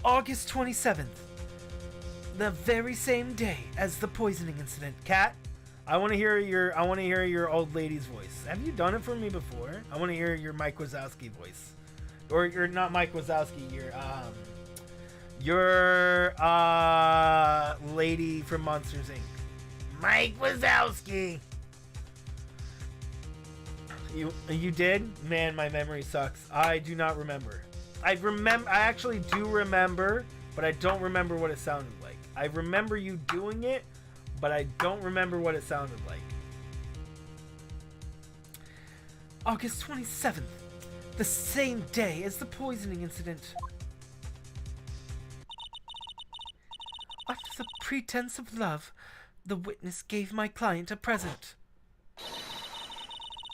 Speaker 4: August 27th. The very same day as the poisoning incident.
Speaker 1: Kat, I want to hear your old lady's voice. Have you done it for me before? I want to hear your Mike Wazowski voice. Or you're not Mike Wazowski, your lady from Monsters Inc.
Speaker 2: Mike Wazowski.
Speaker 1: You did? Man, my memory sucks. I do not remember. I actually do remember, but I don't remember what it sounded like. I remember you doing it, but I don't remember what it sounded like.
Speaker 4: August 27th, the same day as the poisoning incident. Under the pretense of love, the witness gave my client a present.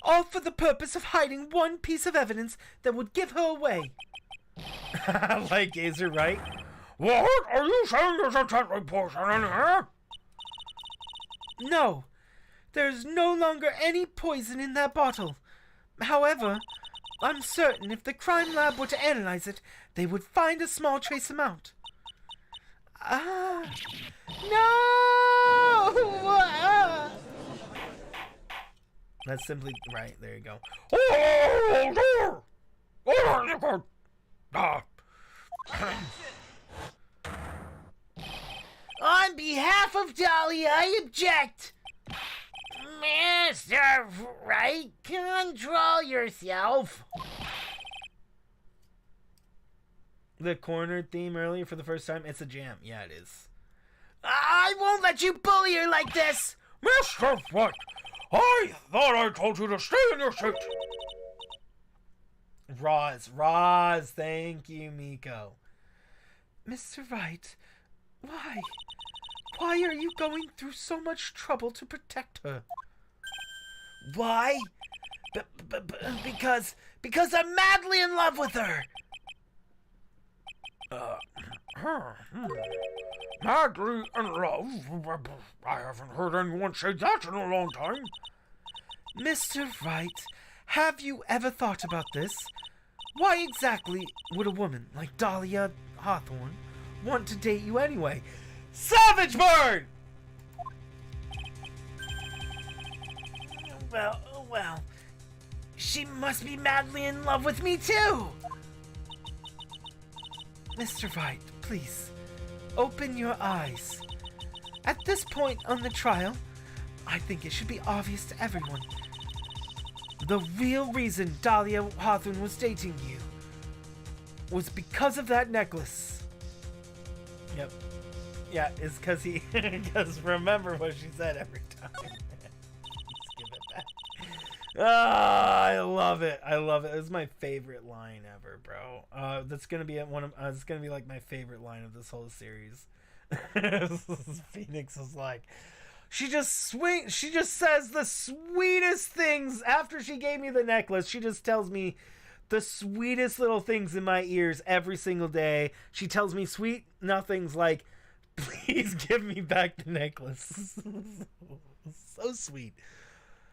Speaker 4: All for the purpose of hiding one piece of evidence that would give her away.
Speaker 1: Like Gazer, right?
Speaker 3: What? Are you saying there's a deadly poison in here?
Speaker 4: No, there's no longer any poison in that bottle. However, I'm certain if the crime lab were to analyze it, they would find a small trace amount. No!
Speaker 1: That's simply right. There you go.
Speaker 3: Oh, dear! Oh, you go.
Speaker 2: On behalf of Dolly, I object. Mr. Wright, control yourself.
Speaker 1: The corner theme earlier for the first time. It's a jam. Yeah, it is.
Speaker 2: I won't let you bully her like this.
Speaker 3: Mr. Wright, I thought I told you to stay in your seat.
Speaker 1: Roz, thank you, Miko.
Speaker 4: Mr. Wright, why? Why are you going through so much trouble to protect her?
Speaker 2: Why? Because I'm madly in love with her.
Speaker 3: Madly in love? I haven't heard anyone say that in a long time.
Speaker 4: Mr. Wright, have you ever thought about this? Why exactly would a woman like Dahlia Hawthorne want to date you anyway?
Speaker 1: Savage Bird!
Speaker 2: Well,
Speaker 4: She must be madly in love with me too! Mr. Wright, please, open your eyes. At this point on the trial, I think it should be obvious to everyone. The real reason Dahlia Hawthorne was dating you was because of that necklace.
Speaker 1: Yep. Yeah, it's because he... Because remember what she said every time. Let's give it back. Ah, I love it. I love it. It's my favorite line ever, bro. That's gonna be one of. It's gonna be like my favorite line of this whole series. Phoenix is like, she just says the sweetest things after she gave me the necklace. She just tells me the sweetest little things in my ears every single day. She tells me sweet nothings like, please give me back the necklace. So sweet.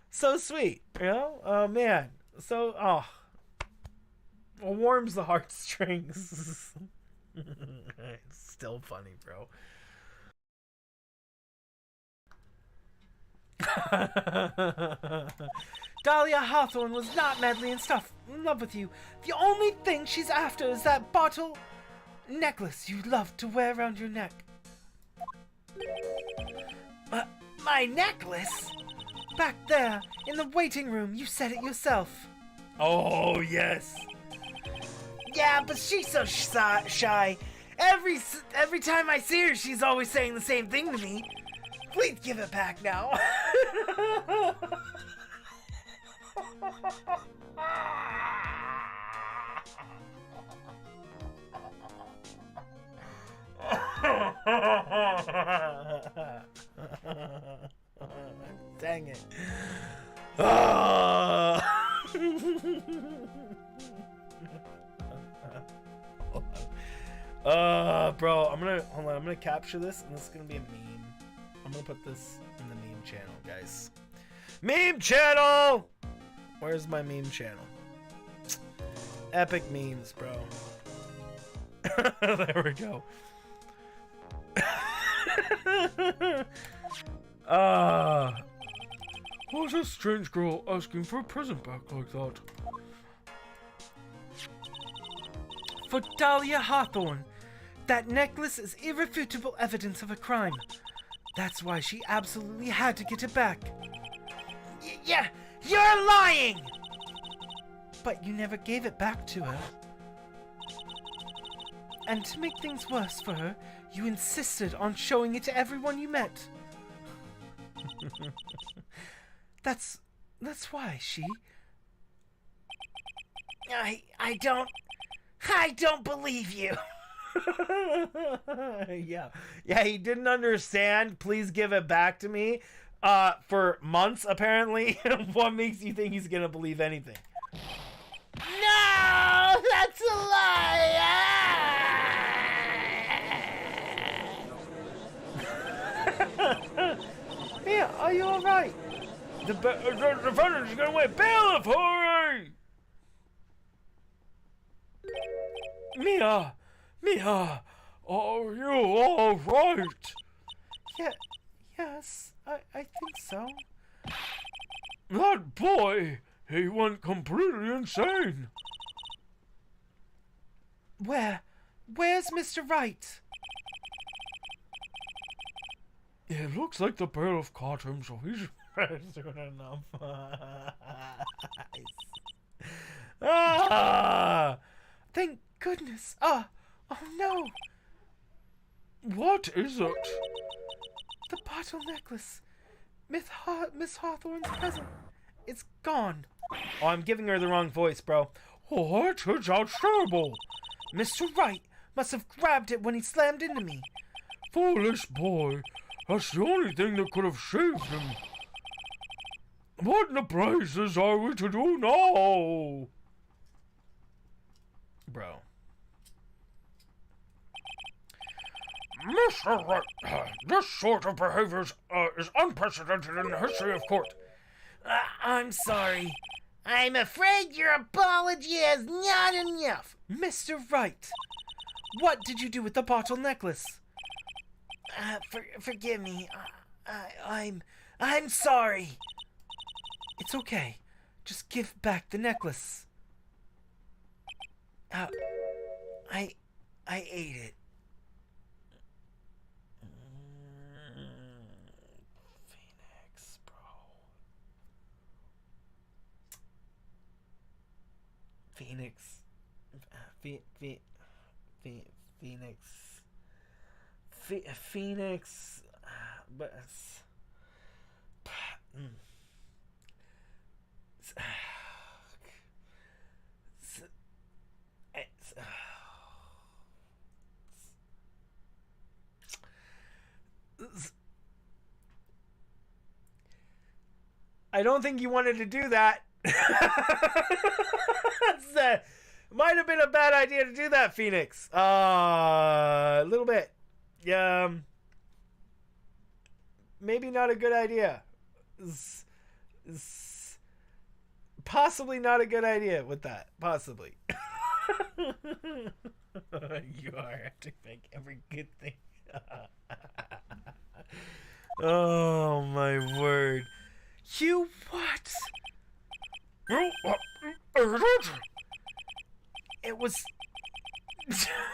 Speaker 1: So sweet, you know? Oh, man. So, it warms the heartstrings. It's still funny, bro.
Speaker 4: Dahlia Hawthorne was not madly in love with you. The only thing she's after is that bottle necklace you love to wear around your neck. My necklace? Back there, in the waiting room, you said it yourself.
Speaker 1: Oh, yes.
Speaker 4: Yeah, but she's so shy. Every time I see her, she's always saying the same thing to me. Please give it back now.
Speaker 1: Dang it. Bro, hold on, I'm gonna capture this, and this is gonna be a meme. I'm gonna put this in the meme channel, guys. Meme channel! Where's my meme channel? Epic memes, bro. There we go.
Speaker 3: What's a strange girl asking for a present back like that?
Speaker 4: For Dahlia Hawthorne, that necklace is irrefutable evidence of a crime. That's why she absolutely had to get it back. Yeah, you're lying! But you never gave it back to her. And to make things worse for her, you insisted on showing it to everyone you met. That's why she... I don't believe you.
Speaker 1: Yeah, he didn't understand. Please give it back to me. For months, apparently. What makes you think he's gonna believe anything?
Speaker 2: No, that's a lie.
Speaker 1: Mia, are you alright? The defendant's gonna win. Bailiff, hurry! Mia, are you alright?
Speaker 4: Yes, I think so.
Speaker 3: That boy, he went completely insane.
Speaker 4: Where's Mr. Wright?
Speaker 3: It looks like the bailiff caught him, so he's
Speaker 1: soon enough. Ah!
Speaker 4: Thank goodness. Oh no.
Speaker 3: What is it?
Speaker 4: The bottle necklace. Miss Hawthorne's present. It's gone.
Speaker 1: Oh, I'm giving her the wrong voice, bro.
Speaker 3: What? It sounds terrible.
Speaker 4: Mr. Wright must have grabbed it when he slammed into me.
Speaker 3: Foolish boy. That's the only thing that could have saved him. What in the blazes are we to do now?
Speaker 1: Bro.
Speaker 3: Mr. Wright, this sort of behavior is unprecedented in the history of court.
Speaker 2: I'm sorry. I'm afraid your apology is not enough.
Speaker 4: Mr. Wright, what did you do with the bottle necklace?
Speaker 2: Forgive me. I'm sorry.
Speaker 4: It's okay. Just give back the necklace. I ate it.
Speaker 1: Phoenix, bro. Phoenix. Phoenix. But I don't think you wanted to do that. Might have been a bad idea to do that, Phoenix. A little bit. Maybe not a good idea. Possibly not a good idea with that. Possibly. You are acting like every good thing. Oh my word. You what? It was...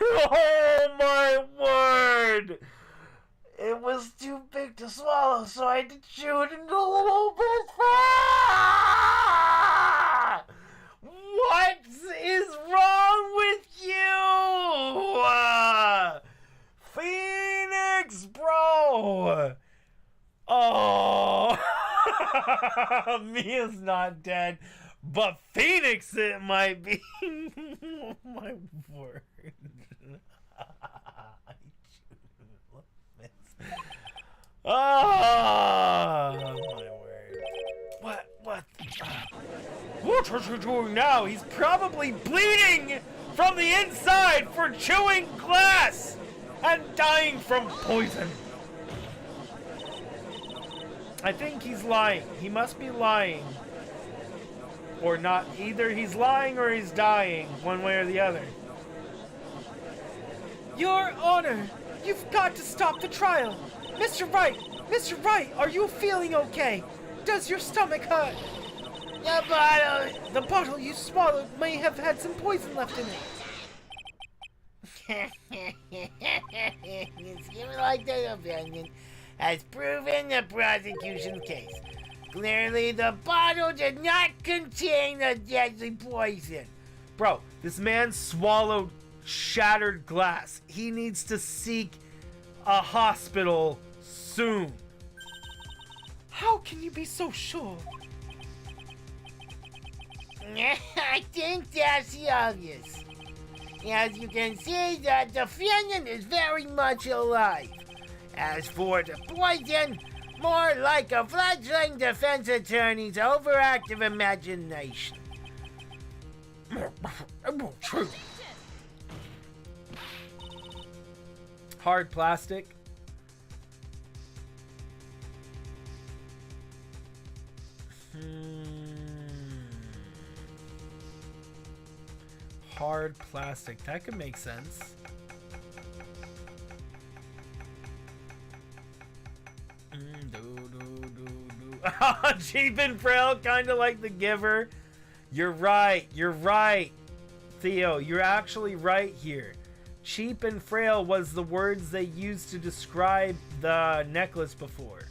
Speaker 1: Oh my word! It was too big to swallow, so I had to chew it into a little bit. What is wrong with you? Phoenix, bro! Oh! Mia's not dead, but Phoenix it might be. Oh my word. Oh my word. What? What is he doing now? He's probably bleeding from the inside for chewing glass and dying from poison. I think he's lying. He must be lying. Or not. Either he's lying or he's dying, one way or the other.
Speaker 4: Your Honor, you've got to stop the trial. Mr. Wright, are you feeling okay? Does your stomach hurt? The bottle you swallowed may have had some poison left in it.
Speaker 2: It's given like the opinion has proven the prosecution's case. Clearly, the bottle did not contain the deadly poison.
Speaker 1: Bro, this man swallowed shattered glass. He needs to seek a hospital soon.
Speaker 4: How can you be so sure?
Speaker 2: I think that's obvious. As you can see, the defendant is very much alive. As for the poison, more like a fledgling defense attorney's overactive imagination.
Speaker 3: True.
Speaker 1: Hard plastic. Hard plastic. That could make sense. Cheap and frail, kind of like the giver. You're right. Theo, you're actually right here. Cheap and frail was the words they used to describe the necklace before.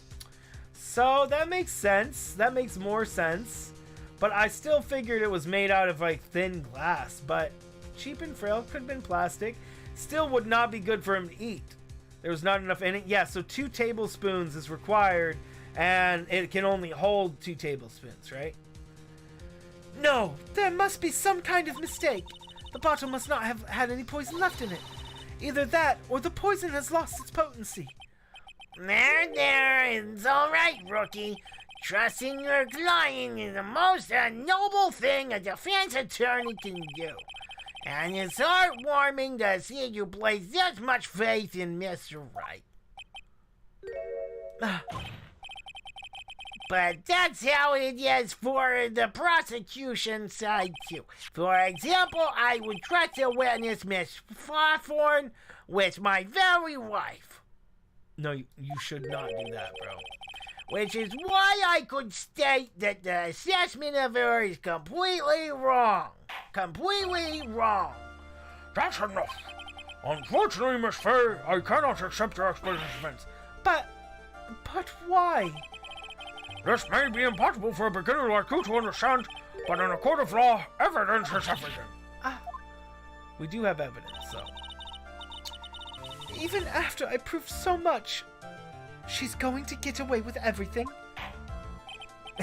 Speaker 1: So that makes sense. That makes more sense. But I still figured it was made out of like thin glass. But cheap and frail could have been plastic. Still would not be good for him to eat. There was not enough in it. Yeah, so 2 tablespoons is required. And it can only hold 2 tablespoons, right?
Speaker 4: No, there must be some kind of mistake. The bottle must not have had any poison left in it. Either that, or the poison has lost its potency.
Speaker 2: There, it's all right, rookie. Trusting your client is the most noble thing a defense attorney can do. And it's heartwarming to see you place this much faith in Mr. Wright. But that's how it is for the prosecution side, too. For example, I would trust a witness, Miss Hawthorne, with my very wife.
Speaker 1: No, you should not do that, bro.
Speaker 2: Which is why I could state that the assessment of her is completely wrong. Completely wrong.
Speaker 3: That's enough. Unfortunately, Miss Fay, I cannot accept your explanations.
Speaker 4: But why?
Speaker 3: This may be impossible for a beginner like you to understand, but in a court of law, evidence is everything.
Speaker 1: We do have evidence, so.
Speaker 4: Even after I proved so much, she's going to get away with everything?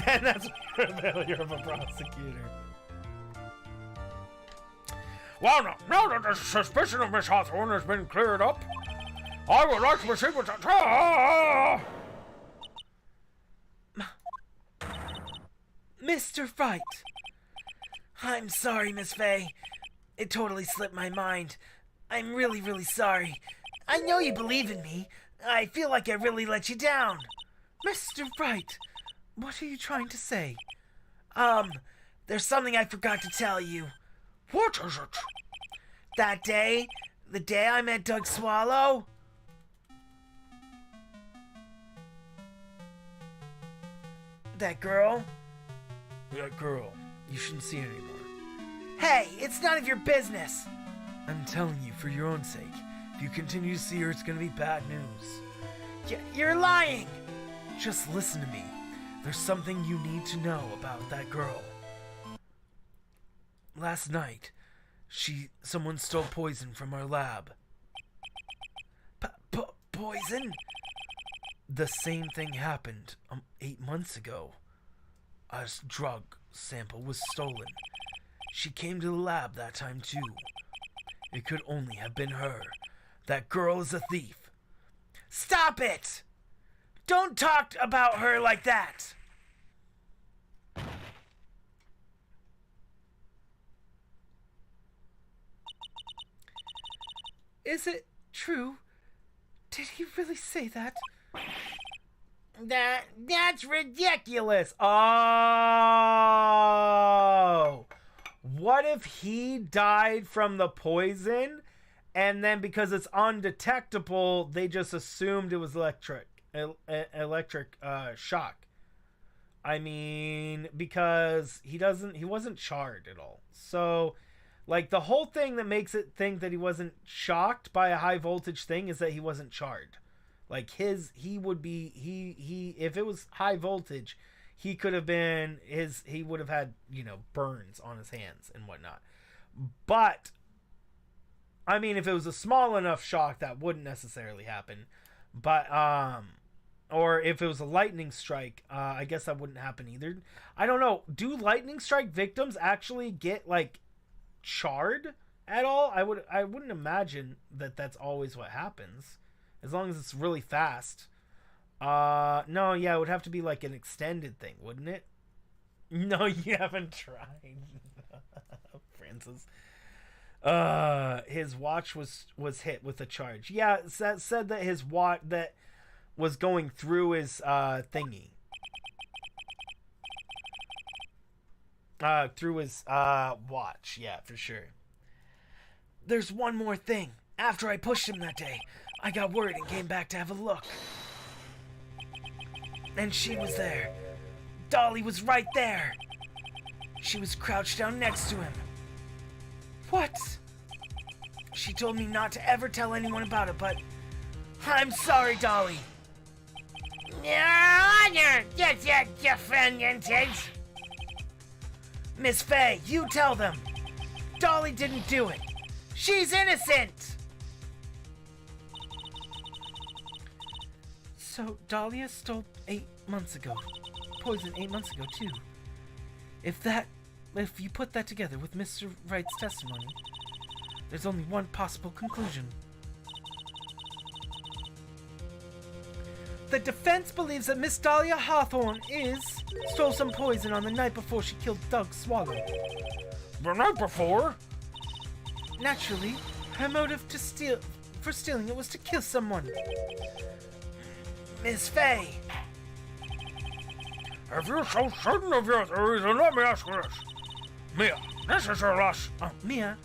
Speaker 1: And that's a failure of a prosecutor.
Speaker 3: Well, now that the suspicion of Miss Hawthorne has been cleared up, I would like to proceed with the trial.
Speaker 4: Mr. Wright! I'm sorry, Miss Fay. It totally slipped my mind. I'm really, really sorry. I know you believe in me. I feel like I really let you down. Mr. Wright, what are you trying to say? There's something I forgot to tell you.
Speaker 3: What is it?
Speaker 4: That day, the day I met Doug Swallow, that girl,
Speaker 1: you shouldn't see her anymore.
Speaker 4: hey, it's none of your business.
Speaker 1: I'm telling you, for your own sake. If you continue to see her, it's gonna be bad news.
Speaker 4: You're lying.
Speaker 1: Just listen to me. There's something you need to know about that girl. Last night, someone stole poison from our lab.
Speaker 4: Poison?
Speaker 1: The same thing happened 8 months ago. A drug sample was stolen. She came to the lab that time too. It could only have been her. That girl is a thief.
Speaker 4: Stop it! Don't talk about her like that. Is it true? Did he really say that?
Speaker 2: That's ridiculous.
Speaker 1: Oh! What if he died from the poison, and then because it's undetectable, they just assumed it was electric shock? I mean, because he wasn't charred at all. So, like, the whole thing that makes it think that he wasn't shocked by a high voltage thing is that he wasn't charred. Like, if it was high voltage, he would have had, burns on his hands and whatnot. But, I mean, if it was a small enough shock, that wouldn't necessarily happen. But, or if it was a lightning strike, I guess that wouldn't happen either. I don't know. Do lightning strike victims actually get, like, charred at all? I wouldn't imagine that that's always what happens. As long as it's really fast. No, yeah, it would have to be like an extended thing, wouldn't it? No, you haven't tried. Francis. His watch was hit with a charge. Yeah, that said that his watch that was going through his thingy. Through his watch, yeah, for sure. There's one more thing. After I pushed him that day, I got word and came back to have a look. And she was there. Dolly was right there. She was crouched down next to him. What? She told me not to ever tell anyone about it, but I'm sorry, Dolly.
Speaker 2: Your Honor, that's your defendant is.
Speaker 4: Miss Fay, you tell them. Dolly didn't do it. She's innocent. So Dahlia stole 8 months ago. Poison 8 months ago, too. If you put that together with Mr. Wright's testimony, there's only one possible conclusion. The defense believes that Miss Dahlia Hawthorne stole some poison on the night before she killed Doug Swallow.
Speaker 3: The night before?
Speaker 4: Naturally, her motive for stealing it was to kill someone. Miss Fay.
Speaker 3: If you're so certain of your theory, then let me ask you this. Mia, this is your last...
Speaker 4: Mia,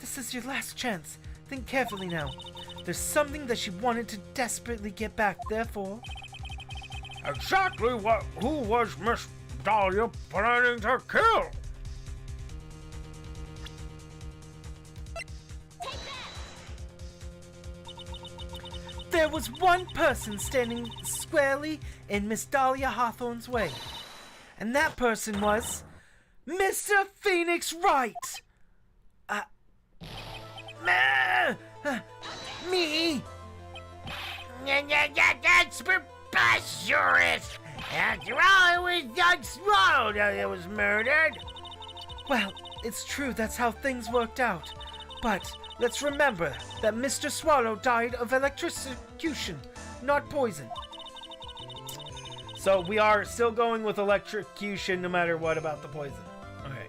Speaker 4: this is your last chance. Think carefully now. There's something that she wanted to desperately get back, therefore...
Speaker 3: Exactly who was Miss Dahlia planning to kill?
Speaker 4: There was one person standing squarely in Miss Dahlia Hawthorne's way. And that person was Mr. Phoenix Wright. Me?
Speaker 2: That's preposterous! After all, it was Doug Swallow that was murdered.
Speaker 4: Well, it's true that's how things worked out. But let's remember that Mr. Swallow died of electrocution, not poison.
Speaker 1: So we are still going with electrocution no matter what about the poison. Okay.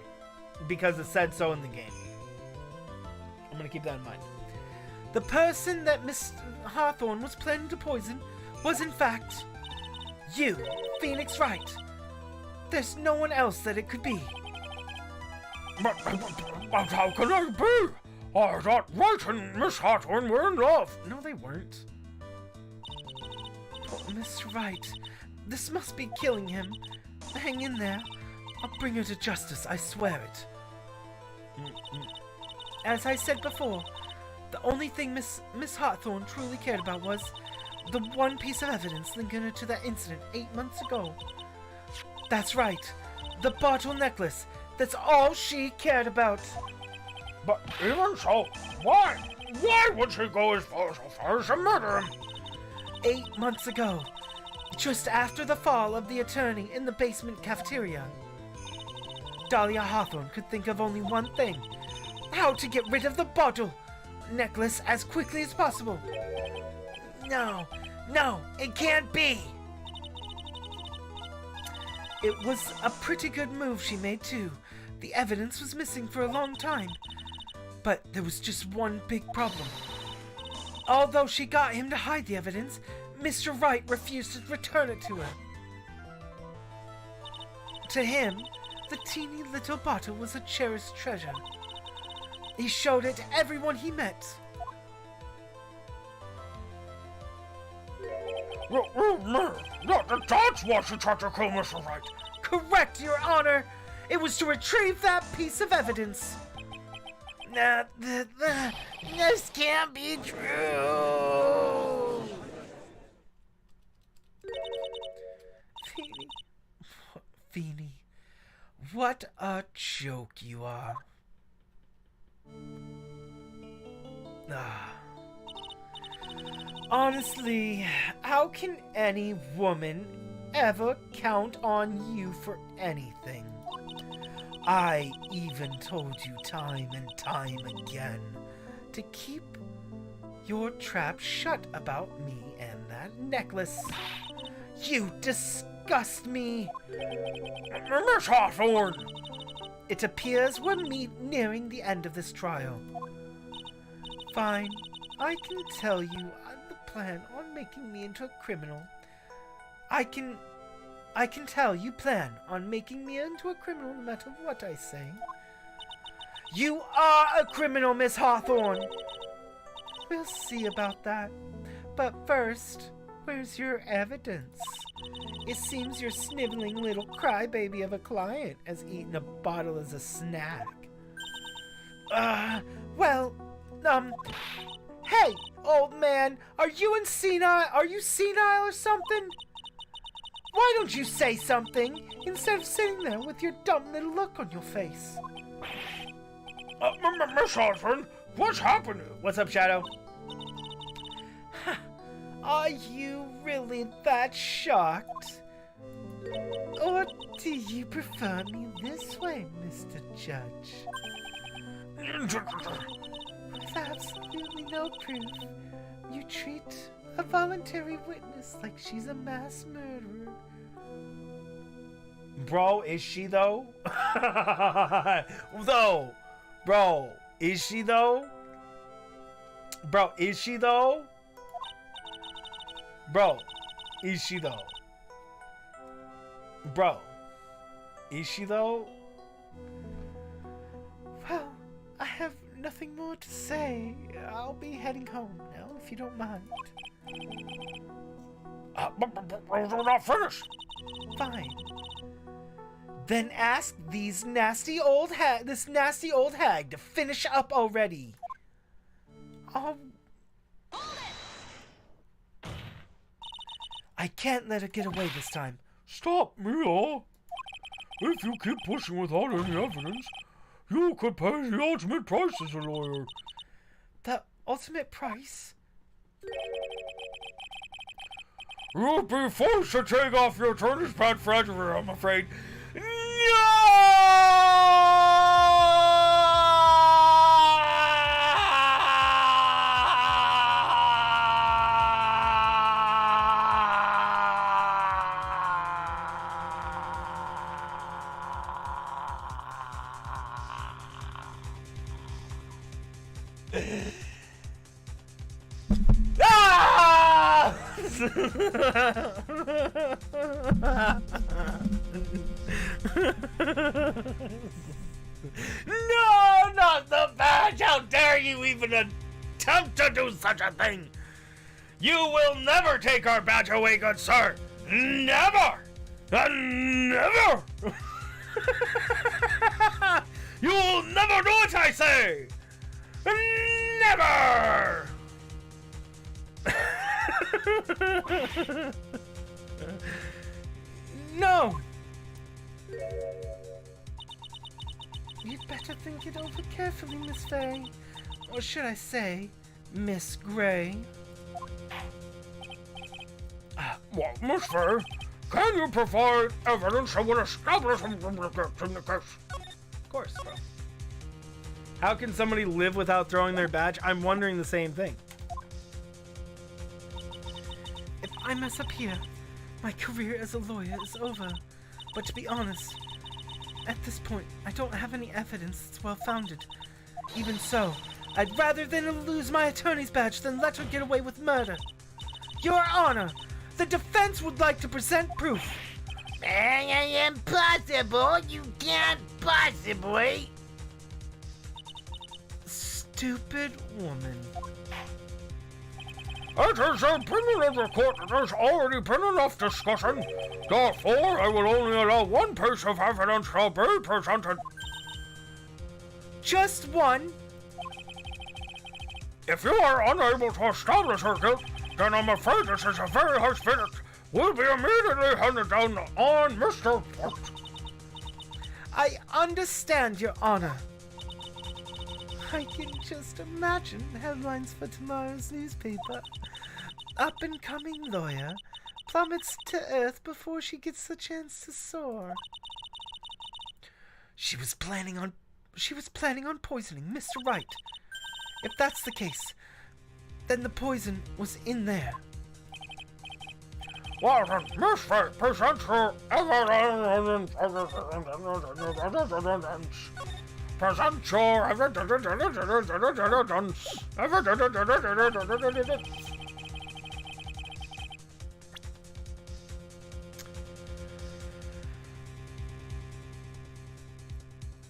Speaker 1: Because it said so in the game. I'm going to keep that in mind.
Speaker 4: The person that Miss Hawthorne was planning to poison was in fact you, Phoenix Wright. There's no one else that it could be.
Speaker 3: But how can I be? I thought Wright and Miss Hawthorne were in love.
Speaker 1: No, they weren't.
Speaker 4: Poor Mr. Wright. This must be killing him. Hang in there. I'll bring her to justice, I swear it. As I said before, the only thing Miss Hawthorne truly cared about was the one piece of evidence linking her to that incident 8 months ago. That's right. The bottle necklace. That's all she cared about.
Speaker 3: But even so, why? Why would she go as far as to murder him?
Speaker 4: 8 months ago, just after the fall of the attorney in the basement cafeteria, Dahlia Hawthorne could think of only one thing: how to get rid of the bottle necklace as quickly as possible. No, it can't be. It was a pretty good move she made too. The evidence was missing for a long time. But there was just one big problem. Although she got him to hide the evidence, Mr. Wright refused to return it to her. To him, the teeny little bottle was a cherished treasure. He showed it to everyone he met.
Speaker 3: That's why she tried to kill Mr. Wright.
Speaker 4: Correct, Your Honor! It was to retrieve that piece of evidence.
Speaker 2: This can't be true.
Speaker 4: Feeny, what a joke you are. Honestly, how can any woman ever count on you for anything? I even told you time and time again to keep your trap shut about me and that necklace. You disgust me.
Speaker 3: Miss Hawthorne!
Speaker 4: It appears we're nearing the end of this trial. Fine, I can tell you the plan on making me into a criminal. I can tell you plan on making me into a criminal no matter what I say. You are a criminal, Miss Hawthorne! We'll see about that. But first, where's your evidence? It seems your sniveling little crybaby of a client has eaten a bottle as a snack. Hey, old man, are you senile or something? Why don't you say something instead of sitting there with your dumb little look on your face?
Speaker 3: Miss Hawthorne, what's happening?
Speaker 1: What's up, Shadow?
Speaker 4: Are you really that shocked? Or do you prefer me this way, Mr. Judge? With absolutely no proof, you treat a voluntary witness like she's a mass murderer.
Speaker 1: Bro, is she though? Bro, is she though? Bro, is she though? Bro, is she though? Bro, is she though?
Speaker 4: Well, I have nothing more to say. I'll be heading home now, if you don't mind.
Speaker 3: I'm not finished.
Speaker 4: Fine. Then ask this nasty old hag to finish up already. Oh. I can't let her get away this time.
Speaker 3: Stop, Mia. If you keep pushing without any evidence, you could pay the ultimate price as a lawyer.
Speaker 4: The ultimate price?
Speaker 3: You'll be forced to take off your attorney's badge forever, I'm afraid.
Speaker 1: Ah! No, not the badge! How dare you even attempt to do such a thing! You will never take our badge away, good sir! Never! Never! You will never do it, I say! Never!
Speaker 4: No! You'd better think it over carefully, Miss Fay. Or should I say, Miss Gray?
Speaker 3: Well, Miss Fair, can you provide evidence that would establish him in the case?
Speaker 1: Of course, bro. How can somebody live without throwing their badge? I'm wondering the same thing.
Speaker 4: If I mess up here, my career as a lawyer is over. But to be honest, at this point, I don't have any evidence that's well-founded. Even so, I'd rather than lose my attorney's badge than let her get away with murder. Your Honor, the defense would like to present proof.
Speaker 2: Impossible! You can't possibly!
Speaker 4: Stupid woman.
Speaker 3: It is the opinion of the court that there's already been enough discussion. Therefore, I will only allow one piece of evidence to be presented.
Speaker 4: Just one?
Speaker 3: If you are unable to establish her guilt, then I'm afraid this is a very harsh verdict. Will be immediately handed down on Mr. Fort.
Speaker 4: I understand, Your Honor. I can just imagine headlines for tomorrow's newspaper. Up-and-coming lawyer plummets to earth before she gets the chance to soar. She was planning on poisoning Mr. Wright. If that's the case, then the poison was in there.
Speaker 3: Well then, Miss Fate presents her evidence. Present your evidence.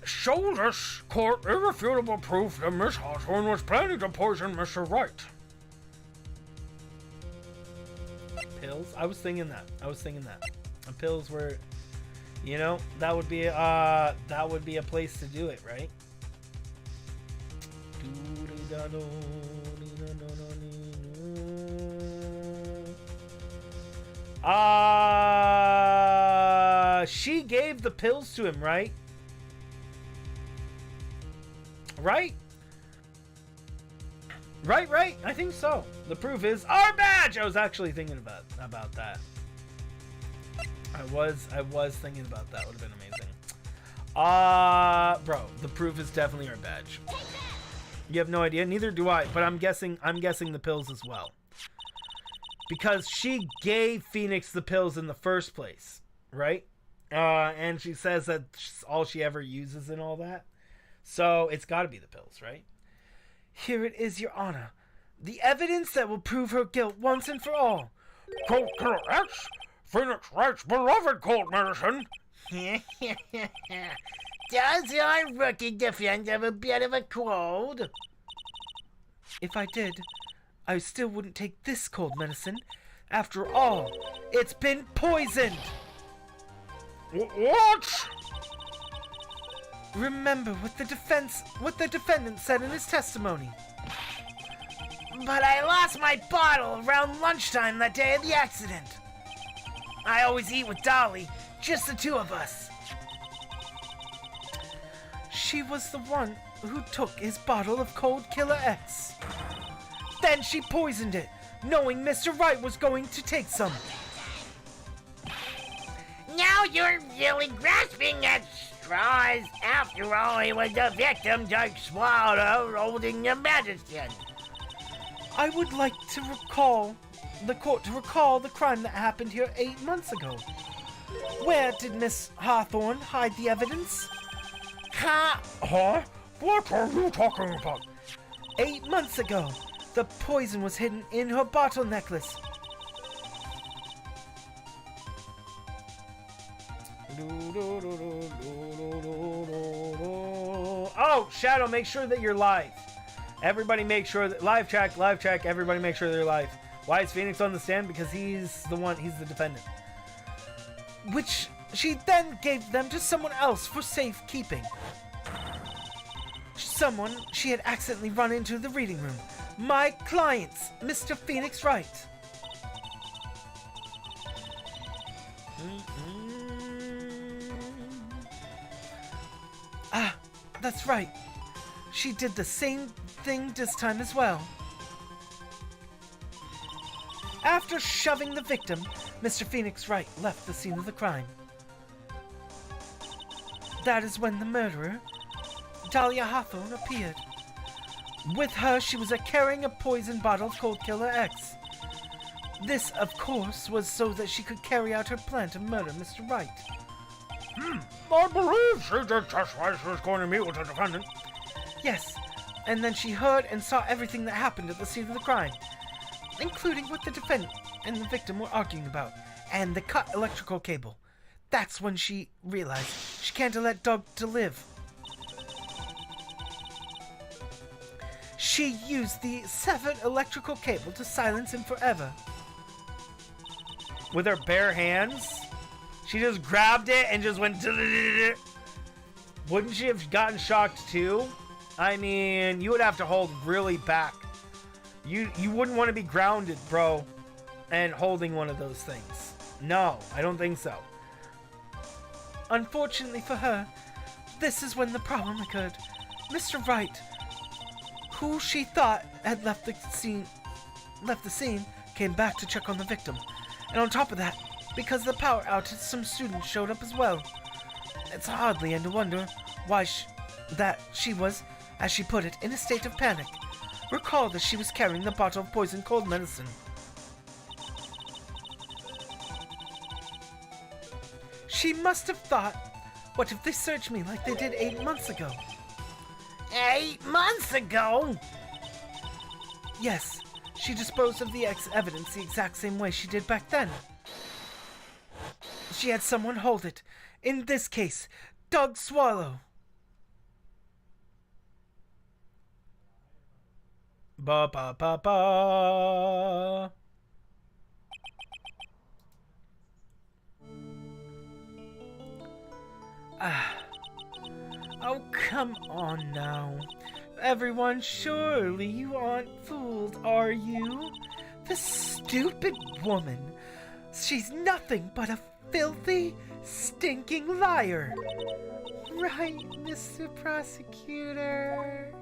Speaker 3: Show this court irrefutable proof that Miss Hawthorne was planning to poison Mr. Wright.
Speaker 1: Pills? I was thinking that. And pills were, you know, that would be a place to do it, right? She gave the pills to him, right? Right? Right. I think so. The proof is our badge. I was actually thinking about that. I was thinking about that. Would have been amazing. Bro, the proof is definitely our badge. You have no idea. Neither do I. But I'm guessing the pills as well. Because she gave Phoenix the pills in the first place, right? And she says that all she ever uses and all that. So it's got to be the pills, right?
Speaker 4: Here it is, Your Honor. The evidence that will prove her guilt once and for all.
Speaker 3: Cold Killer X, Phoenix Wright's beloved cold medicine.
Speaker 2: Does our rookie defend have a bit of a cold?
Speaker 4: If I did, I still wouldn't take this cold medicine. After all, it's been poisoned.
Speaker 3: What?
Speaker 4: Remember what the defendant said in his testimony.
Speaker 2: But I lost my bottle around lunchtime that day of the accident. I always eat with Dolly, just the two of us.
Speaker 4: She was the one who took his bottle of Cold Killer X. Then she poisoned it, knowing Mr. Wright was going to take some.
Speaker 2: Now you're really grasping at straws. After all, he was the victim Doug swallowed holding the medicine.
Speaker 4: I would like to recall the court to recall the crime that happened here 8 months ago. Where did Miss Hawthorne hide the evidence?
Speaker 3: Huh? What are you talking about?
Speaker 4: 8 months ago, the poison was hidden in her bottle necklace.
Speaker 1: Oh, Shadow, make sure that you're live. Everybody make sure that live check, everybody make sure they're live. Why is Phoenix on the stand? Because he's the defendant.
Speaker 4: Which she then gave them to someone else for safekeeping. Someone she had accidentally run into the reading room. My clients, Mr. Phoenix Wright. Ah, that's right. She did the same thing this time as well. After shoving the victim, Mr. Phoenix Wright left the scene of the crime. That is when the murderer, Dahlia Hawthorne, appeared. With her, she was carrying a poisoned bottle of Cold Killer X. This, of course, was so that she could carry out her plan to murder Mr. Wright.
Speaker 3: I believe she did just why she was going to meet with the defendant.
Speaker 4: Yes, and then she heard and saw everything that happened at the scene of the crime, including what the defendant and the victim were arguing about, and the cut electrical cable. That's when she realized she can't let Doug to live. She used the severed electrical cable to silence him forever.
Speaker 1: With her bare hands? She just grabbed it and just went... Wouldn't she have gotten shocked too? I mean, you would have to hold really back. You wouldn't want to be grounded, bro, and holding one of those things. No, I don't think so.
Speaker 4: Unfortunately for her, this is when the problem occurred. Mr. Wright, who she thought had left the scene, came back to check on the victim. And on top of that, because of the power outage, some students showed up as well. It's hardly any wonder why she was, as she put it, in a state of panic. Recall that she was carrying the bottle of poison cold medicine. She must have thought, what if they searched me like they did 8 months ago?
Speaker 2: 8 months ago?
Speaker 4: Yes, she disposed of the evidence the exact same way she did back then. She had someone hold it. In this case, Doug Swallow.
Speaker 1: Ba ba ba ba.
Speaker 4: Oh, come on now. Everyone, surely you aren't fooled, are you? This stupid woman. She's nothing but a filthy, stinking liar. Right, Mr. Prosecutor?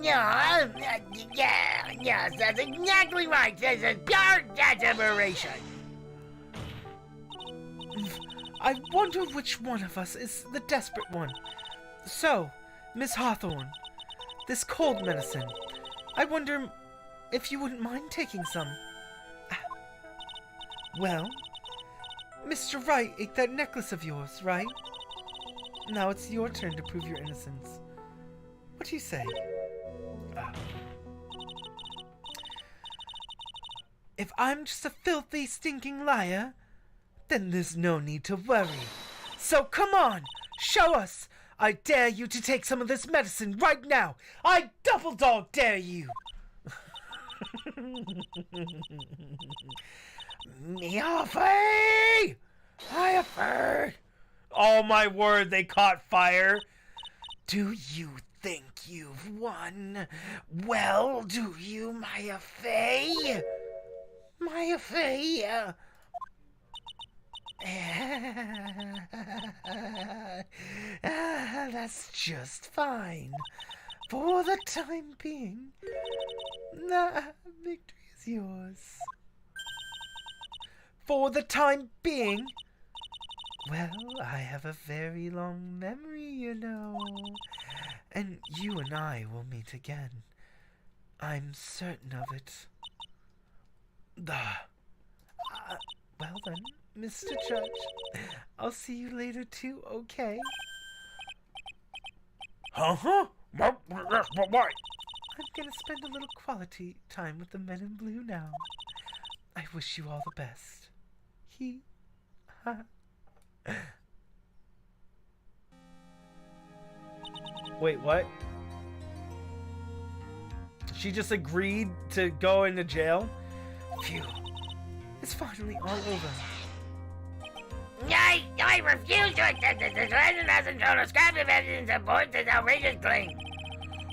Speaker 2: Yeah, yes, that's exactly right. This is pure desperation.
Speaker 4: I wonder which one of us is the desperate one. So, Miss Hawthorne, this cold medicine, I wonder if you wouldn't mind taking some. Well, Mr. Wright ate that necklace of yours, right? Now it's your turn to prove your innocence. What do you say? If I'm just a filthy, stinking liar, then there's no need to worry. So come on, show us! I dare you to take some of this medicine right now! I double dog dare you!
Speaker 2: Meowfie! I afraid.
Speaker 1: Oh my word, they caught fire.
Speaker 2: Do you think you've won? Well, do you, Maya Fey? Maya Fey, that's just fine. For the time being, the victory is yours. For the time being? Well, I have a very long memory, you know. And you and I will meet again. I'm certain of it. Well then, Mr. Judge, I'll see you later too, okay?
Speaker 3: Huh? Yes, but why?
Speaker 2: I'm gonna spend a little quality time with the men in blue now. I wish you all the best.
Speaker 1: Wait, what? She just agreed to go into jail?
Speaker 2: Phew. It's finally all over.
Speaker 6: I refuse to accept this. This president hasn't shown a scrap of evidence to support this outrageous claim.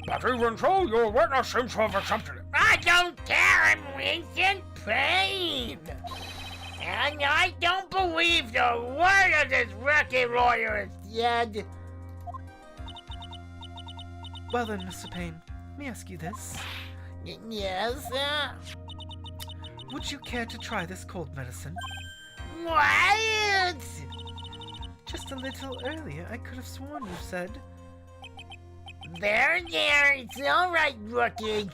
Speaker 3: But even so, your witness seems to have accepted it.
Speaker 6: I don't care. I'm in instant pain. And I don't believe the word of this rookie lawyer is dead.
Speaker 2: Well then, Mr. Payne, let me ask you this.
Speaker 6: Yes,
Speaker 2: Would you care to try this cold medicine?
Speaker 6: What?
Speaker 2: Just a little earlier, I could have sworn you said.
Speaker 6: There, it's all right, rookie.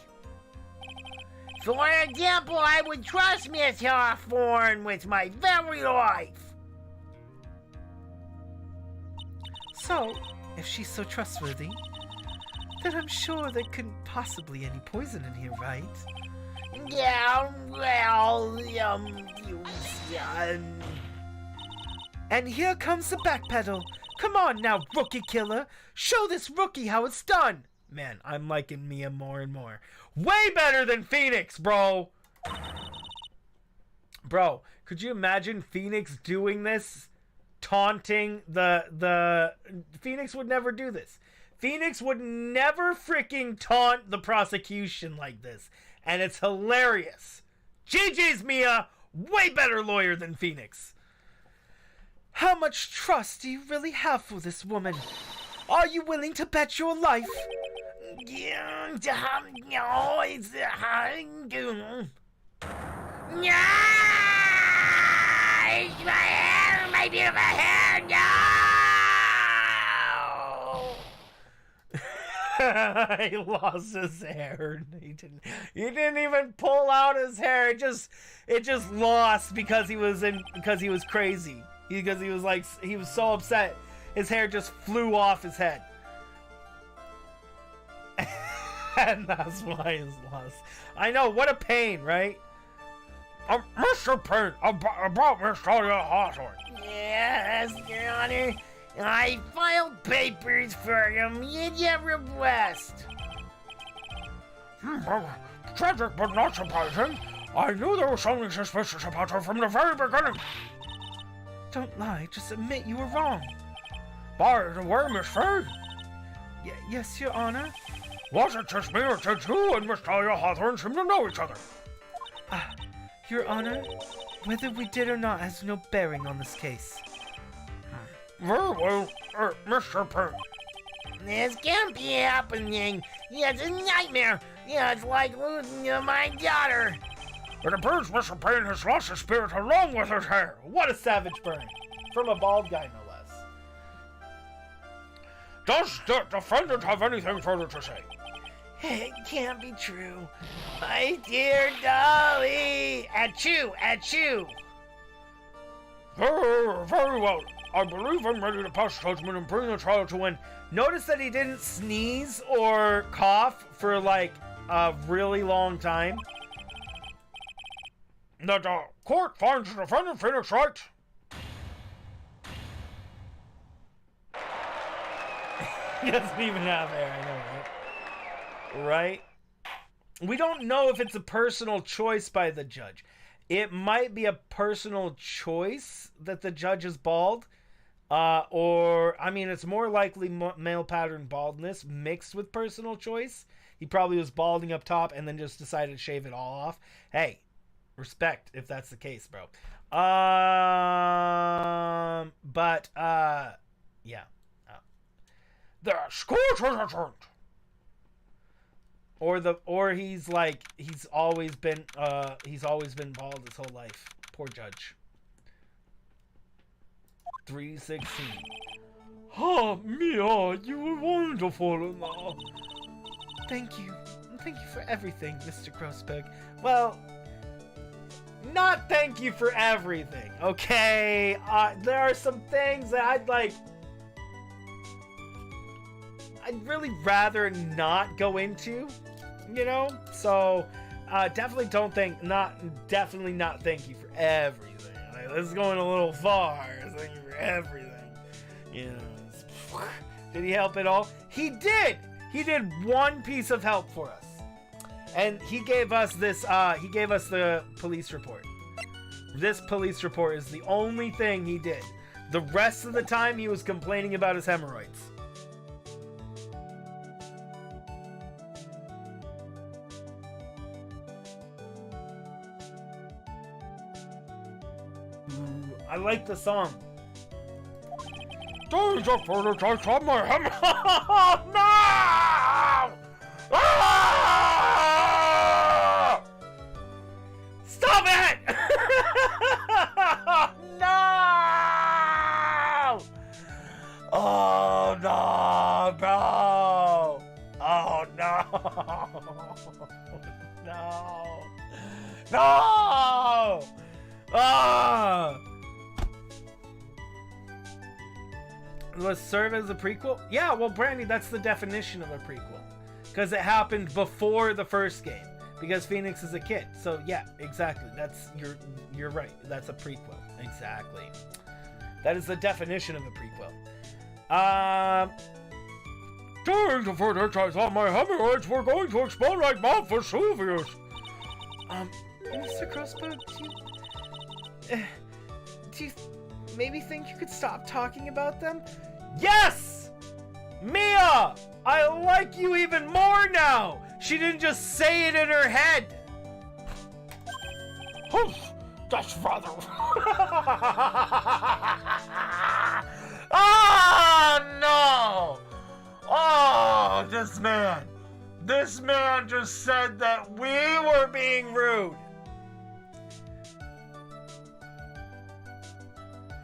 Speaker 6: For example, I would trust Miss Hawthorne with my very life.
Speaker 2: So, if she's so trustworthy, then I'm sure there couldn't possibly any poison in here, right?
Speaker 6: Yeah, well,
Speaker 2: And here comes the backpedal. Come on now, rookie killer. Show this rookie how it's done.
Speaker 1: Man, I'm liking Mia more and more. Way better than Phoenix, bro! Bro, could you imagine Phoenix doing this? Taunting the... Phoenix would never do this. Phoenix would never freaking taunt the prosecution like this. And it's hilarious. GG's, Mia! Way better lawyer than Phoenix.
Speaker 2: How much trust do you really have for this woman? Are you willing to bet your life?
Speaker 6: no, it's my hair, my beautiful hair, no!
Speaker 1: He lost his hair. He didn't even pull out his hair. It just lost because he was crazy. Because he was so upset. His hair just flew off his head. And that's why he's lost. I know, what a pain, right?
Speaker 3: Mr. Payne, about Miss Talia Hawthorne.
Speaker 6: Yes, Your Honor. I filed papers for immediate request.
Speaker 3: Tragic but not surprising. I knew there was something suspicious about her from the very beginning.
Speaker 2: Don't lie, just admit you were wrong.
Speaker 3: By the way, Miss Fay,
Speaker 2: Yes, Your Honor.
Speaker 3: was it just me or did you and Miss Talia Hawthorne seem to know each other?
Speaker 2: Your Honor, whether we did or not has no bearing on this case.
Speaker 3: Very well, Mr. Payne.
Speaker 6: This can't be happening. It's a nightmare. It's like losing my daughter.
Speaker 3: It appears Mr. Payne has lost his spirit along with his hair.
Speaker 1: What a savage burn. From a bald guy, no less.
Speaker 3: Does the defendant have anything further to say?
Speaker 6: It can't be true. My dear Dolly. Achoo.
Speaker 3: Very well. I believe I'm ready to pass judgment and bring the trial to an...
Speaker 1: Notice that he didn't sneeze or cough for like a really long time.
Speaker 3: That the court finds the defendant Phoenix Wright.
Speaker 1: He doesn't even have hair, I know, right? Right? We don't know if it's a personal choice by the judge. It might be a personal choice that the judge is bald. Or, I mean, it's more likely male pattern baldness mixed with personal choice. He probably was balding up top and then just decided to shave it all off. Hey, respect if that's the case, bro. Yeah.
Speaker 3: The school is adjourned.
Speaker 1: Or he's like, he's always been bald his whole life. Poor judge. 316.
Speaker 3: Oh, Mia, you were wonderful now.
Speaker 4: Thank you. Thank you for everything, Mr. Grossberg.
Speaker 1: Well, not thank you for everything, okay? There are some things that I'd really rather not go into, you know? So, definitely definitely not thank you for everything. Like, this is going a little far. Thank you for everything. You know, did he help at all? He did! He did one piece of help for us. And he gave us this, he gave us the police report. This police report is the only thing he did. The rest of the time, he was complaining about his hemorrhoids. I like the song.
Speaker 3: There's a prototype on my hammer. Oh, no! Ah!
Speaker 1: Stop it! No! Oh, no, bro! Oh, no! No! No! Ah! Will it serve as a prequel? Yeah, well, Brandy, that's the definition of a prequel. Because it happened before the first game. Because Phoenix is a kid. So, yeah, exactly. You're right. That's a prequel. Exactly. That is the definition of a prequel.
Speaker 3: During the verdict, I thought my hemorrhoids were going to explode like Mount Vesuvius.
Speaker 4: Mr. Grossberg, do you maybe think you could stop talking about them?
Speaker 1: Yes! Mia! I like you even more now! She didn't just say it in her head!
Speaker 3: That's rather...
Speaker 1: Oh, no! Oh, this man. This man just said that we were being rude.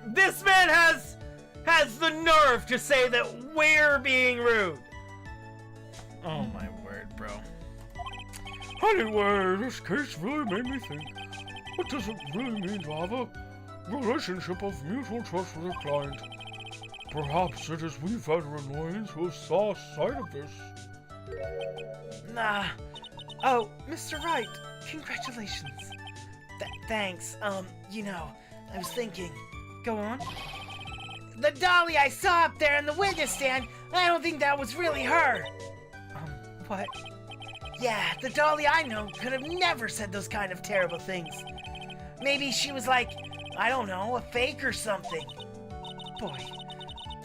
Speaker 1: This man has the nerve to say that we're being rude. Oh my word, bro.
Speaker 3: Anyway, this case really made me think. What does it really mean to have a relationship of mutual trust with a client? Perhaps it is we veteranoids who saw sight of this.
Speaker 4: Nah. Oh, Mr. Wright, congratulations.
Speaker 2: Thanks. You know, I was thinking.
Speaker 4: Go on.
Speaker 2: The dolly I saw up there in the witness stand, I don't think that was really her.
Speaker 4: What?
Speaker 2: Yeah, the dolly I know could have never said those kind of terrible things. Maybe she was like, I don't know, a fake or something.
Speaker 4: Boy,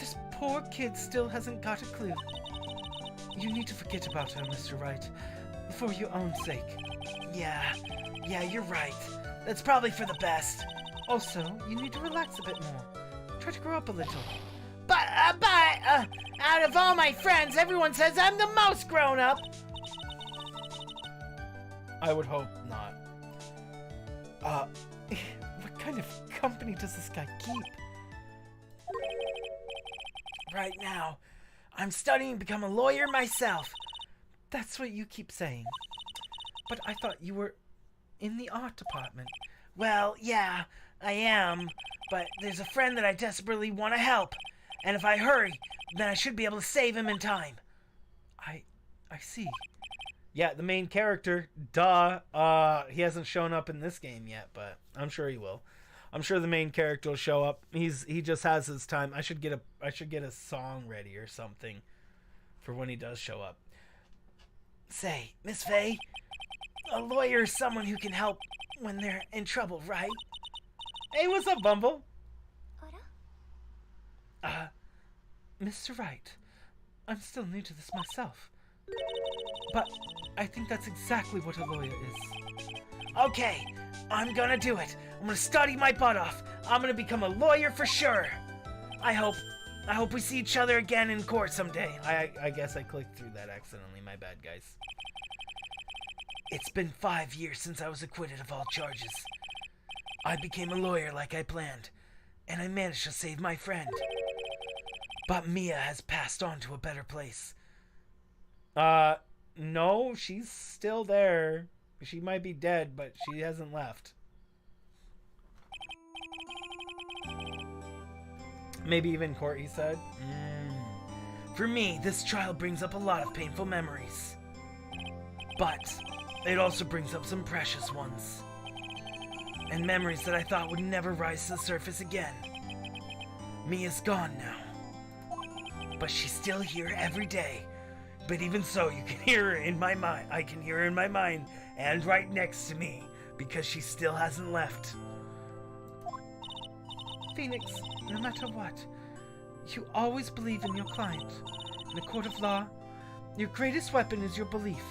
Speaker 4: this poor kid still hasn't got a clue. You need to forget about her, Mr. Wright, for your own sake.
Speaker 2: Yeah, you're right. That's probably for the best.
Speaker 4: Also, you need to relax a bit more. Try to grow up a little.
Speaker 2: But, out of all my friends, everyone says I'm the most grown up.
Speaker 1: I would hope not.
Speaker 4: What kind of company does this guy keep?
Speaker 2: Right now, I'm studying to become a lawyer myself.
Speaker 4: That's what you keep saying. But I thought you were in the art department.
Speaker 2: Well, yeah, I am, but there's a friend that I desperately want to help. And if I hurry, then I should be able to save him in time.
Speaker 4: I see.
Speaker 1: Yeah, the main character, duh. He hasn't shown up in this game yet, but I'm sure he will. I'm sure the main character will show up. He just has his time. I should get a song ready or something for when he does show up.
Speaker 2: Say, Miss Faye,
Speaker 4: A lawyer is someone who can help when they're in trouble, right?
Speaker 1: Hey, what's up, Bumble?
Speaker 4: Mr. Wright, I'm still new to this myself. But I think that's exactly what a lawyer is. Okay, I'm gonna do it. I'm gonna study my butt off. I'm gonna become a lawyer for sure. I hope we see each other again in court someday.
Speaker 1: I guess I clicked through that accidentally. My bad, guys.
Speaker 4: It's been 5 years since I was acquitted of all charges. I became a lawyer like I planned, and I managed to save my friend. But Mia has passed on to a better place.
Speaker 1: No, she's still there. She might be dead, but she hasn't left. Maybe even court, he said.
Speaker 4: For me, this trial brings up a lot of painful memories. But it also brings up some precious ones. And memories that I thought would never rise to the surface again. Mia's gone now. But she's still here every day. But even so, you can hear her in my mind. I can hear her in my mind and right next to me because she still hasn't left. Phoenix, no matter what, you always believe in your client. In a court of law, your greatest weapon is your belief.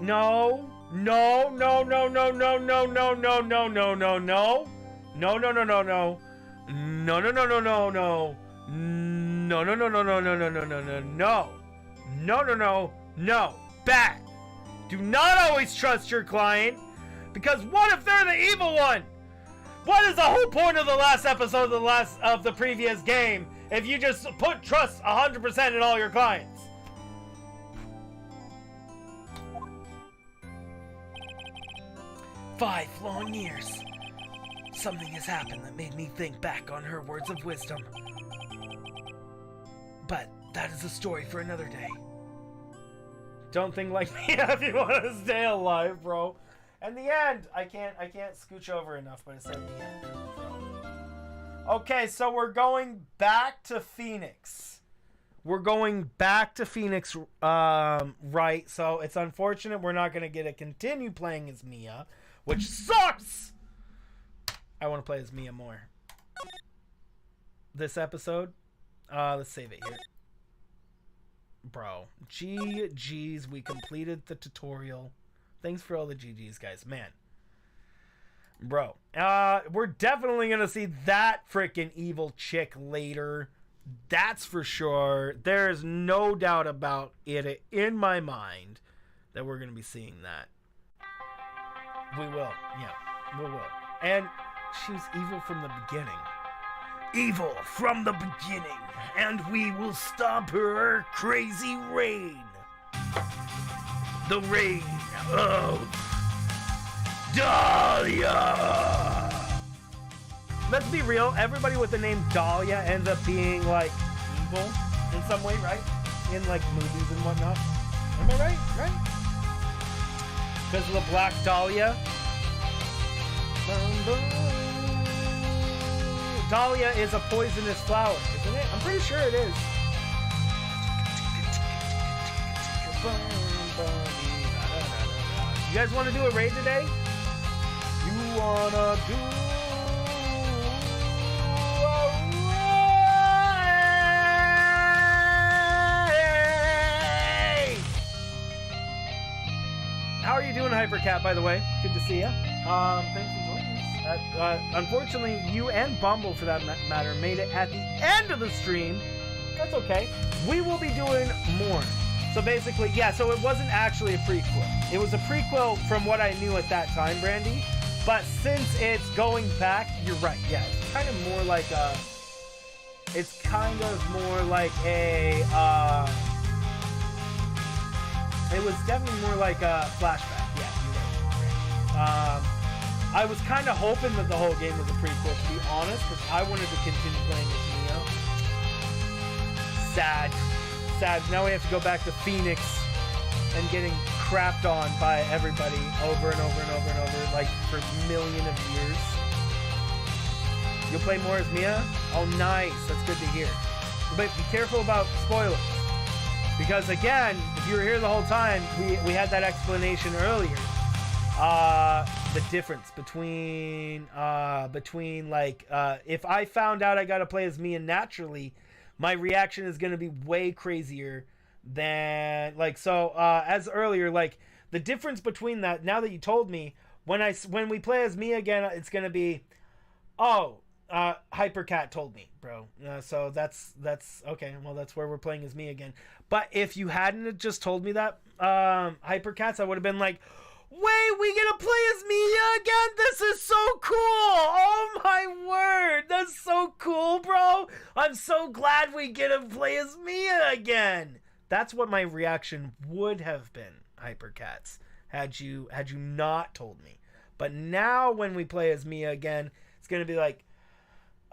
Speaker 1: No. No, no, no, no, no, no, no, no, no, no, no, no. No, no, no, no, no. No, no, no, no, no, no. No, no, no, no, no, no, no, no, no, no, no. No, no, no, no. Back. Do not always trust your client, because what if they're the evil one? What is the whole point of the last episode of the previous game if you just put trust 100% in all your clients?
Speaker 4: 5 long years. Something has happened that made me think back on her words of wisdom. But that is a story for another day.
Speaker 1: Don't think like me if you want to stay alive, bro. And the end. I can't scooch over enough, but it said the end. So. Okay, so we're going back to Phoenix. We're going back to Phoenix, right? So it's unfortunate we're not going to get to continue playing as Mia, which sucks! I want to play as Mia more. This episode, let's save it here. Bro, GG's, we completed the tutorial. Thanks for all the GG's, guys. Man. Bro, we're definitely going to see that freaking evil chick later. That's for sure. There's no doubt about it in my mind that we're going to be seeing that. We will. Yeah, we will. And she was evil from the beginning. Evil from the beginning. And we will stop her crazy reign. The reign of Dahlia. Let's be real. Everybody with the name Dahlia ends up being like evil in some way, right? In like movies and whatnot. Am I right? Right? Because of the Black Dahlia. Dahlia is a poisonous flower, isn't it? I'm pretty sure it is. You guys want to do a raid today? You wanna do a raid? How are you doing, Hypercat, by the way? Good to see you. Thanks for joining us. Unfortunately, you and Bumble, for that matter, made it at the end of the stream. That's okay. We will be doing more. So basically, yeah, so it wasn't actually a prequel. It was a prequel from what I knew at that time, Brandy. But since it's going back, you're right. Yeah, it's kind of more like a... It's kind of more like a... it was definitely more like a flashback. Yeah, you're right. I was kind of hoping that the whole game was a prequel, to be honest, because I wanted to continue playing as Neo. Sad. Now we have to go back to Phoenix and getting crapped on by everybody over and over and over and over, like for a million of years. You'll play more as Mia? Oh, nice. That's good to hear. But be careful about spoilers. Because again, if you were here the whole time, we had that explanation earlier. the difference between like if I found out I gotta play as Mia naturally, my reaction is gonna be way crazier than like as earlier, like the difference between that, now that you told me, when we play as Mia again, it's gonna be Hypercat told me, bro. So that's okay. Well, that's where we're playing as me again. But if you hadn't just told me that, Hypercats, I would have been like, wait, we get to play as Mia again? This is so cool! Oh my word, that's so cool, bro! I'm so glad we get to play as Mia again. That's what my reaction would have been, Hypercats, had you not told me. But now when we play as Mia again, it's gonna be like,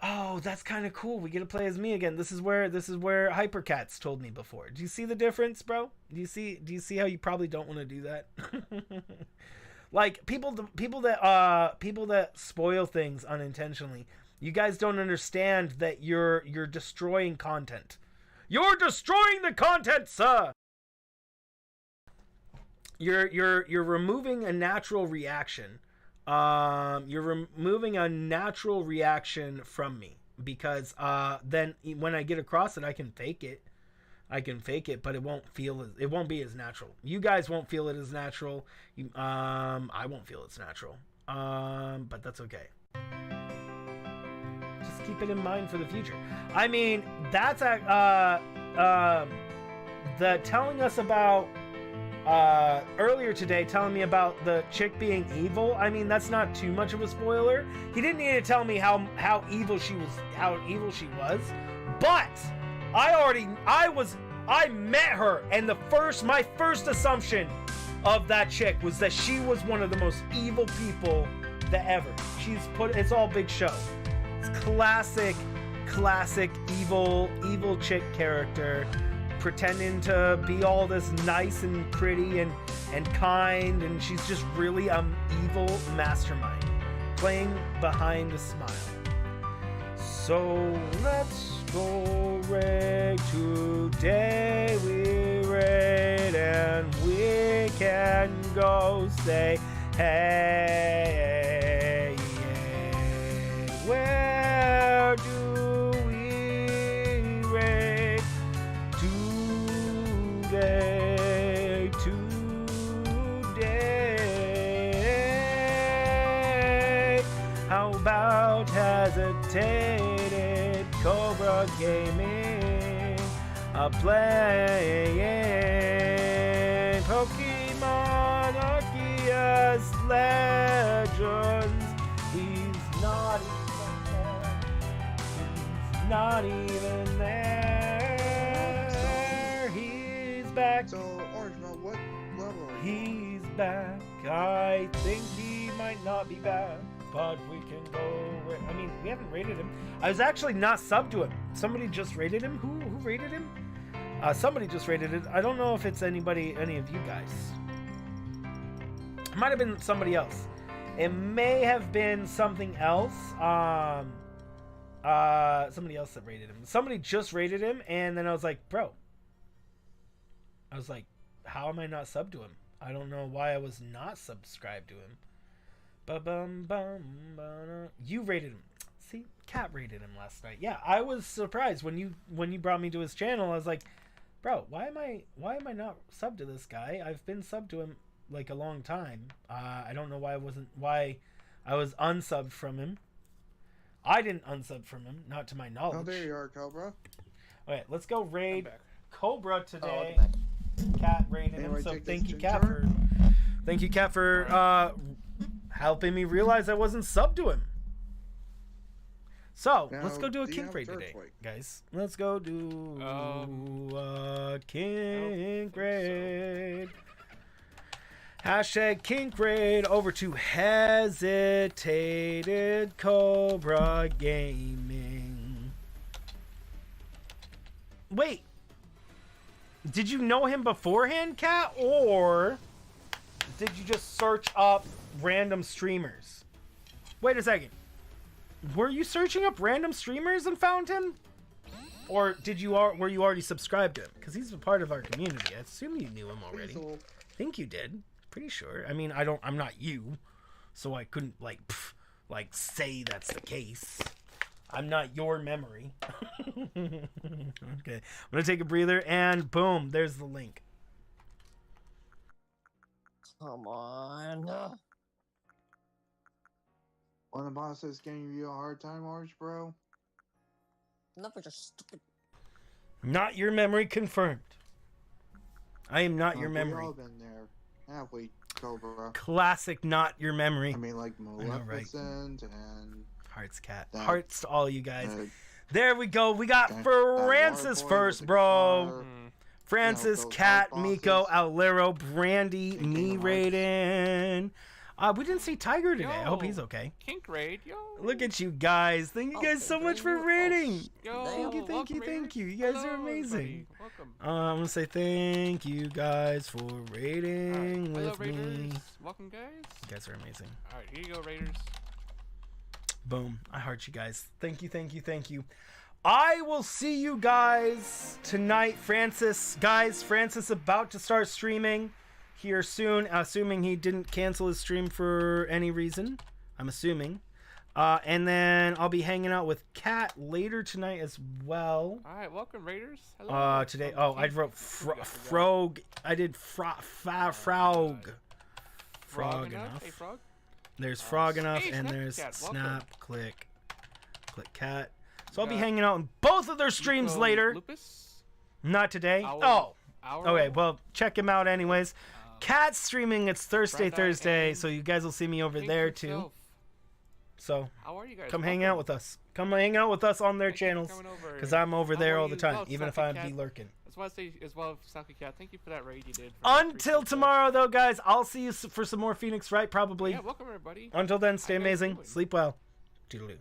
Speaker 1: oh, that's kind of cool. We get to play as me again. This is where Hypercats told me before. Do you see the difference, bro? Do you see how you probably don't want to do that? Like people that spoil things unintentionally. You guys don't understand that you're destroying content. You're destroying the content, sir. You're removing a natural reaction. You're removing a natural reaction from me, because then when I get across it, I can fake it, but it won't be as natural. You guys won't feel it as natural. I won't feel it's natural. But that's okay. Just keep it in mind for the future. I mean, that's the telling us about earlier today, telling me about the chick being evil. I mean, that's not too much of a spoiler. He didn't need to tell me how evil she was, but I met her, and my first assumption of that chick was that she was one of the most evil people that ever. It's all Big Show. It's classic evil chick character, pretending to be all this nice and pretty and kind, and she's just really evil mastermind playing behind a smile. So let's go raid today. We raid and we can go say hey, where do we raid today? How about hesitated Cobra Gaming, playing Pokemon Arceus Legends. He's not even there. He's back.
Speaker 7: So, Orange, now what level are you?
Speaker 1: He's back. I think he might not be back, but we can go. I mean, we haven't rated him. I was actually not subbed to him. Somebody just rated him. Who rated him? Somebody just rated it. I don't know if it's any of you guys. It might have been somebody else. It may have been something else. Somebody else that rated him. Somebody just rated him, and then I was like, bro. I was like, how am I not subbed to him? I don't know why I was not subscribed to him. You rated him. See, Cat rated him last night. Yeah, I was surprised when you brought me to his channel. I was like, bro, why am I not subbed to this guy? I've been subbed to him like a long time. I don't know why I was unsubbed from him. I didn't unsub from him, not to my knowledge.
Speaker 7: Oh, there you are, Cobra.
Speaker 1: Okay, let's go raid Cobra today.
Speaker 2: Oh,
Speaker 1: Cat rated him,
Speaker 7: Anyway,
Speaker 1: so
Speaker 7: take
Speaker 1: thank
Speaker 7: this
Speaker 1: you,
Speaker 7: to
Speaker 1: Cat,
Speaker 7: turn.
Speaker 1: for helping me realize I wasn't subbed to him. So
Speaker 7: Now,
Speaker 1: let's go do a
Speaker 7: do you
Speaker 1: kink
Speaker 7: have
Speaker 1: raid
Speaker 7: Church
Speaker 1: today,
Speaker 7: Weight?
Speaker 1: guys. Let's go do a kink raid. Hashtag kink raid over to Hesitated Cobra Gaming. Wait. Did you know him beforehand, Cat? Or did you just search up random streamers? Wait a second. Were you searching up random streamers and found him? Or were you already subscribed to him? Because he's a part of our community. I assume you knew him already.
Speaker 7: Weasel.
Speaker 1: I think you did. Pretty sure. I mean, I'm not you, so I couldn't like say that's the case. I'm not your memory. Okay, I'm gonna take a breather, and boom, there's the link.
Speaker 8: Come on.
Speaker 7: When the boss is giving you a hard time, Orange Bro?
Speaker 8: Enough with your stupid.
Speaker 1: Not your memory confirmed. I am not your memory.
Speaker 7: We've all been there, have we, Cobra?
Speaker 1: Classic not your memory.
Speaker 7: I mean, like Maleficent and
Speaker 1: Hearts, Cat.
Speaker 7: that,
Speaker 1: Hearts to all you guys. There we go. We got Francis first, bro. Francis, Cat, Miko, Owlero, Brandy, me, Raiden. We didn't see Tiger today. I hope he's okay.
Speaker 9: Kink raid, yo.
Speaker 1: Look at you guys. Thank you guys so much for raiding.
Speaker 9: Yo,
Speaker 1: Thank you. You guys are amazing.
Speaker 9: Welcome.
Speaker 1: I'm going to say thank you guys for raiding
Speaker 9: Hello,
Speaker 1: with
Speaker 9: Raiders.
Speaker 1: me.
Speaker 9: Welcome, guys.
Speaker 1: You guys are amazing.
Speaker 9: All right, here you go, Raiders.
Speaker 1: Boom. I heart you guys. Thank you. I will see you guys tonight. Francis about to start streaming here soon, assuming he didn't cancel his stream for any reason. I'm assuming. And then I'll be hanging out with Kat later tonight as well.
Speaker 9: All right, welcome, Raiders. Hello.
Speaker 1: Today, I wrote Frog. I did Frog.
Speaker 9: Frog
Speaker 1: enough.
Speaker 9: Hey, Frog.
Speaker 1: There's Frog enough,
Speaker 9: hey,
Speaker 1: and
Speaker 9: Snap
Speaker 1: there's
Speaker 9: Cat,
Speaker 1: Snap, Click Cat. So I'll be hanging out in both of their streams later.
Speaker 9: Lupus?
Speaker 1: Not today.
Speaker 9: Owlero?
Speaker 1: Okay. Well, check him out anyways. Cat's streaming. It's Thursday, so you guys will see me over there too. So
Speaker 9: how are you guys?
Speaker 1: Come hang out with us. Come hang out with us on their channels, because I'm over there all the time,
Speaker 9: Well,
Speaker 1: even if
Speaker 9: Saki
Speaker 1: I be
Speaker 9: Cat.
Speaker 1: lurking.
Speaker 9: That's why I say as well, Saki Cat. Thank you for that raid you did.
Speaker 1: Until tomorrow, though, guys, I'll see you for some more Phoenix Wright, probably.
Speaker 9: Yeah, welcome everybody.
Speaker 1: Until then, stay amazing. Sleep well. Toodaloo.